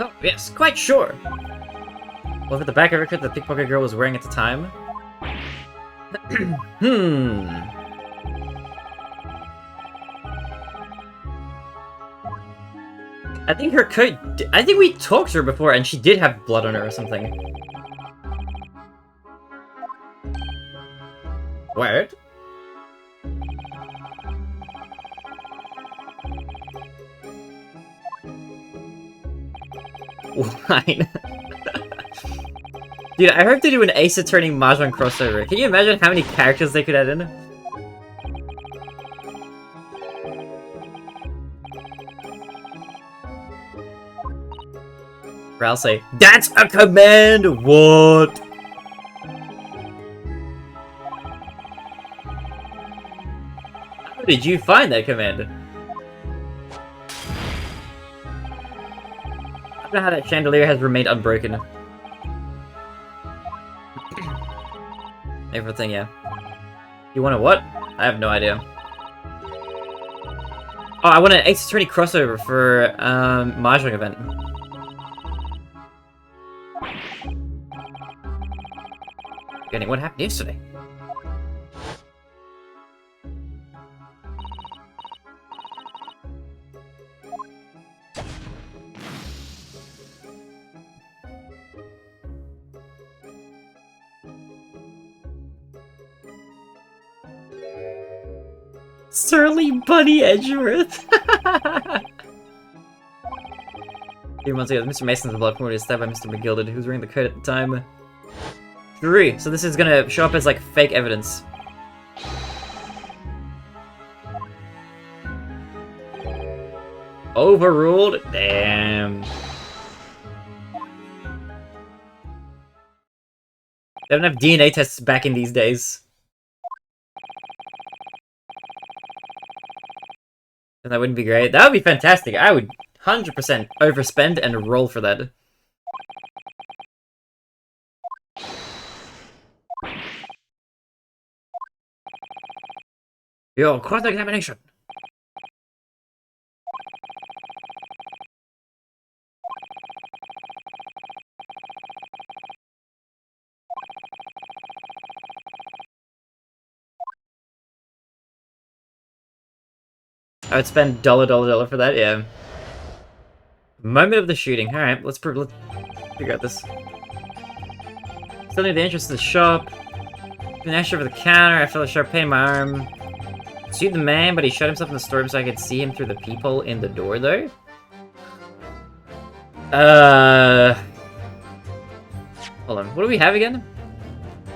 Oh, yes, quite sure. Look at the back of her coat the pickpocket girl was wearing at the time. I think her coat... I think we talked to her before and she did have blood on her or something. Word? Wine. Dude, I hope they do an Ace Attorney Mahjong crossover. Can you imagine how many characters they could add in? Or I'll say, that's a command! What? How did you find that command? I don't know how that chandelier has remained unbroken. Everything, yeah. You want a what? I have no idea. Oh, I want an Ace Attorney crossover for, Mahjong event. Getting what happened yesterday? Surly Bunny Edgeworth! 3 months ago, Mr. Mason's blood pool was stabbed by Mr. McGilded, who was wearing the coat at the time. True, so this is gonna show up as, like, fake evidence. Overruled? Damn. They don't have DNA tests back in these days. And that wouldn't be great. That would be fantastic. I would 100% overspend and roll for that. Yo, cross-examination. I would spend dollar for that, yeah. Moment of the shooting. Alright, let's figure out this. Still near the entrance to the shop. An extra over the counter, I felt a sharp pain in my arm. Shoot the man, but he shut himself in the storeroom so I could see him through the peephole in the door, though. Hold on, what do we have again?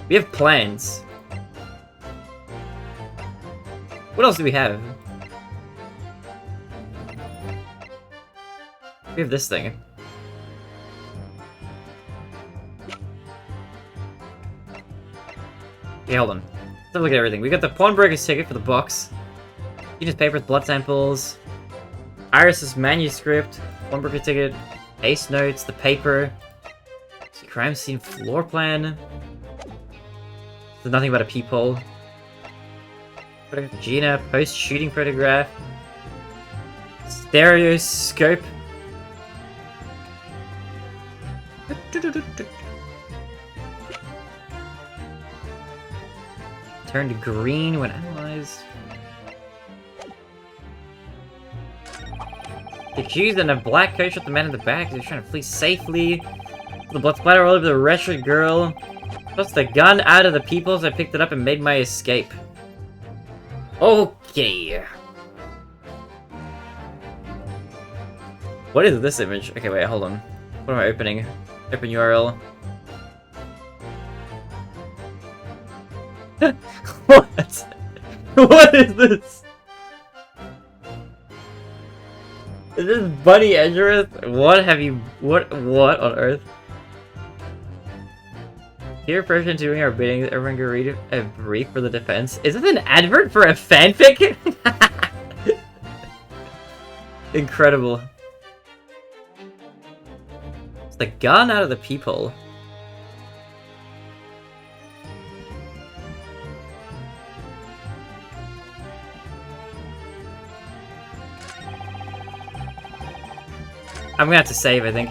We have plans. What else do we have? We have this thing. Okay, hold on. Let's have a look at everything. We got the pawnbroker's ticket for the box. Eunice papers, blood samples. Iris's manuscript. Pawnbroker ticket. Ace notes, the paper. Crime scene floor plan. There's nothing about a peephole. Photograph of Gina. Post-shooting photograph. Stereoscope. Turned green when analyzed. The accused in a black coat shot the man in the back. He was trying to flee safely. The blood splatter all over the wretched girl. Plus the gun out of the peoples. I picked it up and made my escape. Okay. What is this image? Okay, wait, hold on. What am I opening? Open URL. What? What is this? Is this Bunny Edgeworth? What have you... What on earth? Here, person doing our bidding, everyone can read a brief for the defense. Is this an advert for a fanfic? Incredible. It's the gun out of the peephole. I'm gonna have to save, I think.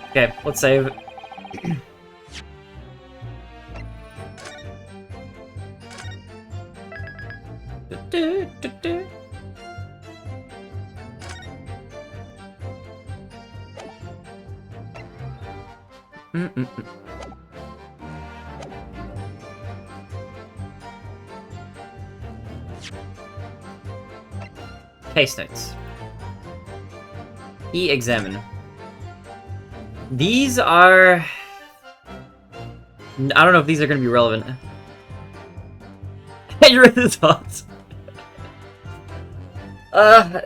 Okay, let's save. Case notes. E-examine. These are... I don't know if these are going to be relevant. You read this hot. I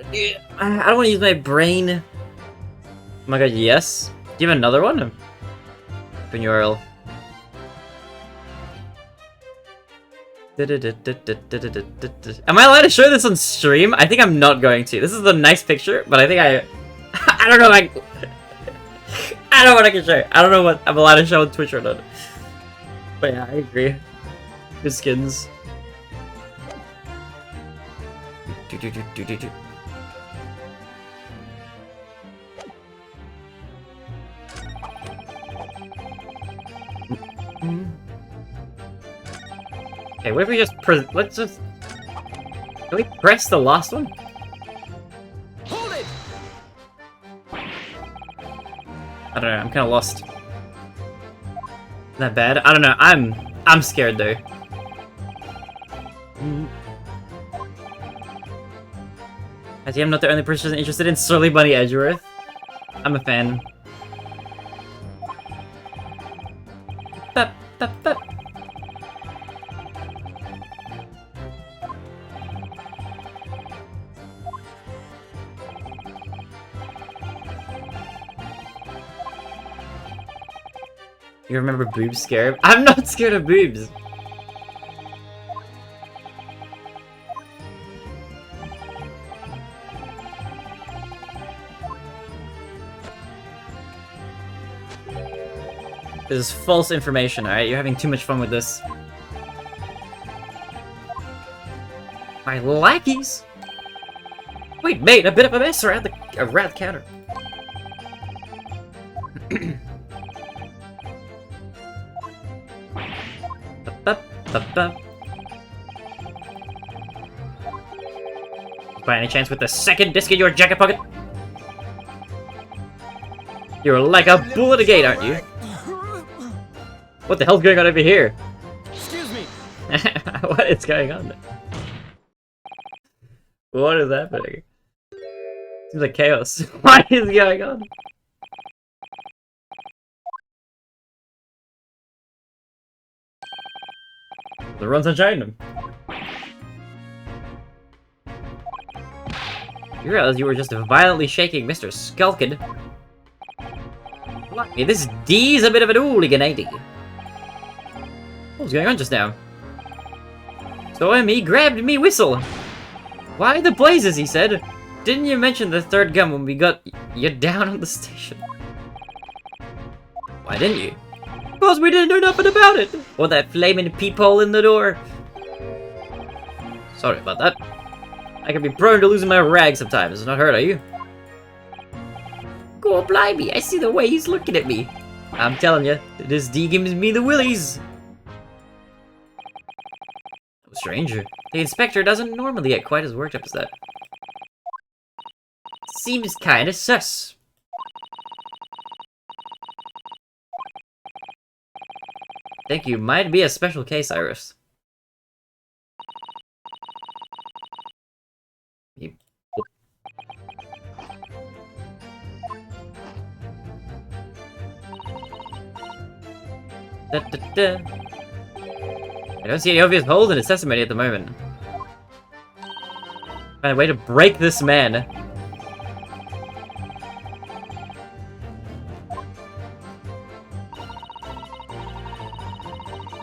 don't want to use my brain. Oh my god, yes. Do you have another one? Open URL. Am I allowed to show this on stream? I think I'm not going to. This is a nice picture, but I think I don't know if I don't know what I can show. I don't know what I'm allowed to show on Twitch or not. But yeah, I agree. Good skins. Okay, what if we just let's just... Can we press the last one? Hold it! I don't know, I'm kinda lost. Isn't that bad? I don't know, I'm scared though. I think I'm not the only person interested in Surly Bunny Edgeworth. I'm a fan. Bop, bop, bop. You remember boobs scared? I'm not scared of boobs! This is false information, alright? You're having too much fun with this. My lackeys? Wait, mate, a bit of a mess around the counter. By any chance with the second disc in your jacket pocket? You're like a bull at a gate, aren't you? What the hell's going on over here? Excuse me. What is going on? What is happening? Seems like chaos. What is going on? The run sunshine. You realize you were just violently shaking Mr. Skulkin. Blimey, this D's a bit of an hooligan, ain't he? What was going on just now? So he grabbed me whistle. Why the blazes, he said. Didn't you mention the third gun when we got you down on the station? Why didn't you? Because we didn't know nothing about it. Or that flaming peephole in the door. Sorry about that. I can be prone to losing my rag sometimes. Not hurt, are you? Go blimey, I see the way he's looking at me. I'm telling you, this D gives me the willies. Stranger. The inspector doesn't normally get quite as worked up as that. Seems kinda sus. Thank you. Might be a special case, Iris. Da, da, da. I don't see any obvious holes in his testimony at the moment. Find a way to break this man.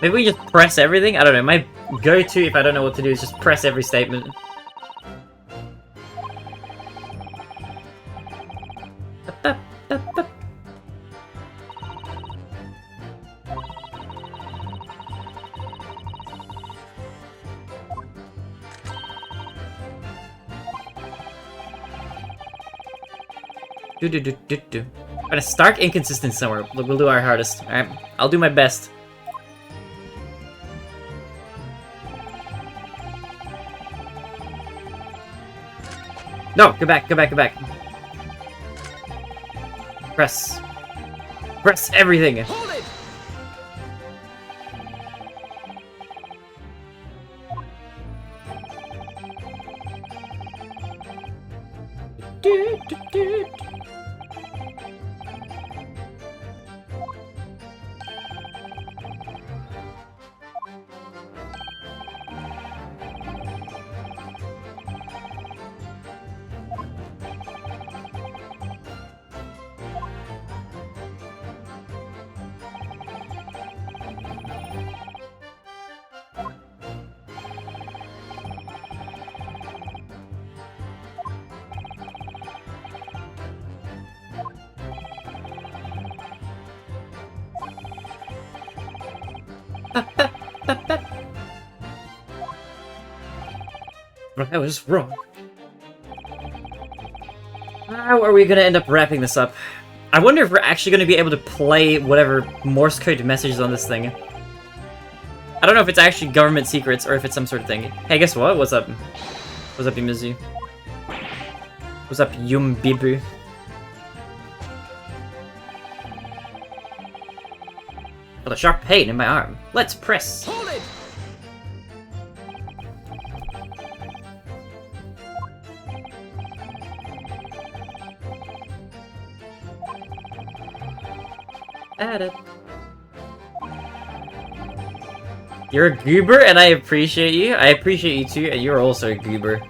Maybe we just press everything? I don't know. My go-to if I don't know what to do is just press every statement. Got a stark inconsistency somewhere. We'll do our hardest. Alright, I'll do my best. No, go back, go back, go back. Press. Press everything. Hold it. I was wrong. How are we gonna end up wrapping this up? I wonder if we're actually gonna be able to play whatever Morse code messages on this thing. I don't know if it's actually government secrets or if it's some sort of thing. Hey, guess what? What's up? What's up, Yumizu? What's up, Yumbibu? Felt a sharp pain in my arm. Let's press. Hold it. At it. You're a goober, and I appreciate you. I appreciate you too, and you're also a goober.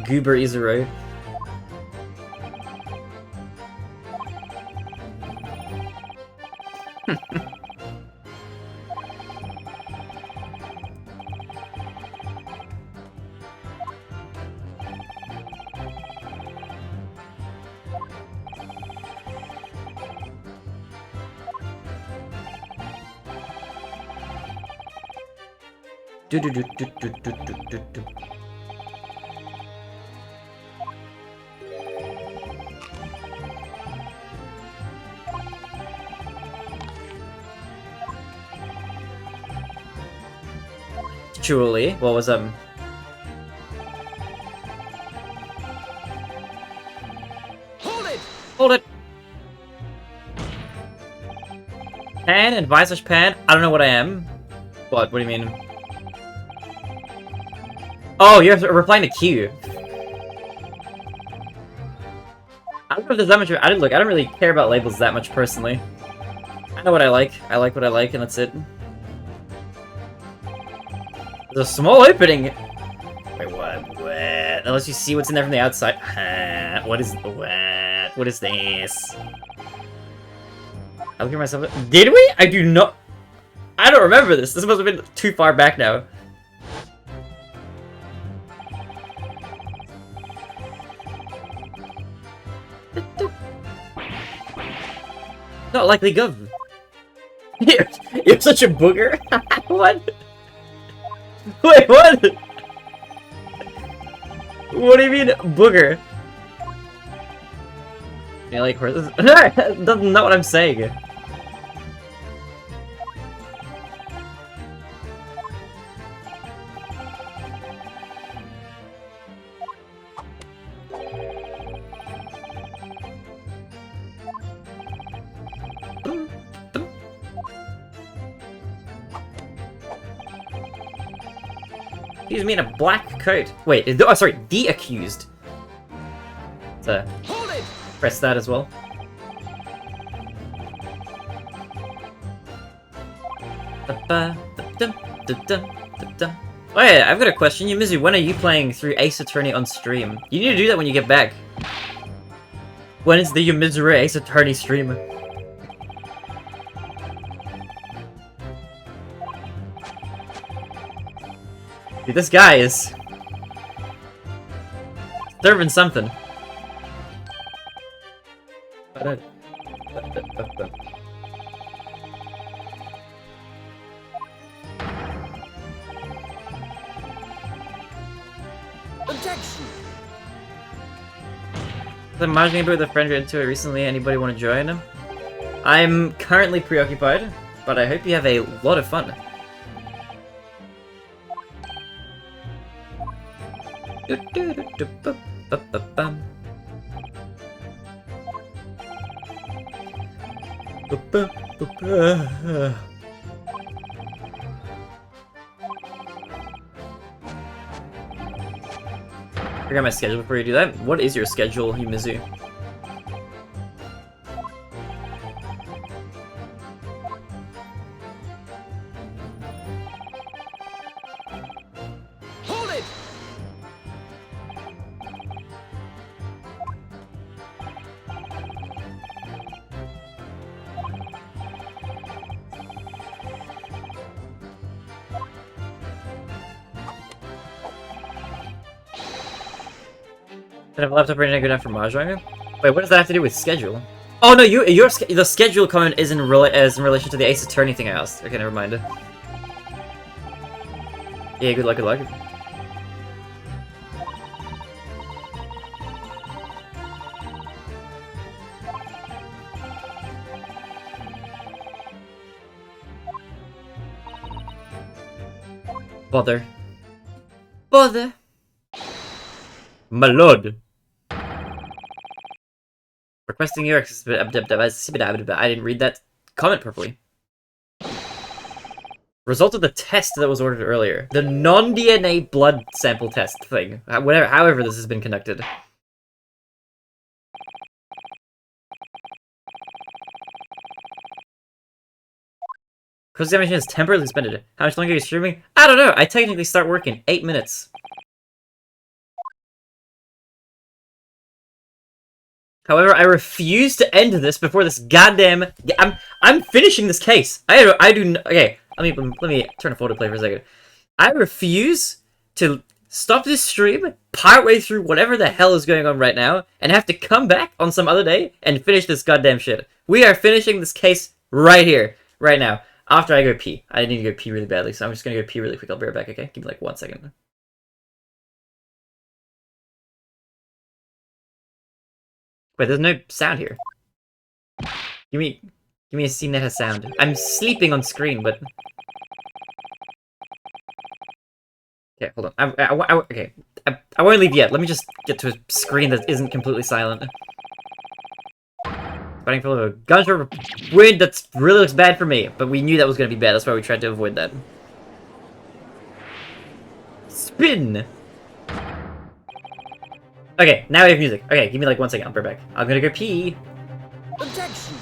Goober Izuru. Do do do do do do do do do. Julie, what was Pan and /pan. I don't know what I am. What? What do you mean? Oh, you're replying to Q. I don't know if there's that much. I don't really care about labels that much personally. I know what I like. I like what I like, and that's it. There's a small opening. Wait, what? What? Unless you see what's in there from the outside. What is what? What is this? I look at myself. Did we? I do not. I don't remember this. This must have been too far back now. Not likely gov. You're such a booger. What? Wait, what? What do you mean, booger? You like horses? That's not what I'm saying. Excuse me in a black coat. Wait, oh, sorry, the accused. So, Hold it! press that as well. Oh yeah, I've got a question. Yumizu, when are you playing through Ace Attorney on stream? You need to do that when you get back. When is the Yumizu Ace Attorney stream? Dude, this guy is serving something. Objection! I'm imagining about the friend you're into it recently. Anybody want to join him? I'm currently preoccupied, but I hope you have a lot of fun. I got my schedule before you do that. What is your schedule, Yumizu? Hold it! Can I have a laptop ready to go down for Mahjong? Wait, what does that have to do with schedule? Oh no, the schedule comment is in relation to the Ace Attorney thing I asked. Okay, never mind. Yeah, good luck, good luck. Bother. Bother. My lord. Requesting your access. I didn't read that comment properly. Result of the test that was ordered earlier. The non-DNA blood sample test thing. However this has been conducted. Cross-examination is temporarily suspended. How much longer are you streaming? I don't know. I technically start work in 8 minutes. However, I refuse to end this before this goddamn. I'm finishing this case. I do. Okay, let me turn a photo play for a second. I refuse to stop this stream partway through whatever the hell is going on right now and have to come back on some other day and finish this goddamn shit. We are finishing this case right here, right now. After I go pee. I need to go pee really badly, so I'm just gonna go pee really quick. I'll be right back. Okay, give me like 1 second. Wait, there's no sound here. Give me a scene that has sound. I'm sleeping on screen, but... Okay, hold on. Okay, I won't leave yet. Let me just get to a screen that isn't completely silent. Fighting for a gunshot wind that really looks bad for me, but we knew that was going to be bad. That's why we tried to avoid that. Spin! Okay, now we have music. Okay, give me like 1 second. I'll be right back. I'm gonna go pee. Objection!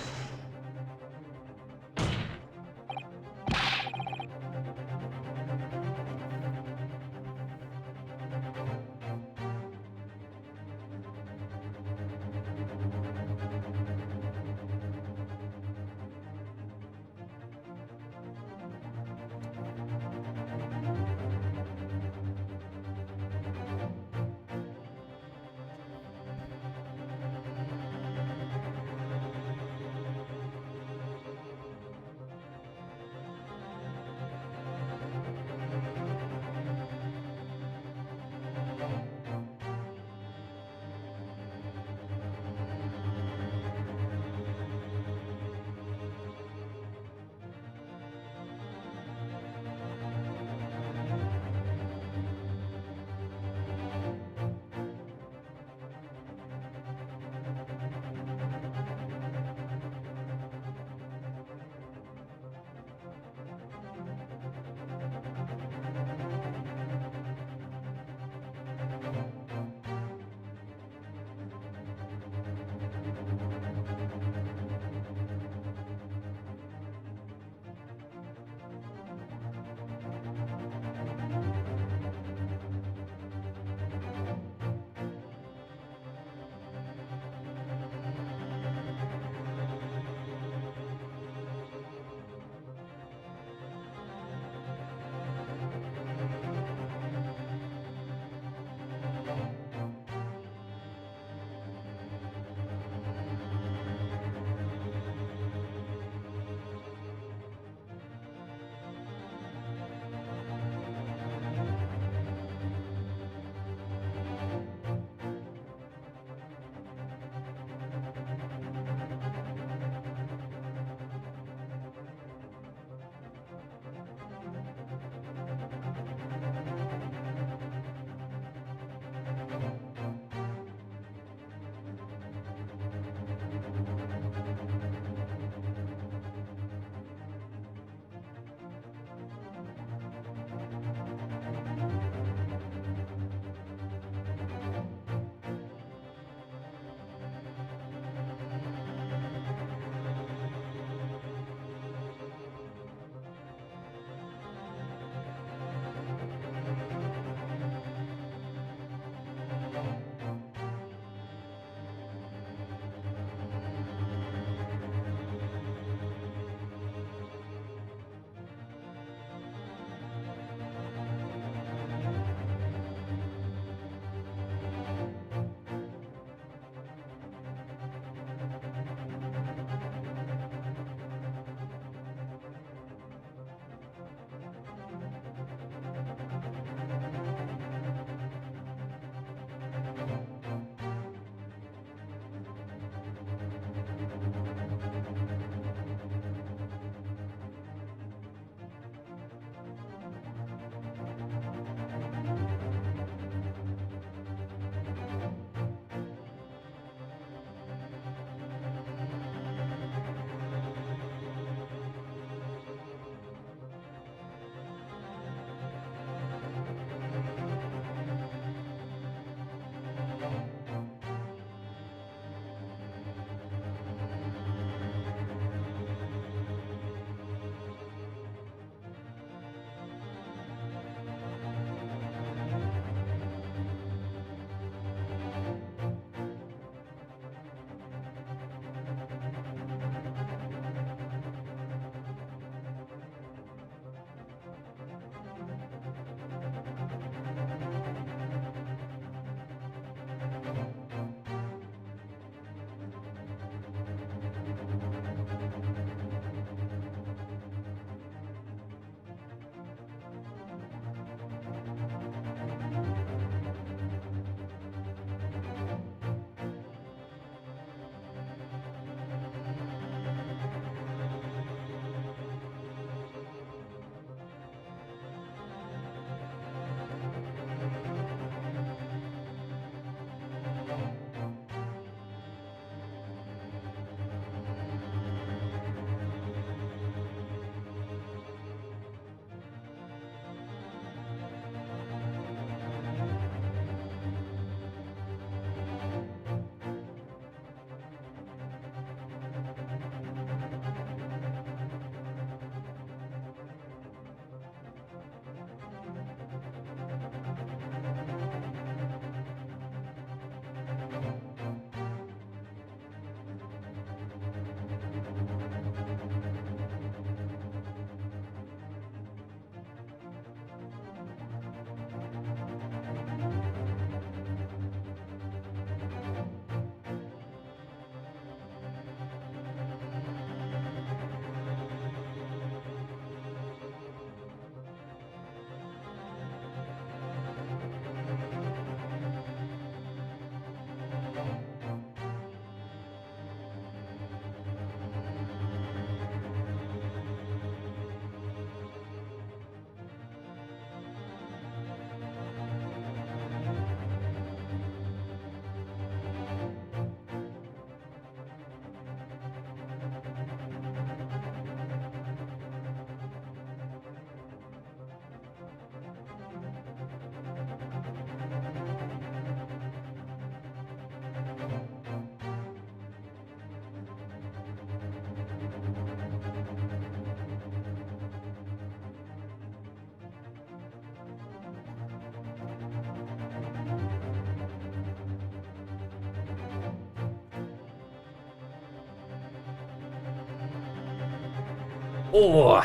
Oh,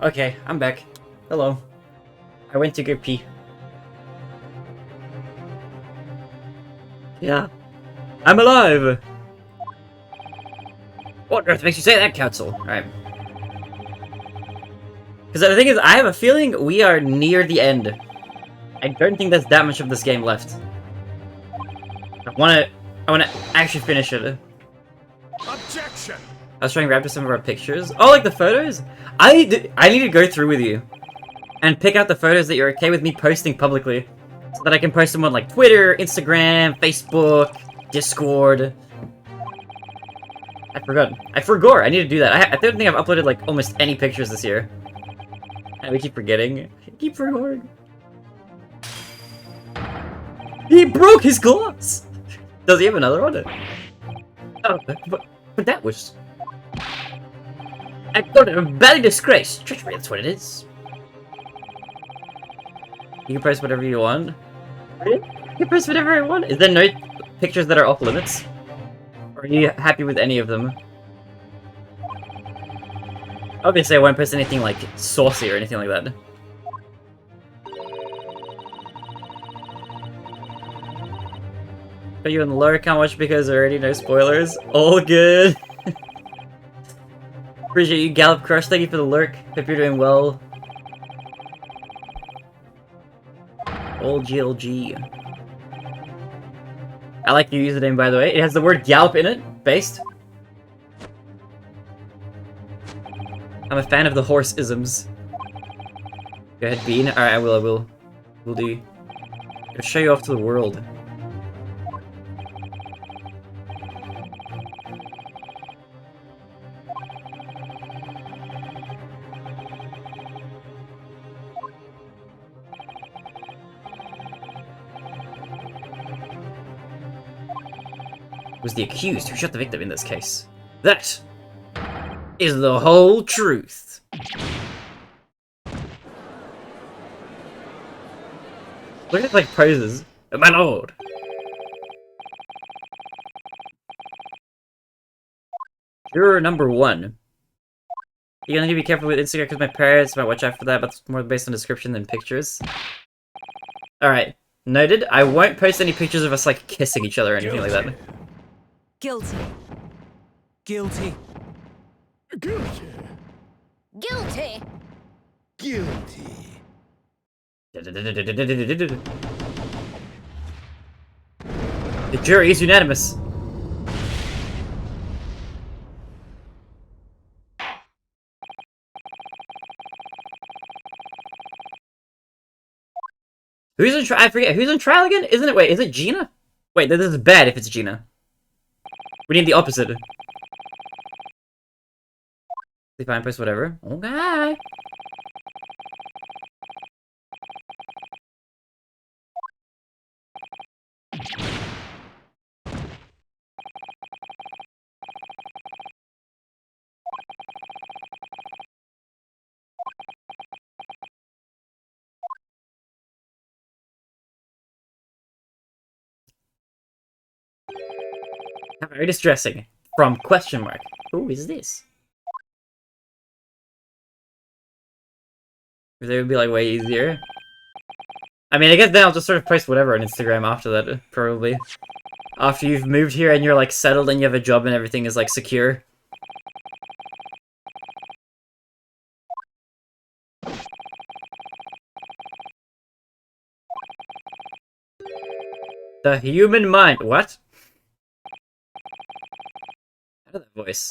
okay, I'm back. Hello. I went to go pee. Yeah. I'm alive! What on earth makes you say that, Council? Alright. Because the thing is, I have a feeling we are near the end. I don't think there's that much of this game left. I wanna actually finish it. Objection! I was trying to grab to some of our pictures. Oh, like the photos? I need to go through with you and pick out the photos that you're okay with me posting publicly, so that I can post them on like Twitter, Instagram, Facebook, Discord. I forgot. I forgot. I need to do that. I don't think I've uploaded like almost any pictures this year. And we keep forgetting. I keep forgetting. He broke his glass! Does he have another one? Oh, but that was... I got a bad disgrace. Treachery, that's what it is. You can post whatever you want. You can post whatever I want. Is there no pictures that are off limits? Or are you happy with any of them? Obviously, I won't post anything like saucy or anything like that. Put you in the lower, can't watch because already no spoilers. All good. Appreciate you, Gallop Crush. Thank you for the lurk. Hope you're doing well. All GLG. I like your username, by the way. It has the word Gallop in it. Based. I'm a fan of the horse isms. Go ahead, Bean. Alright, I will. Will do. I'll show you off to the world. Was the accused who shot the victim in this case. That is the whole truth. Look at like poses. My lord. Juror number 1. You're gonna need to be careful with Instagram because my parents might watch out for that, but it's more based on description than pictures. Alright. Noted. I won't post any pictures of us like kissing each other or anything like that. Guilty. Guilty. Guilty. Guilty. Guilty. The jury is unanimous. Who's in trial? I forget. Who's in trial again? Isn't it? Wait, is it Gina? Wait, this is bad if it's Gina. We need the opposite. Fine, post whatever. Okay. Very distressing. From question mark. Who is this? They would be like way easier. I mean, I guess then I'll just sort of post whatever on Instagram after that, probably. After you've moved here and you're like settled and you have a job and everything is like secure. The human mind. What? Out of that voice.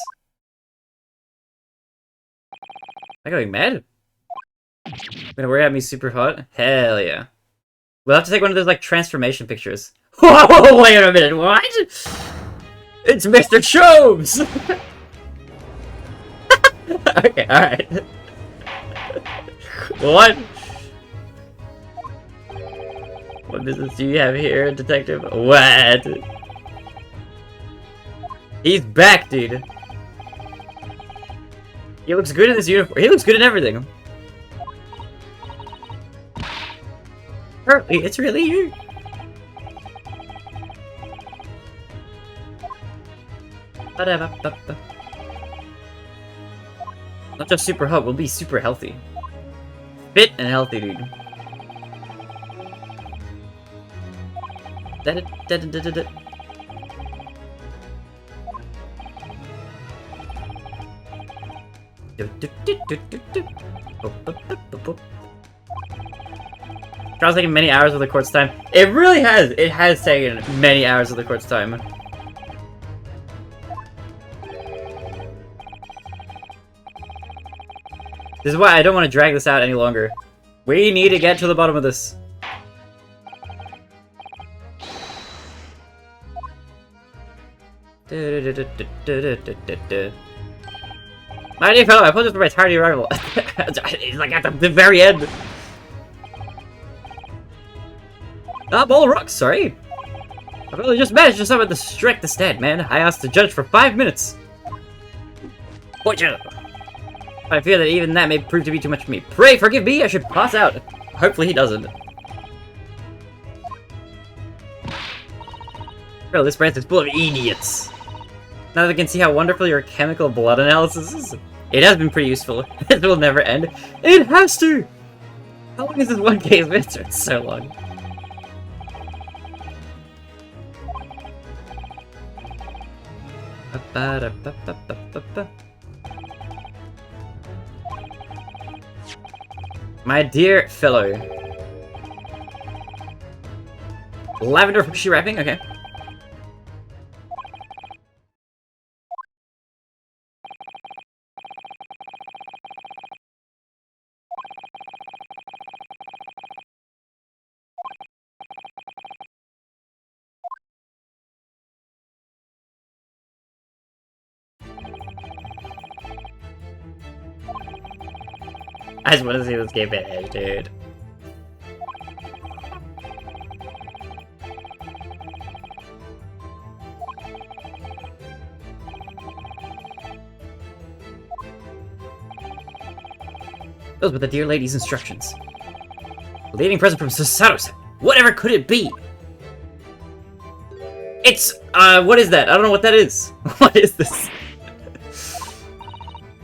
Am I going mad? Gonna worry about me super hot? Hell yeah. We'll have to take one of those like transformation pictures. Whoa, wait a minute, what? It's Mr. Sholmes! Okay, alright. What? What business do you have here, detective? What? He's back, dude. He looks good in this uniform. He looks good in everything. Apparently, it's really you. Not just super hot, we'll be super healthy. Fit and healthy, dude. Da-da-da-da-da-da. Trial's taken many hours of the court's time. It really has! It has taken many hours of the court's time. This is why I don't want to drag this out any longer. We need to get to the bottom of this. My dear fellow, I apologize for my tardy arrival. It's like at the very end. Ah, bowl of rocks, sorry. I've only just managed to summon the strict instead, man. I asked the judge for 5 minutes. Fortunate. I fear that even that may prove to be too much for me. Pray forgive me, I should pass out. Hopefully he doesn't. Bro, this branch is full of idiots. Now that I can see how wonderful your chemical blood analysis is, it has been pretty useful. This will never end. It has to! How long is this one case, mister? It's so long. My dear fellow. Lavender Fukushi wrapping? Okay. I just want to see this game finish, dude. Those were the dear lady's instructions. A leading present from Susato-san. Whatever could it be? It's, what is that? I don't know what that is. What is this?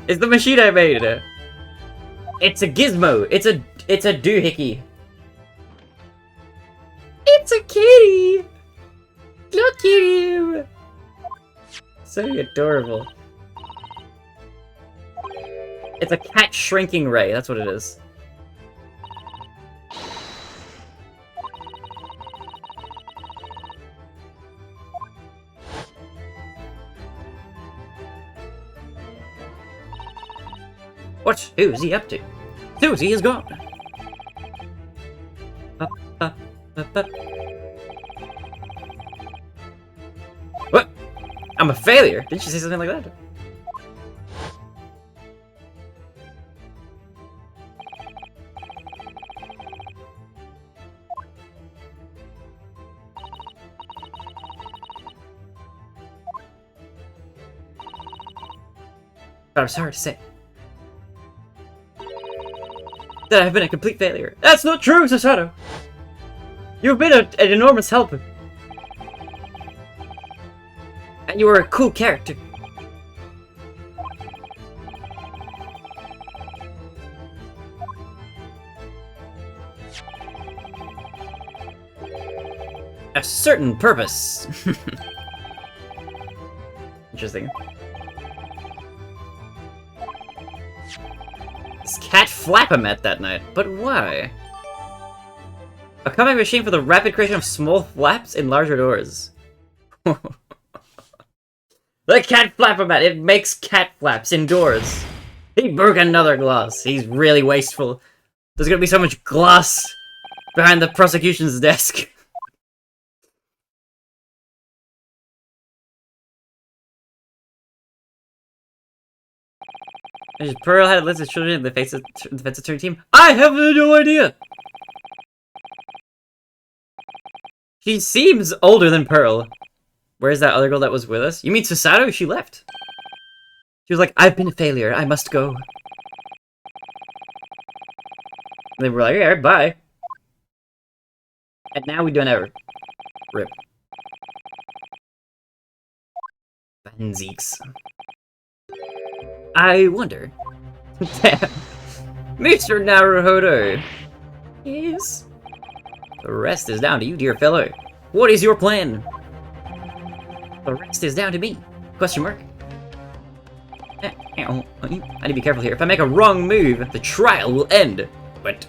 It's the machine I made. It's a gizmo. It's a doohickey. It's a kitty. Look at him. So adorable. It's a cat shrinking ray. That's what it is. What? Who's he up to? Susie is gone. What? I'm a failure. Didn't she say something like that? But I'm sorry to say that I've been a complete failure. That's not true, Susato! You've been an enormous help. And you were a cool character. A certain purpose. Interesting. This cat flap I met that night, but why? A coming machine for the rapid creation of small flaps in larger doors. The cat flap-o-mat, it makes cat flaps indoors. He broke another glass. He's really wasteful. There's gonna be so much glass behind the prosecution's desk. Pearl had listed children in the defense attorney team. I have no idea! She seems older than Pearl. Where's that other girl that was with us? You mean Susato? She left. She was like, I've been a failure. I must go. And they were like, alright, bye. And now we don't ever. Rip. Banzeeks. I wonder, Damn. Mr. Naruhodo. Yes. The rest is down to you, dear fellow. What is your plan? The rest is down to me. Question mark. I need to be careful here. If I make a wrong move, the trial will end. But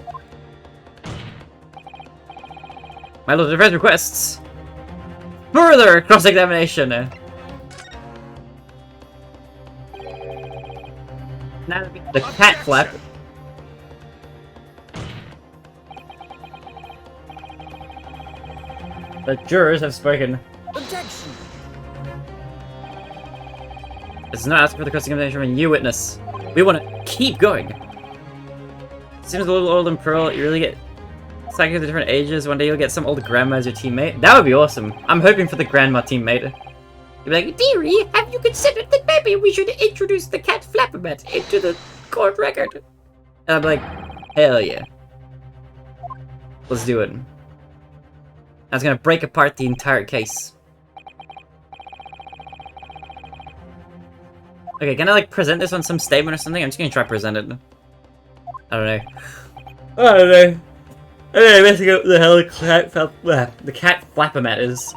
my Lord Defense requests further cross-examination. Now the cat flap. The jurors have spoken. Objection. This is not asking for the cross-examination from you, witness. We want to keep going. Seems a little old and pearl. You really get psychic of the different ages. One day you'll get some old grandma as your teammate. That would be awesome. I'm hoping for the grandma teammate. You'll be like, dearie, have you considered that maybe we should introduce the cat flappermat into the court record? And I'm like, hell yeah. Let's do it. I was gonna break apart the entire case. Okay, can I like present this on some statement or something? I'm just gonna try to present it. I don't know. I don't know. I'm messing up the hell the cat flappermat is.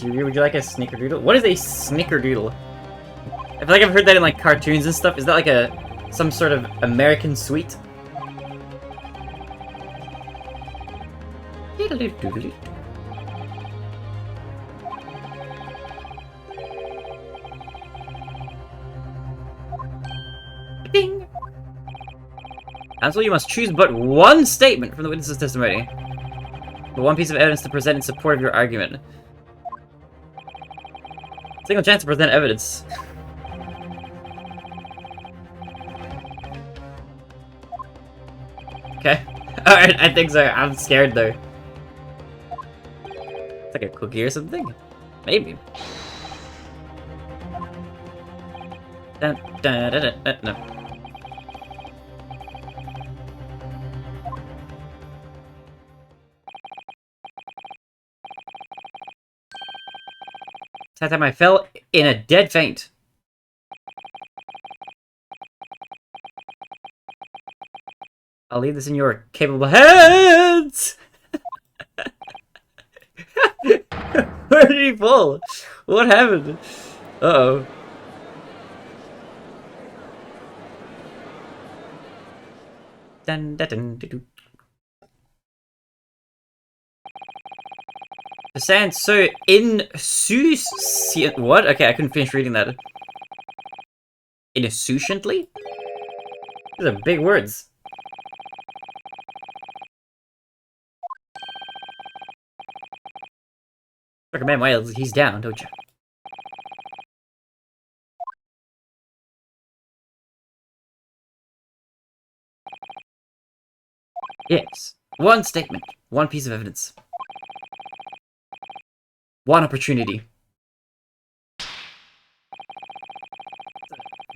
Would you like a snickerdoodle? What is a snickerdoodle? I feel like I've heard that in like cartoons and stuff. Is that like some sort of American sweet? Ding! Counsel, you must choose but one statement from the witness's testimony. But one piece of evidence to present in support of your argument. Single chance to present evidence. Okay. Alright, I think so. I'm scared though. It's like a cookie or something? Maybe. Dun, dun, dun, dun, dun, no. That time I fell in a dead faint. I'll leave this in your capable hands! Where did he fall? What happened? Uh-oh. Dun, dun, dun, dun, dun. The sand so insouciant. What? Okay, I couldn't finish reading that. Insouciantly? These are big words. Recommend Wales, he's down, don't you? Yes. One statement. One piece of evidence. One opportunity.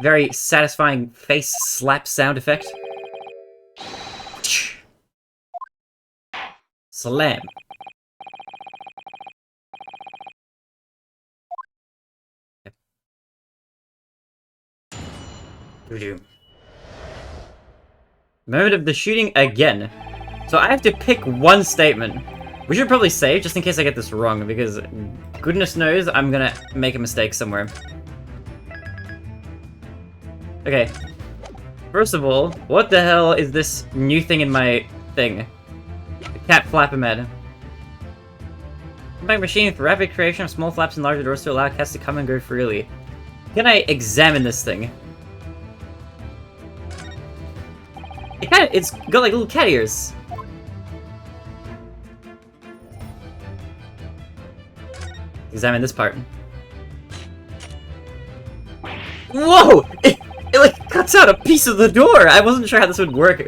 Very satisfying face slap sound effect. Slam. Moment of the shooting again. So I have to pick one statement. We should probably save, just in case I get this wrong, because goodness knows I'm gonna make a mistake somewhere. Okay. First of all, what the hell is this new thing in my thing? The cat flappermat. Combine machine for rapid creation of small flaps and larger doors to allow cats to come and go freely. Can I examine this thing? It's got like little cat ears. Examine this part. Whoa! It like cuts out a piece of the door! I wasn't sure how this would work.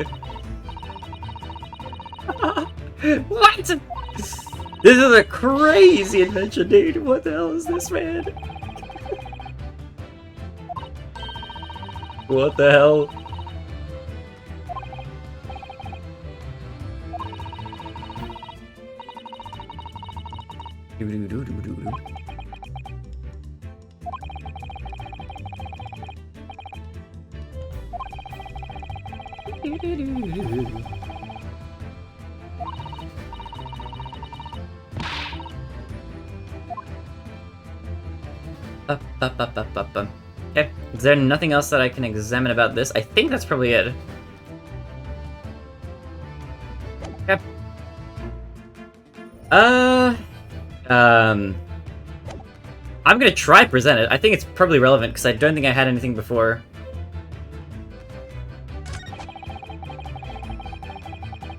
What? This is a crazy invention, dude. What the hell is this, man? What the hell? Do-do-do-do-do-do. Do-do-do-do-do. Up. Okay. Is there nothing else that I can examine about this? I think that's probably it. Okay. I'm gonna try present it. I think it's probably relevant because I don't think I had anything before.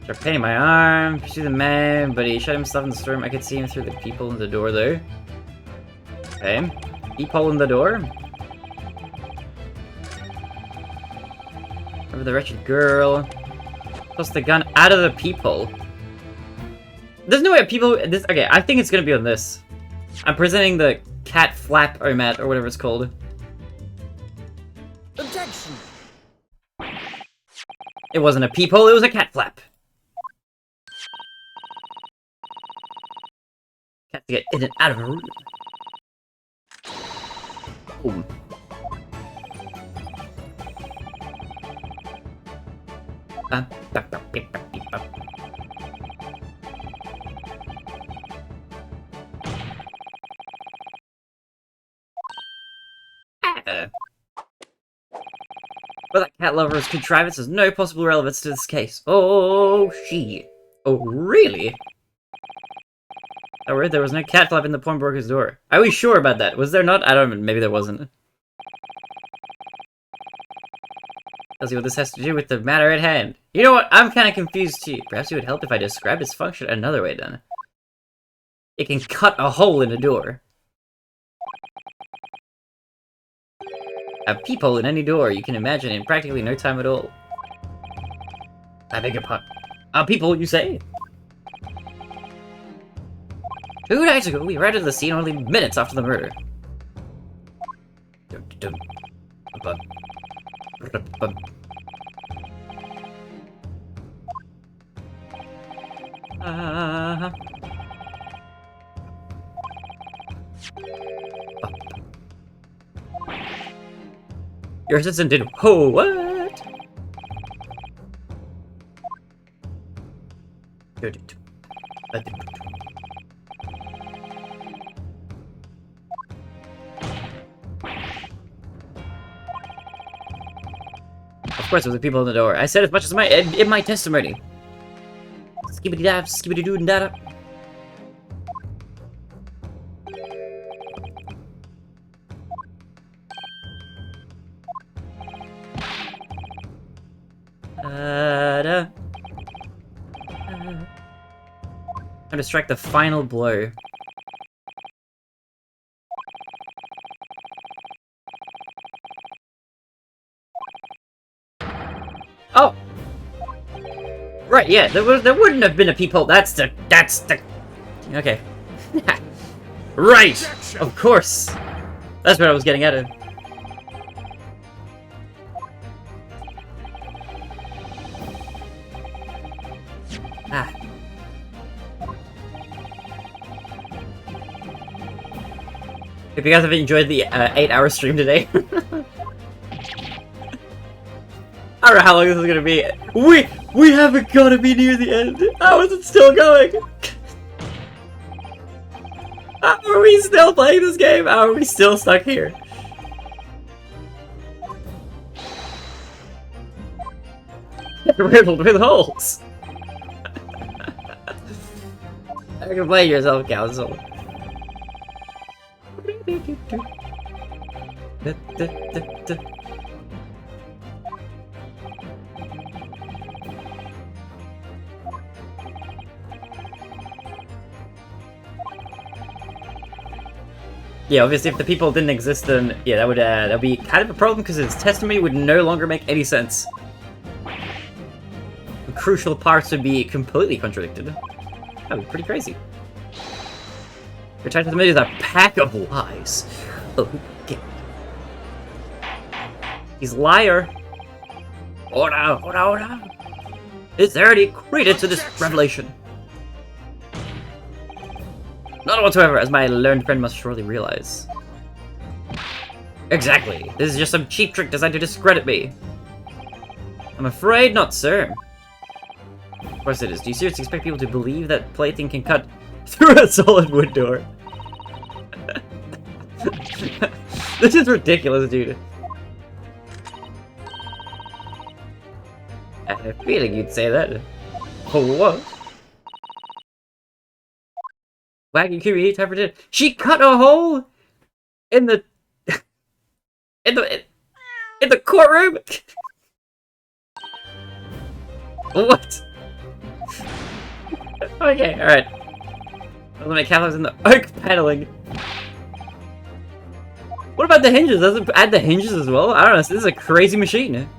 Start painting my arm. Pursue the man, but he shut himself in the storm. I could see him through the people in the door, though. Okay. Peephole in the door. Over the wretched girl. Toss the gun out of the peephole. There's no way people. This. Okay, I think it's gonna be on this. I'm presenting the cat flap-o-mat or whatever it's called. Objection! It wasn't a peephole, it was a cat flap. Cat to get in and out of a room. Boom. But that cat lover's contrivance has no possible relevance to this case. Oh, she. Oh, really? Oh, right, there was no cat flap in the pawnbroker's door. Are we sure about that? Was there not? I don't know, maybe there wasn't. Tells you what this has to do with the matter at hand. You know what? I'm kind of confused too. Perhaps it would help if I described its function another way then. It can cut a hole in a door. A peephole in any door you can imagine in practically no time at all. I beg your pardon. A peephole, you say? 2 nights ago, we arrived at the scene only minutes after the murder. Your assistant did what? Of course, it was the people in the door. I said as much as in my testimony. Skibbity dab, skibbity doo and da. Time to strike the final blow. Oh! Right, yeah, there wouldn't have been a peephole. That's the... Okay. Right! Objection! Of course! That's what I was getting at. Ah. Hope you guys have enjoyed the 8-hour stream today. I don't know how long this is gonna be. We haven't gotta be near the end. How is it still going? How are we still playing this game? How are we still stuck here? Riddled with holes. I can play yourself, Council. Yeah, obviously if the people didn't exist, then yeah, that'd be kind of a problem because its testimony would no longer make any sense. The crucial parts would be completely contradicted. That would be pretty crazy. Your testimony is a pack of lies. Okay. He's liar. Order, order, order. Is there any credence to this revelation? None whatsoever, as my learned friend must surely realize. Exactly. This is just some cheap trick designed to discredit me. I'm afraid not, sir. Of course it is. Do you seriously expect people to believe that plaything can cut through a solid wood door? This is ridiculous, dude. I had a feeling you'd say that. Oh, what? Wagging Kiwi, time for dinner. She cut a hole in the in the courtroom. What? Okay, all right. Eliminate capitals in the oak paneling. What about the hinges? Does it add the hinges as well? I don't know. This is a crazy machine.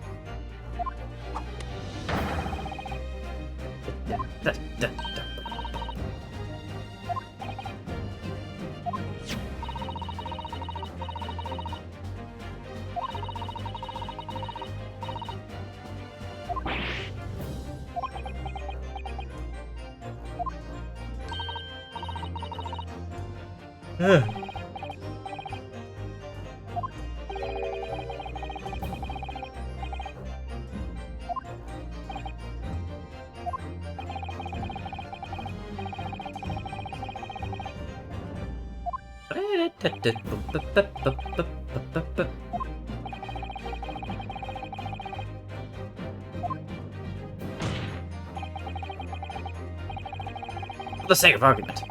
For the sake of argument.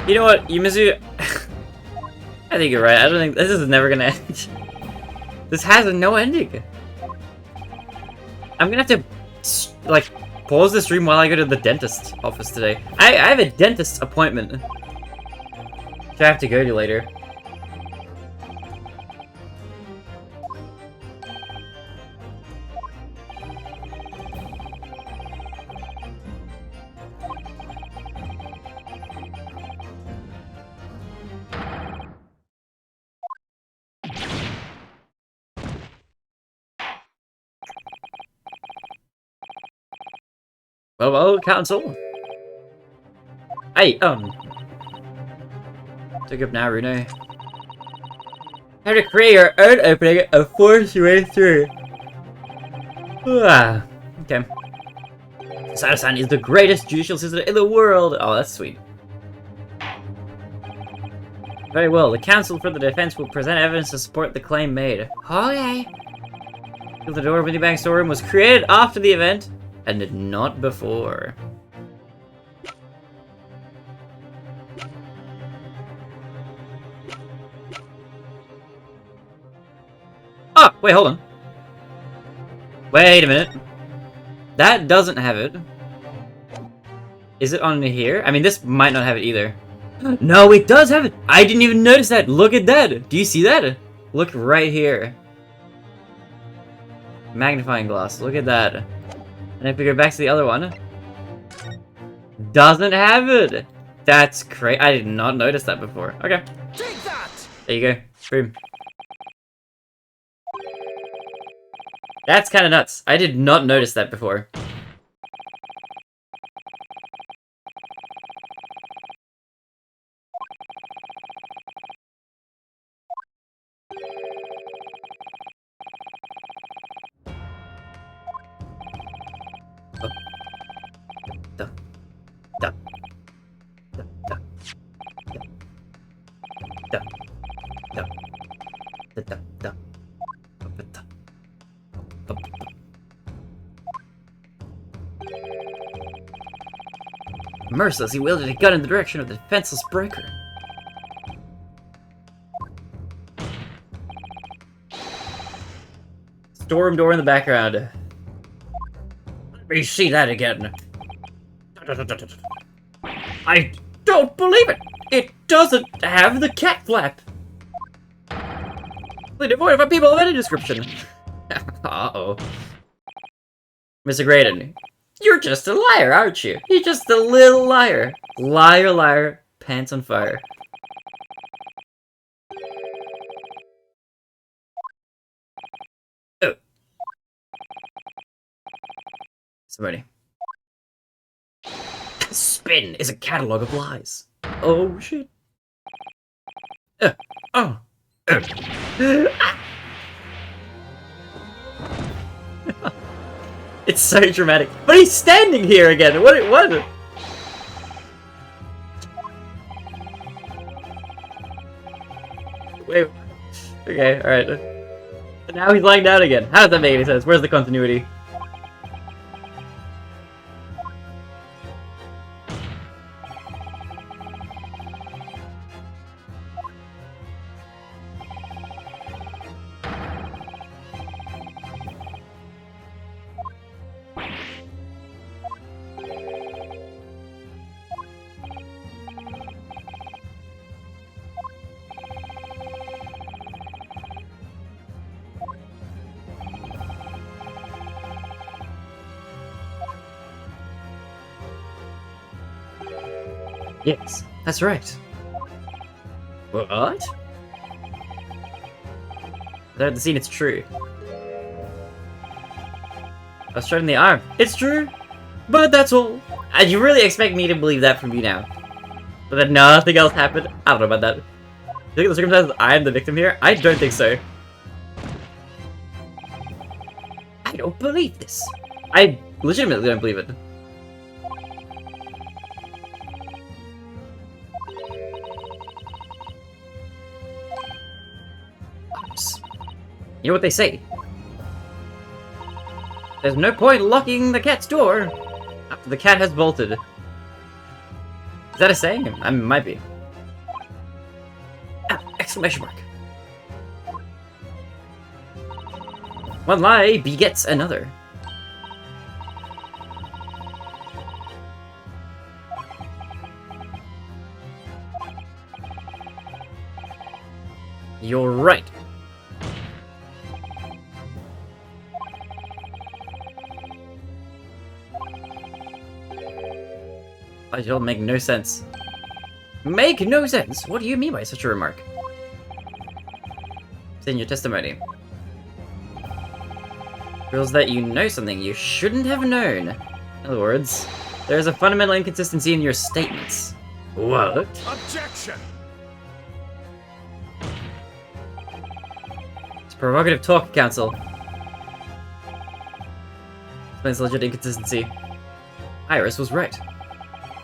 You know what, Yumizu? I think you're right. I don't think this is never gonna end. This has no ending. I'm gonna have to, like, pause the stream while I go to the dentist office today. I have a dentist appointment, which I have to go to later. Well, counsel. Hey, took up now, Runo. How to create your own opening and force your way through. Okay. Sato-san is the greatest judicial system in the world. Oh, that's sweet. Very well. The counsel for the defense will present evidence to support the claim made. Okay. The door of the bank storeroom was created after the event. And not before. Oh, wait, hold on. Wait a minute. That doesn't have it. Is it on here? I mean, this might not have it either. No, it does have it. I didn't even notice that. Look at that. Do you see that? Look right here. Magnifying glass. Look at that. And if we go back to the other one, doesn't have it. That's great. I did not notice that before. Okay. Take that! There you go. Boom. That's kind of nuts. I did not notice that before. Merciless, he wielded a gun in the direction of the defenseless breaker. Storeroom door in the background. Let me see that again. I don't believe it! It doesn't have the cat flap! Devoid of people of any description. Uh-oh. Mr. Graydon, you're just a liar, aren't you? You're just a little liar. Liar, liar, pants on fire. Somebody. Spin is a catalog of lies. Oh shit. Oh. It's so dramatic. But he's standing here again. What? Wait. Okay, alright. Now he's lying down again. How does that make any sense? Where's the continuity? Yes, that's right. What? I heard the scene, it's true. I was shot in the arm. It's true, but that's all. And you really expect me to believe that from you now? But then nothing else happened? I don't know about that. Do you think the circumstances I am the victim here? I don't think so. I don't believe this. I legitimately don't believe it. You know what they say? There's no point locking the cat's door after the cat has bolted. Is that a saying? I mean, it might be. Ah, exclamation mark. One lie begets another. You're right. It'll make no sense. Make no sense? What do you mean by such a remark? It's in your testimony. Reveals that you know something you shouldn't have known. In other words, there is a fundamental inconsistency in your statements. What? Objection! It's provocative talk, counsel. Explains legit inconsistency. Iris was right.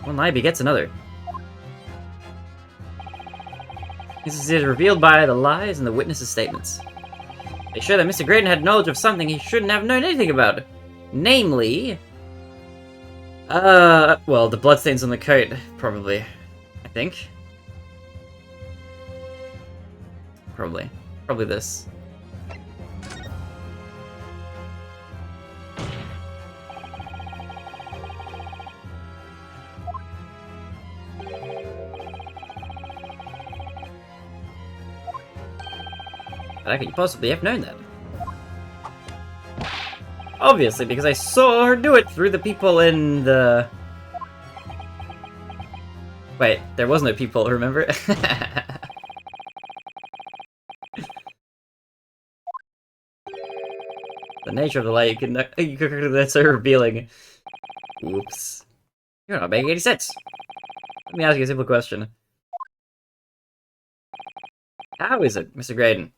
One lie begets another. This is revealed by the lies and the witnesses' statements. They show that Mr. Graydon had knowledge of something he shouldn't have known anything about. Namely... well, the bloodstains on the coat, probably. I think. Probably. Probably this. How could you possibly have known that? Obviously, because I saw her do it through the people in the... Wait, there was no people, remember? The nature of the lie that's so revealing. Oops. You're not making any sense. Let me ask you a simple question. How is it, Mr. Graydon,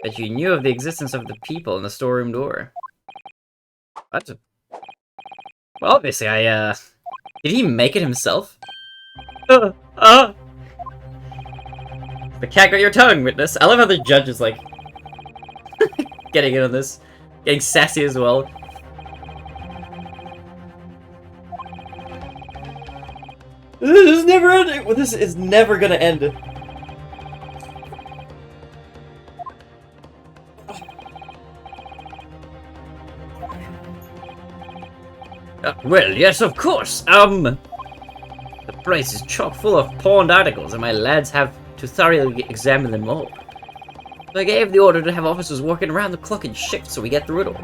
that you knew of the existence of the people in the storeroom door? What? Well, obviously, did he make it himself? The cat got your tongue, witness. I love how the judge is, like, getting in on this. Getting sassy as well. This is never ending! Well, this is never gonna end. Well, yes, of course. The place is chock full of pawned articles, and my lads have to thoroughly examine them all. So I gave the order to have officers working around the clock in shifts so we get through it all.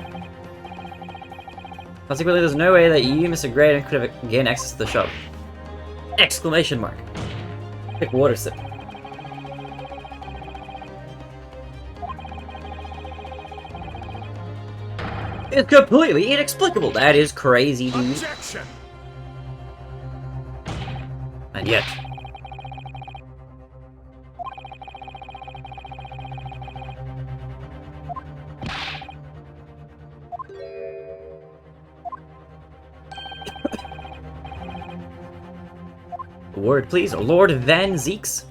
Consequently, there's no way that you, Mr. Graydon, could have gained access to the shop. Exclamation mark. Quick water sip. It's completely inexplicable. That is crazy, dude. Objection! And yet... A word, please. Lord Van Zeeks.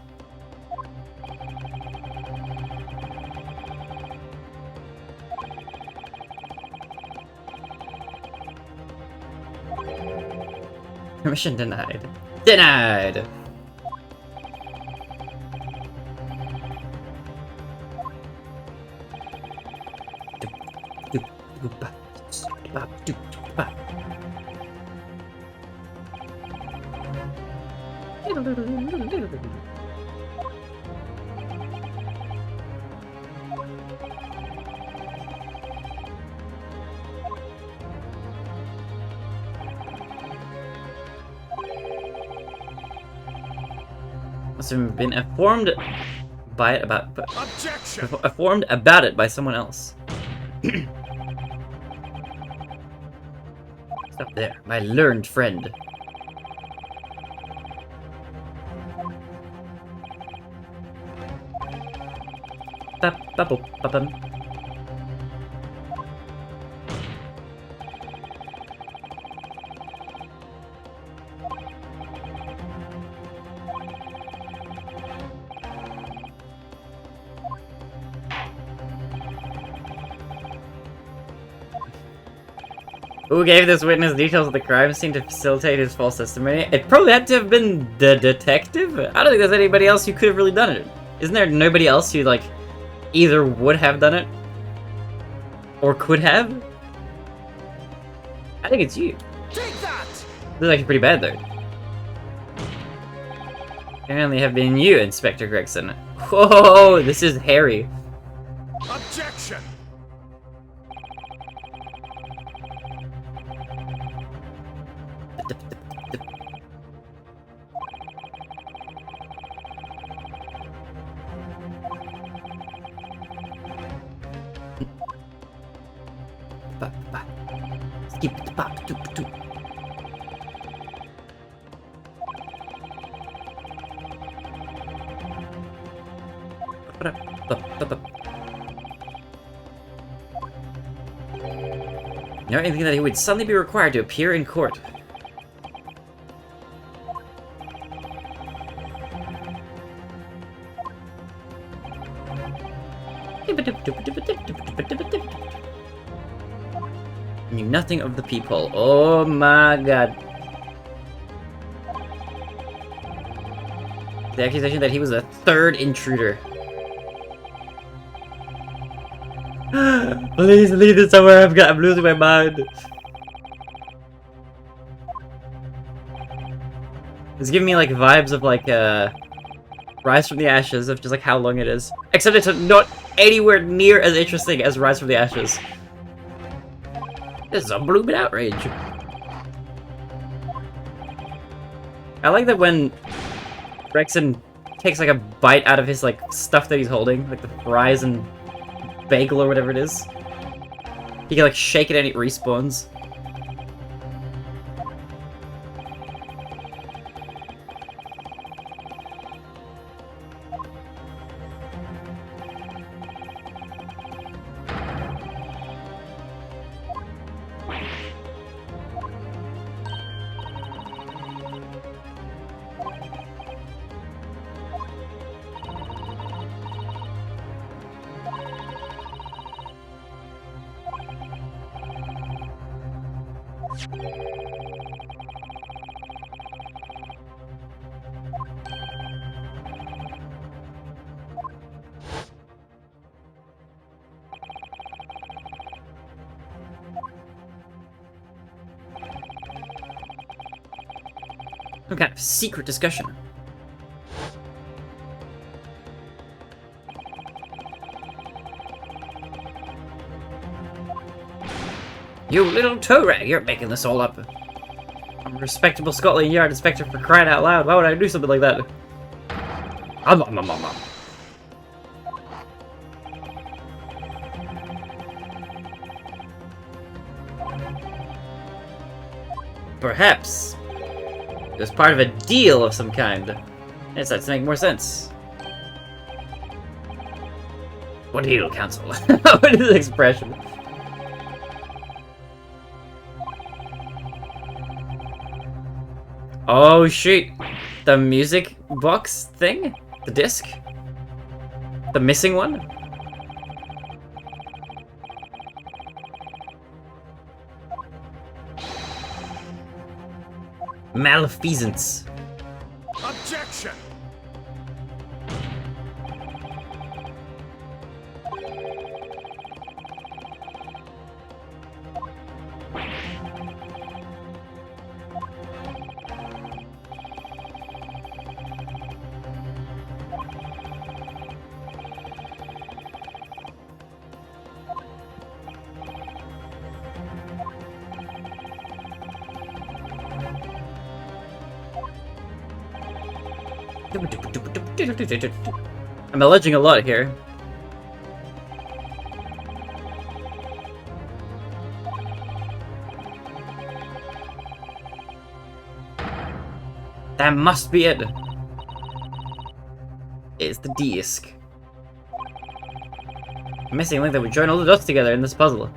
Permission denied. Denied! Must have been informed by it about Objection! informed about it by someone else. Stop there, my learned friend. Ba-ba-bo-ba-bum. Who gave this witness details of the crime scene to facilitate his false testimony? It probably had to have been the detective. I don't think there's anybody else who could have really done it. Isn't there nobody else who, like, either would have done it or could have? I think it's you. Take that! This is actually pretty bad, though. Apparently have been you, Inspector Gregson. Whoa, this is hairy. Objection! Skip the pop. Now anything that he would suddenly be required to appear in court. Knew nothing of the peephole. Oh my god. The accusation that he was a third intruder. Please leave this somewhere. I'm losing my mind. It's giving me like vibes of like Rise from the Ashes, of just like how long it is. Except it's not anywhere near as interesting as Rise from the Ashes. This is a blooming outrage. I like that when Gregson takes like a bite out of his like stuff that he's holding, like the fries and bagel or whatever it is. He can like shake it and it respawns. Some kind of secret discussion. You little toe rag, you're making this all up. I'm a respectable Scotland Yard inspector, for crying out loud. Why would I do something like that? Perhaps it was part of a deal of some kind. It starts to make more sense. What deal, counsel? What is this expression? Oh shit! The music box thing? The disc? The missing one? Malfeasance. Objection! I'm alleging a lot here. That must be it. It's the disc. Missing link that would join all the dots together in this puzzle.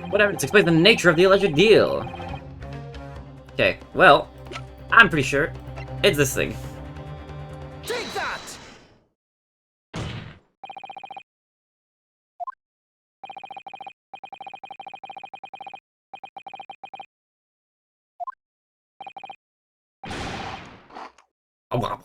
What evidence explains the nature of the alleged deal? Okay, well, I'm pretty sure it's this thing. Take that! Oh, wow.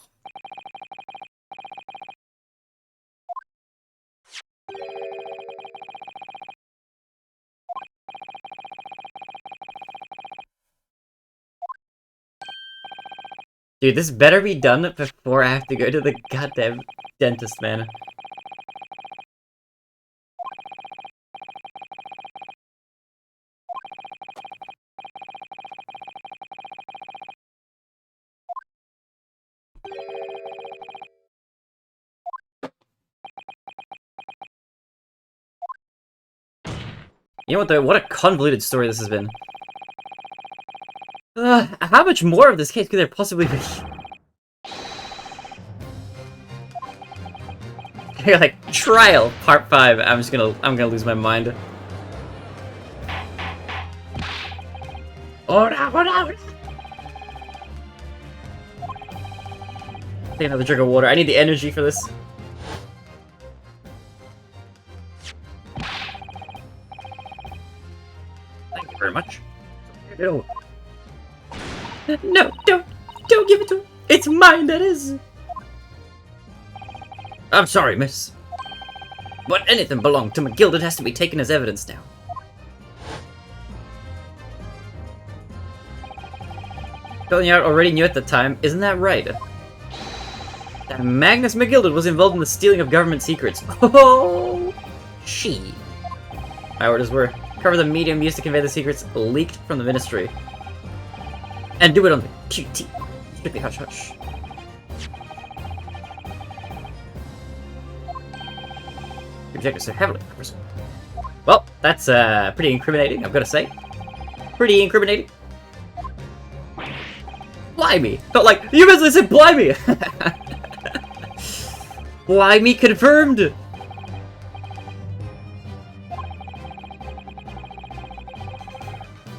Dude, this better be done before I have to go to the goddamn dentist, man. You know what, though? What a convoluted story this has been. How much more of this case could there possibly be? Like, trial, part 5. I'm gonna lose my mind. Oh no! Take another drink of water. I need the energy for this. Thank you very much. No, don't give it to him. It's mine, that is. I'm sorry, miss. But anything belonging to McGilded has to be taken as evidence now. Belliard already knew at the time, isn't that right? That Magnus McGilded was involved in the stealing of government secrets. Oh, she. My orders were, cover the medium used to convey the secrets leaked from the ministry. And do it on the QT. Strictly hush hush. Rejected so heavily. Well, that's pretty incriminating, I've got to say. Pretty incriminating. Blimey! Not like, you basically said blimey! Blimey confirmed!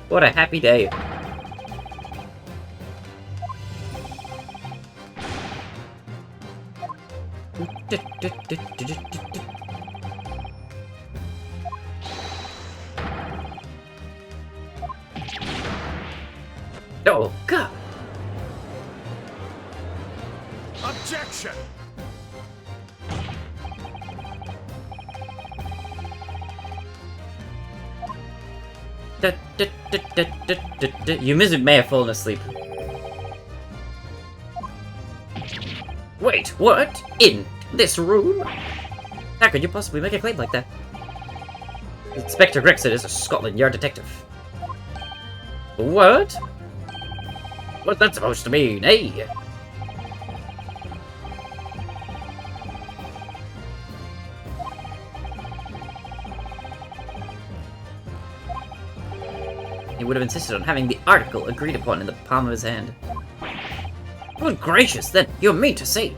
What a happy day. Oh, God! Objection! You may have fallen asleep. Wait, what? In this room? How could you possibly make a claim like that? Inspector Grexit is a Scotland Yard detective. What? What's that supposed to mean, eh? he would have insisted on having the article agreed upon in the palm of his hand. Good gracious, then, you mean to say...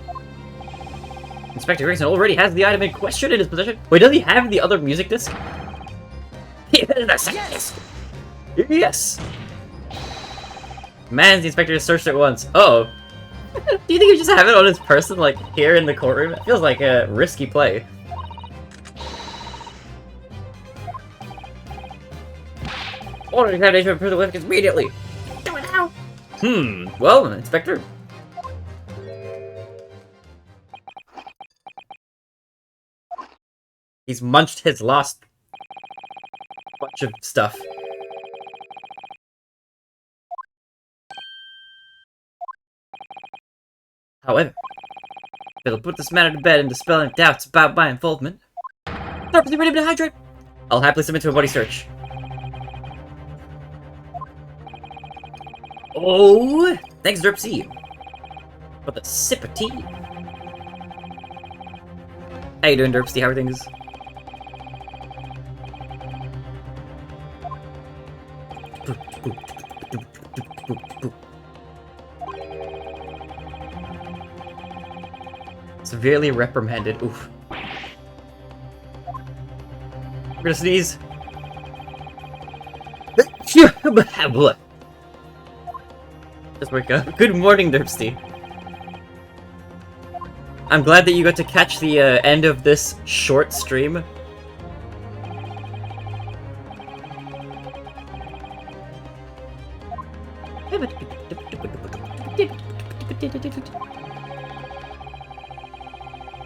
Inspector Gregson already has the item in question in his possession? Wait, does he have the other music disc? The second disc! Yes! Man, the inspector has searched it once. Uh-oh. Do you think he just have it on his person, like, here in the courtroom? It feels like a risky play. Order examination of personal evidence immediately! Do it now! Well, Inspector. He's munched his last bunch of stuff. However, it'll put this matter to bed and dispel any doubts about my involvement. Sharply ready to hydrate. I'll happily submit to a body search. Oh, thanks, Derpsy, for the sip of tea. How you doing, Derpsy? How are things? Severely reprimanded. Oof. We're gonna sneeze. Just wake up. Good morning, Derpsty. I'm glad that you got to catch the end of this short stream.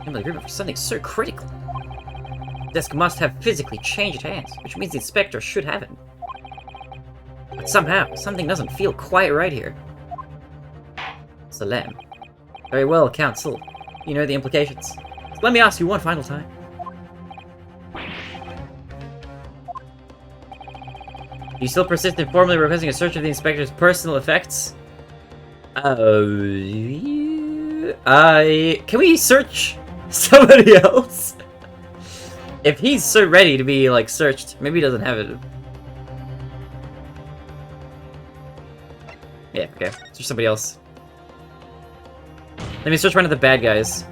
I'm agreement for something so critical. The desk must have physically changed hands, which means the inspector should have it. But somehow, something doesn't feel quite right here. Salam. Very well, counsel. You know the implications. So let me ask you one final time. Do you still persist in formally requesting a search of the inspector's personal effects? Can we search somebody else? If he's so ready to be, like, searched, maybe he doesn't have it. Yeah, okay. Search somebody else. Let me search one of the bad guys.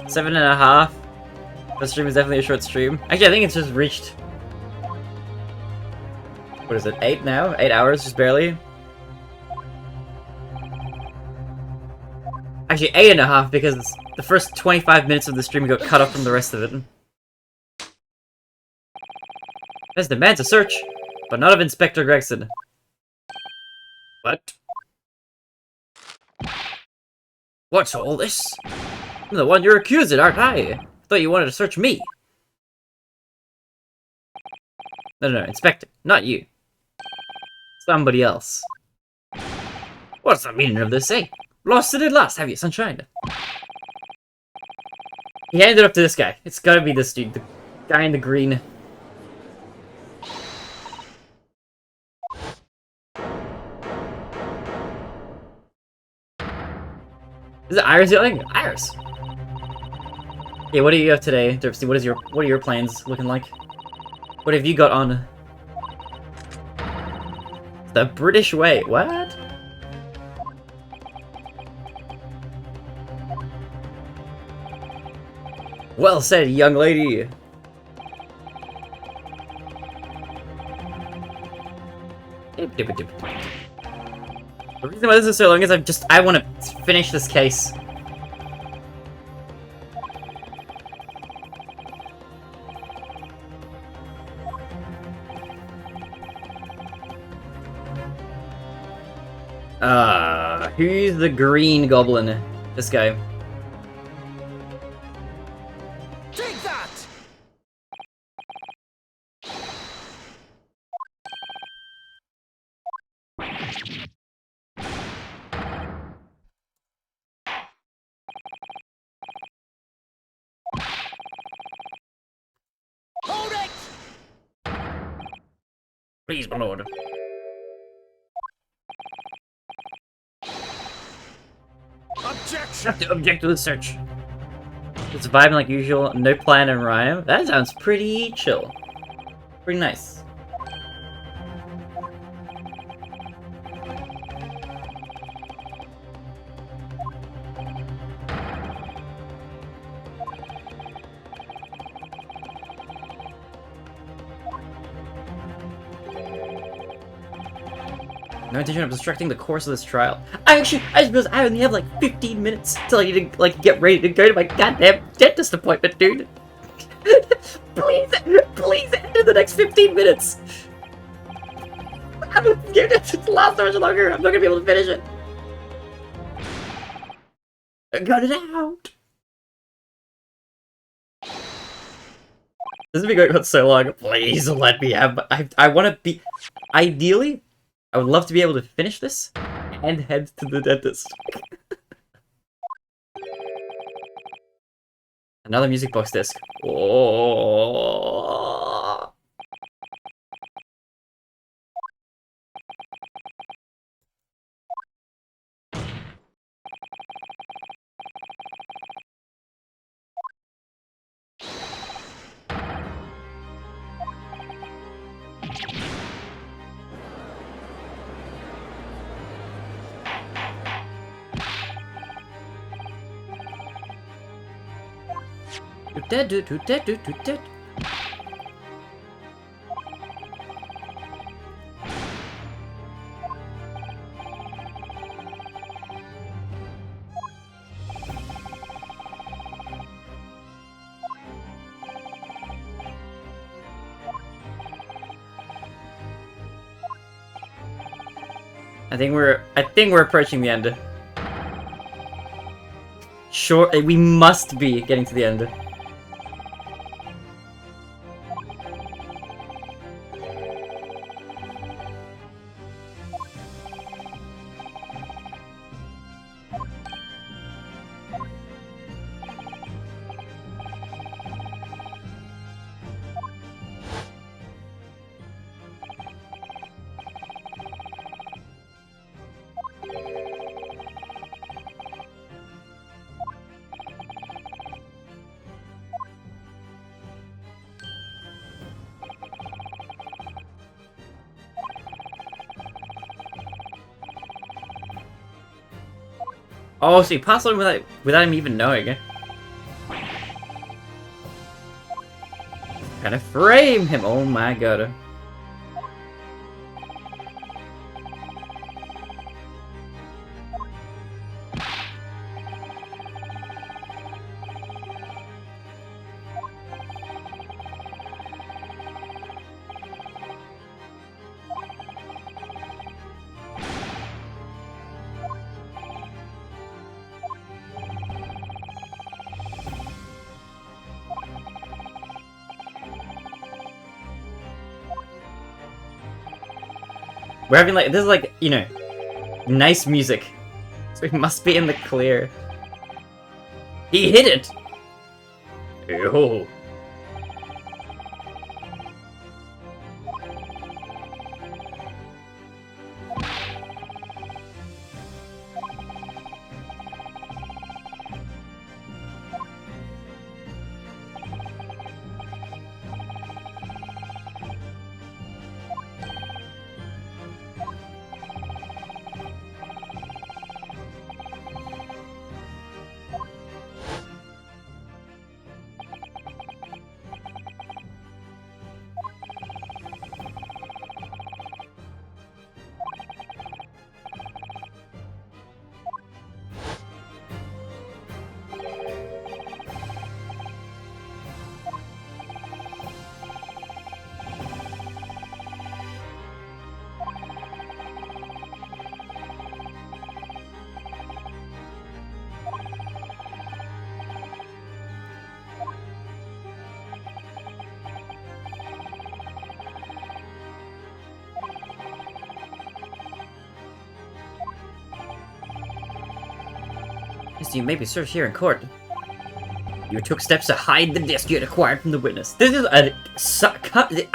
Seven and a half. The stream is definitely a short stream. Actually, I think it's just reached... What is it, 8 now? 8 hours, just barely? Actually, 8 and a half, because the first 25 minutes of the stream got cut off from the rest of it. This demands a search, but not of Inspector Gregson. What? What's all this? I'm the one you're accusing, aren't I? Thought you wanted to search me. No, Inspector, not you. Somebody else. What's the meaning of this, eh? Lost it at last, have you, sunshine? He handed it up to this guy. It's gotta be this dude, the guy in the green. Is it Iris yelling? Iris! Yeah, what do you have today, Derpsy? What are your plans looking like? What have you got on? The British way. What? Well said, young lady. The reason why this is so long is I want to finish this case. Who's the green goblin? This guy. Take that! Hold it! Please, my lord. Objection! Have to object to the search. It's vibing like usual, no plan and rhyme. That sounds pretty chill. Pretty nice. No intention of obstructing the course of this trial. I suppose I only have like 15 minutes till I need to like get ready to go to my goddamn dentist appointment, dude. please end in the next 15 minutes. I'm gonna give it to last so much longer. I'm not gonna be able to finish it. I got it out. This has been going on so long. Please let me have. I want to be. Ideally, I would love to be able to finish this and head to the dentist. Another music box disc. Oh. I think we're approaching the end. Sure, we must be getting to the end. Oh, so he passed on without him even knowing. Gotta frame him! Oh my god. We're having like, this is like, you know, nice music. So he must be in the clear. He hit it! Ew. You may be searched here in court. You took steps to hide the disc you had acquired from the witness. This is I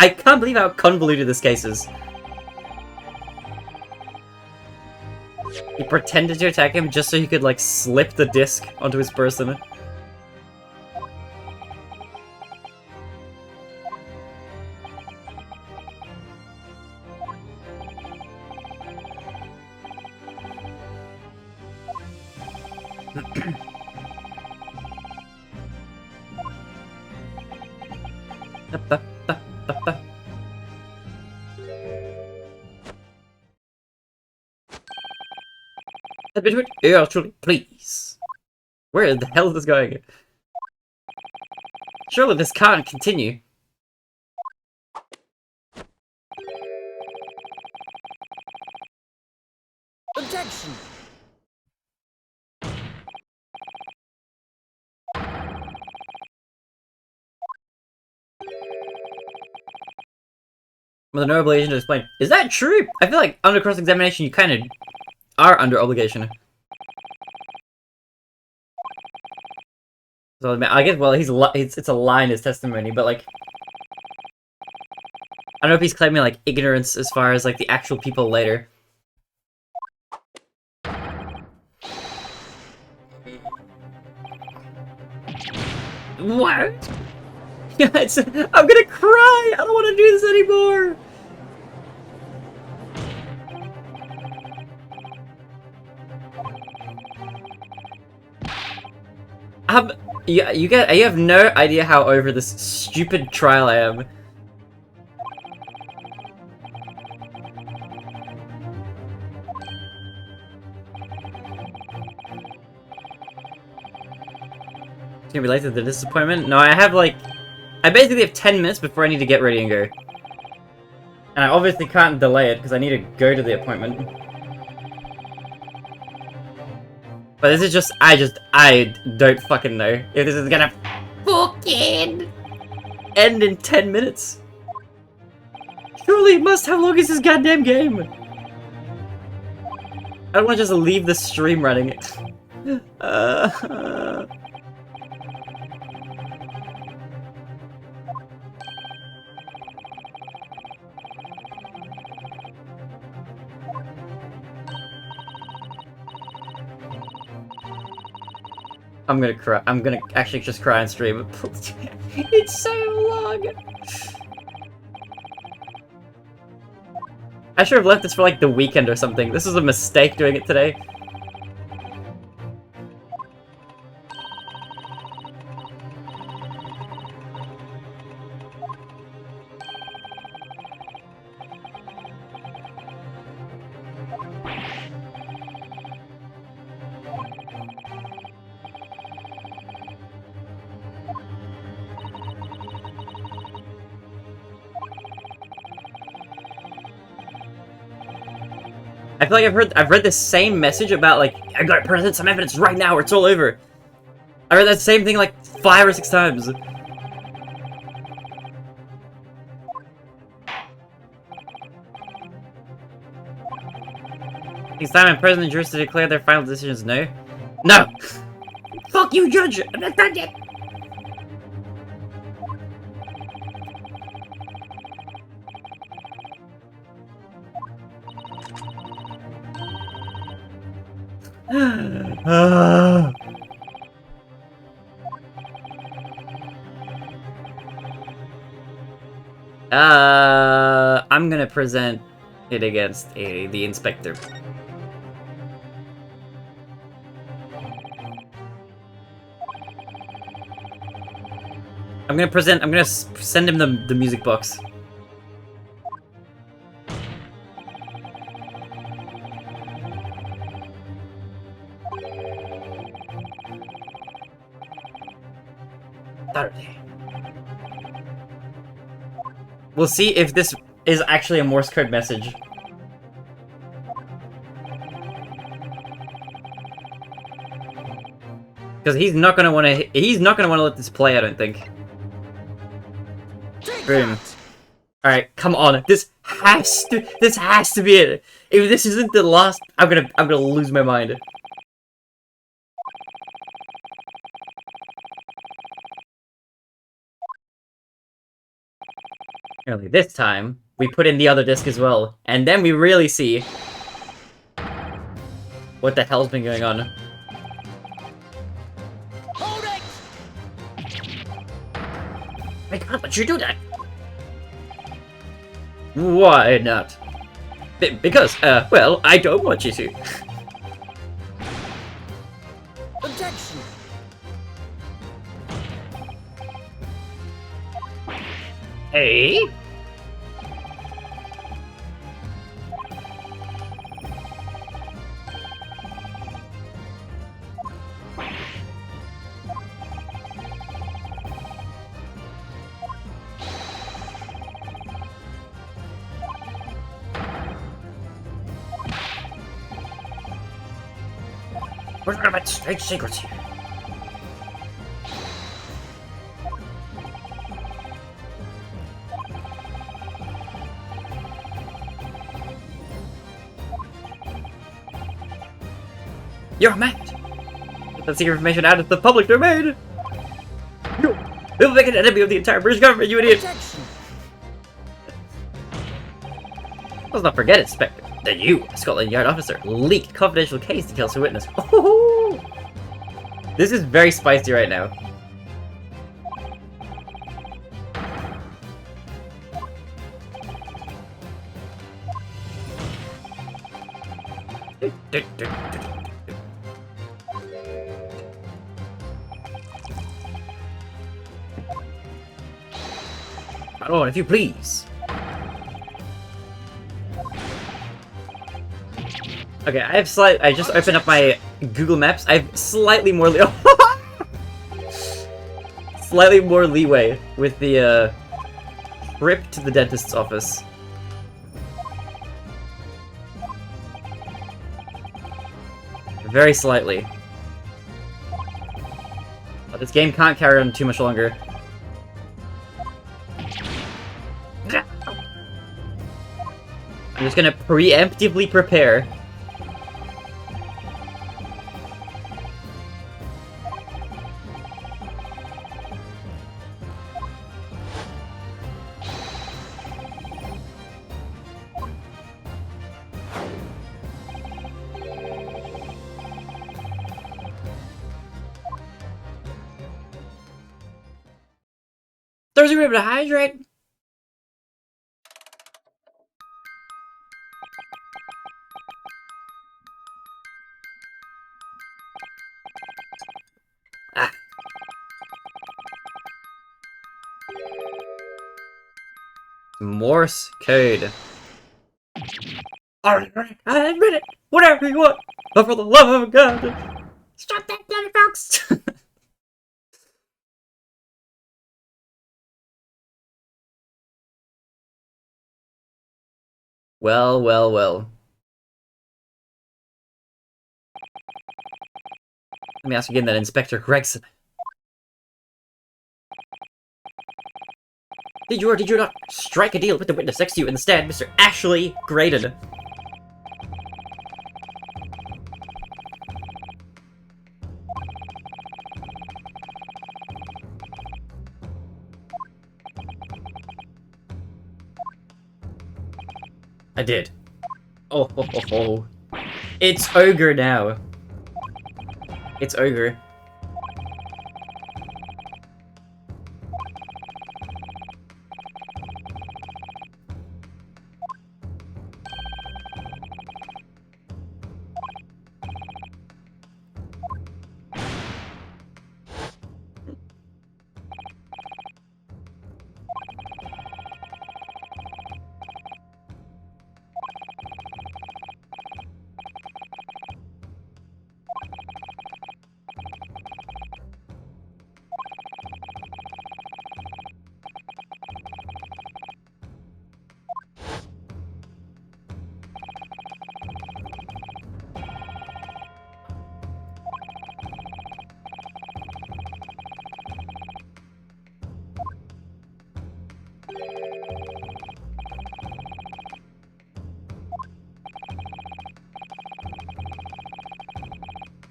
can't believe how convoluted this case is. He pretended to attack him just so he could, like, slip the disc onto his person. Actually, please. Where the hell is this going? Surely this can't continue. Objection. With no obligation to explain. Is that true? I feel like under cross-examination you kind of are under obligation. So I guess, well, it's a lie in his testimony, but like, I don't know if he's claiming like ignorance as far as like the actual people later. What? Yes, I'm gonna cry! I don't want to do this anymore! You have no idea how over this stupid trial I am. It's gonna be late to the disappointment? No, I basically have 10 minutes before I need to get ready and go. And I obviously can't delay it because I need to go to the appointment. But this is just, I don't fucking know if this is gonna fucking end in 10 minutes. Surely it must, how long is this goddamn game? I don't want to just leave the stream running. I'm gonna cry. I'm gonna actually just cry and stream. It's so long! I should have left this for like the weekend or something. This was a mistake doing it today. I feel like I've read the same message about like, I gotta present some evidence right now or it's all over. I read that same thing like 5 or 6 times. It's time I'm present and jurors to declare their final decisions, no? No! Fuck you, judge! I'm not done yet! I'm gonna present it against the inspector. I'm gonna send him the music box. Saturday. We'll see if this is actually a Morse code message. Because he's not gonna wanna let this play, I don't think. Boom. Alright, come on. This has to be it. If this isn't the last, I'm gonna lose my mind. Apparently this time, we put in the other disc as well, and then we really see. what the hell's been going on. Hold it! I can't let you do that! Why not? Because, well, I don't want you to. Objection! Hey? What about state secrets here? You're mad! Get that secret information out of the public domain! You will make an enemy of the entire British government, you idiot! Objection! Let's not forget, Inspector, that you, a Scotland Yard officer, leaked confidential case details to witness. Oh, this is very spicy right now. My lord, if you please. Okay, I just opened up my Google Maps. I have slightly more slightly more leeway with the trip to the dentist's office. Very slightly. But this game can't carry on too much longer. I'm just gonna preemptively prepare. There's a bit of a hydrate. Ah. Morse code. Alright, I admit it. Whatever you want. But for the love of God, stop that bloody fox. Well, well, well. Let me ask again that Inspector Gregson. Did you or did you not strike a deal with the witness next to you instead, Mr. Ashley Graydon? I did. Oh, ho, ho, ho. It's Ogre now. It's Ogre.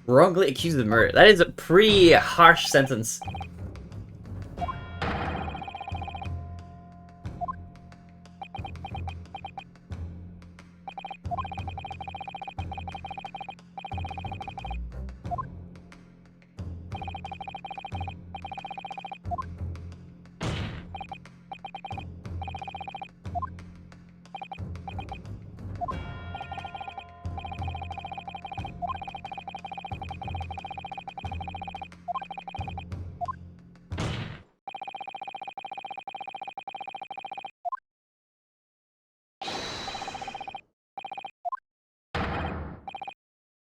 Wrongly accused of murder. That is a pretty harsh sentence.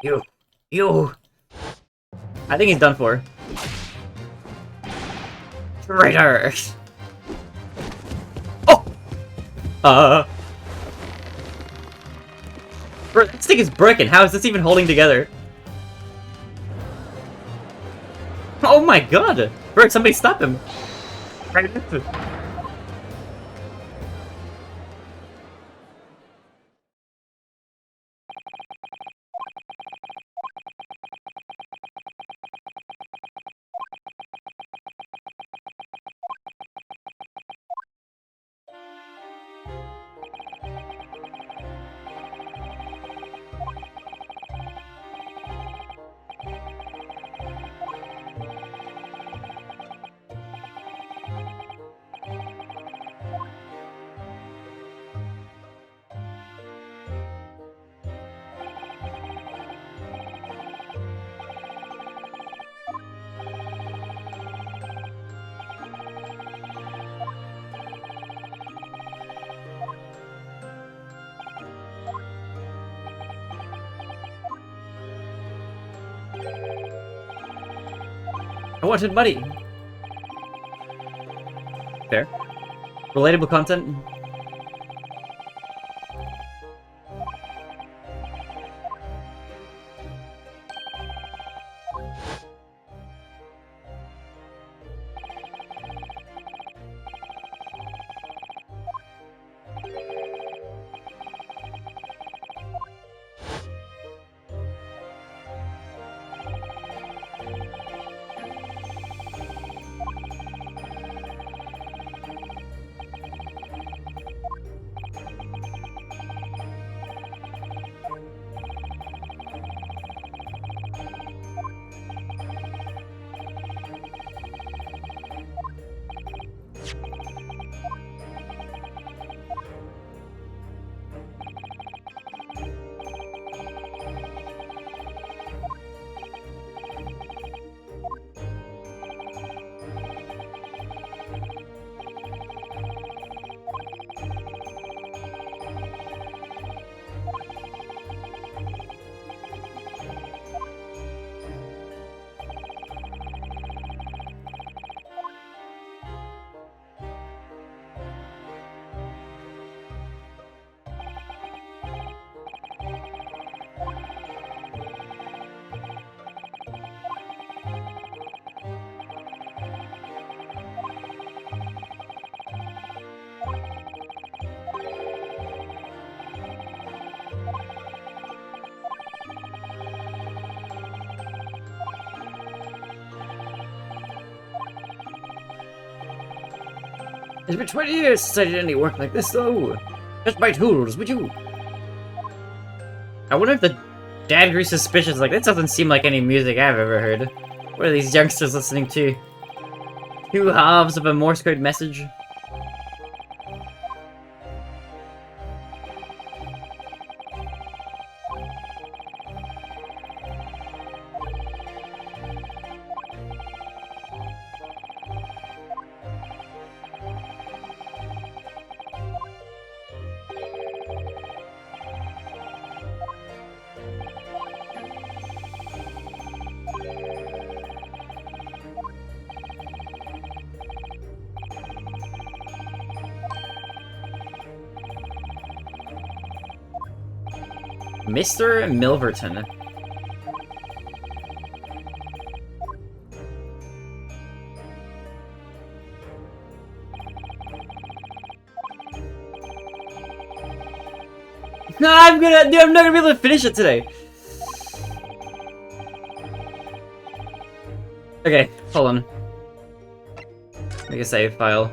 You. You. I think he's done for. Traitor. Oh! Bro, this thing is broken. How is this even holding together? Oh my god! Bro, somebody stop him! I wanted money. Fair. Relatable content. It's been 20 years since I did any work like this, though. Just my tools, would you? I wonder if the dad grew suspicious, like, that doesn't seem like any music I've ever heard. What are these youngsters listening to? Two halves of a Morse code message? Mr. Milverton. No, I'm not gonna be able to finish it today. Okay, hold on. Make a save file.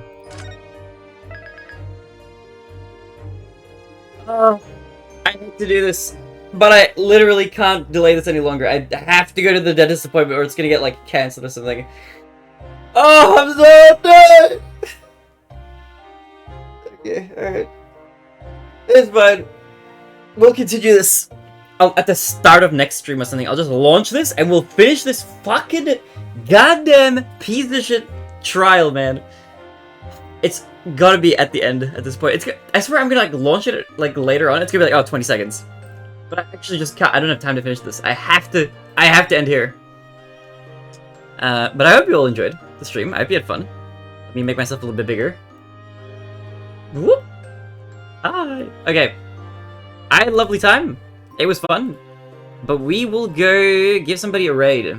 Oh, I need to do this. But I literally can't delay this any longer. I have to go to the dentist appointment or it's gonna get, like, cancelled or something. Oh, I'm so dead! Okay, alright. It's fine. We'll continue this at the start of next stream or something. I'll just launch this and we'll finish this fucking goddamn piece of shit trial, man. It's gotta be at the end at this point. I swear I'm gonna, like, launch it, like, later on. It's gonna be like, oh, 20 seconds. But I actually just can't. I don't have time to finish this. I have to end here. But I hope you all enjoyed the stream. I hope you had fun. Let me make myself a little bit bigger. Whoop! Hi! Okay. I had a lovely time. It was fun. But we will go give somebody a raid.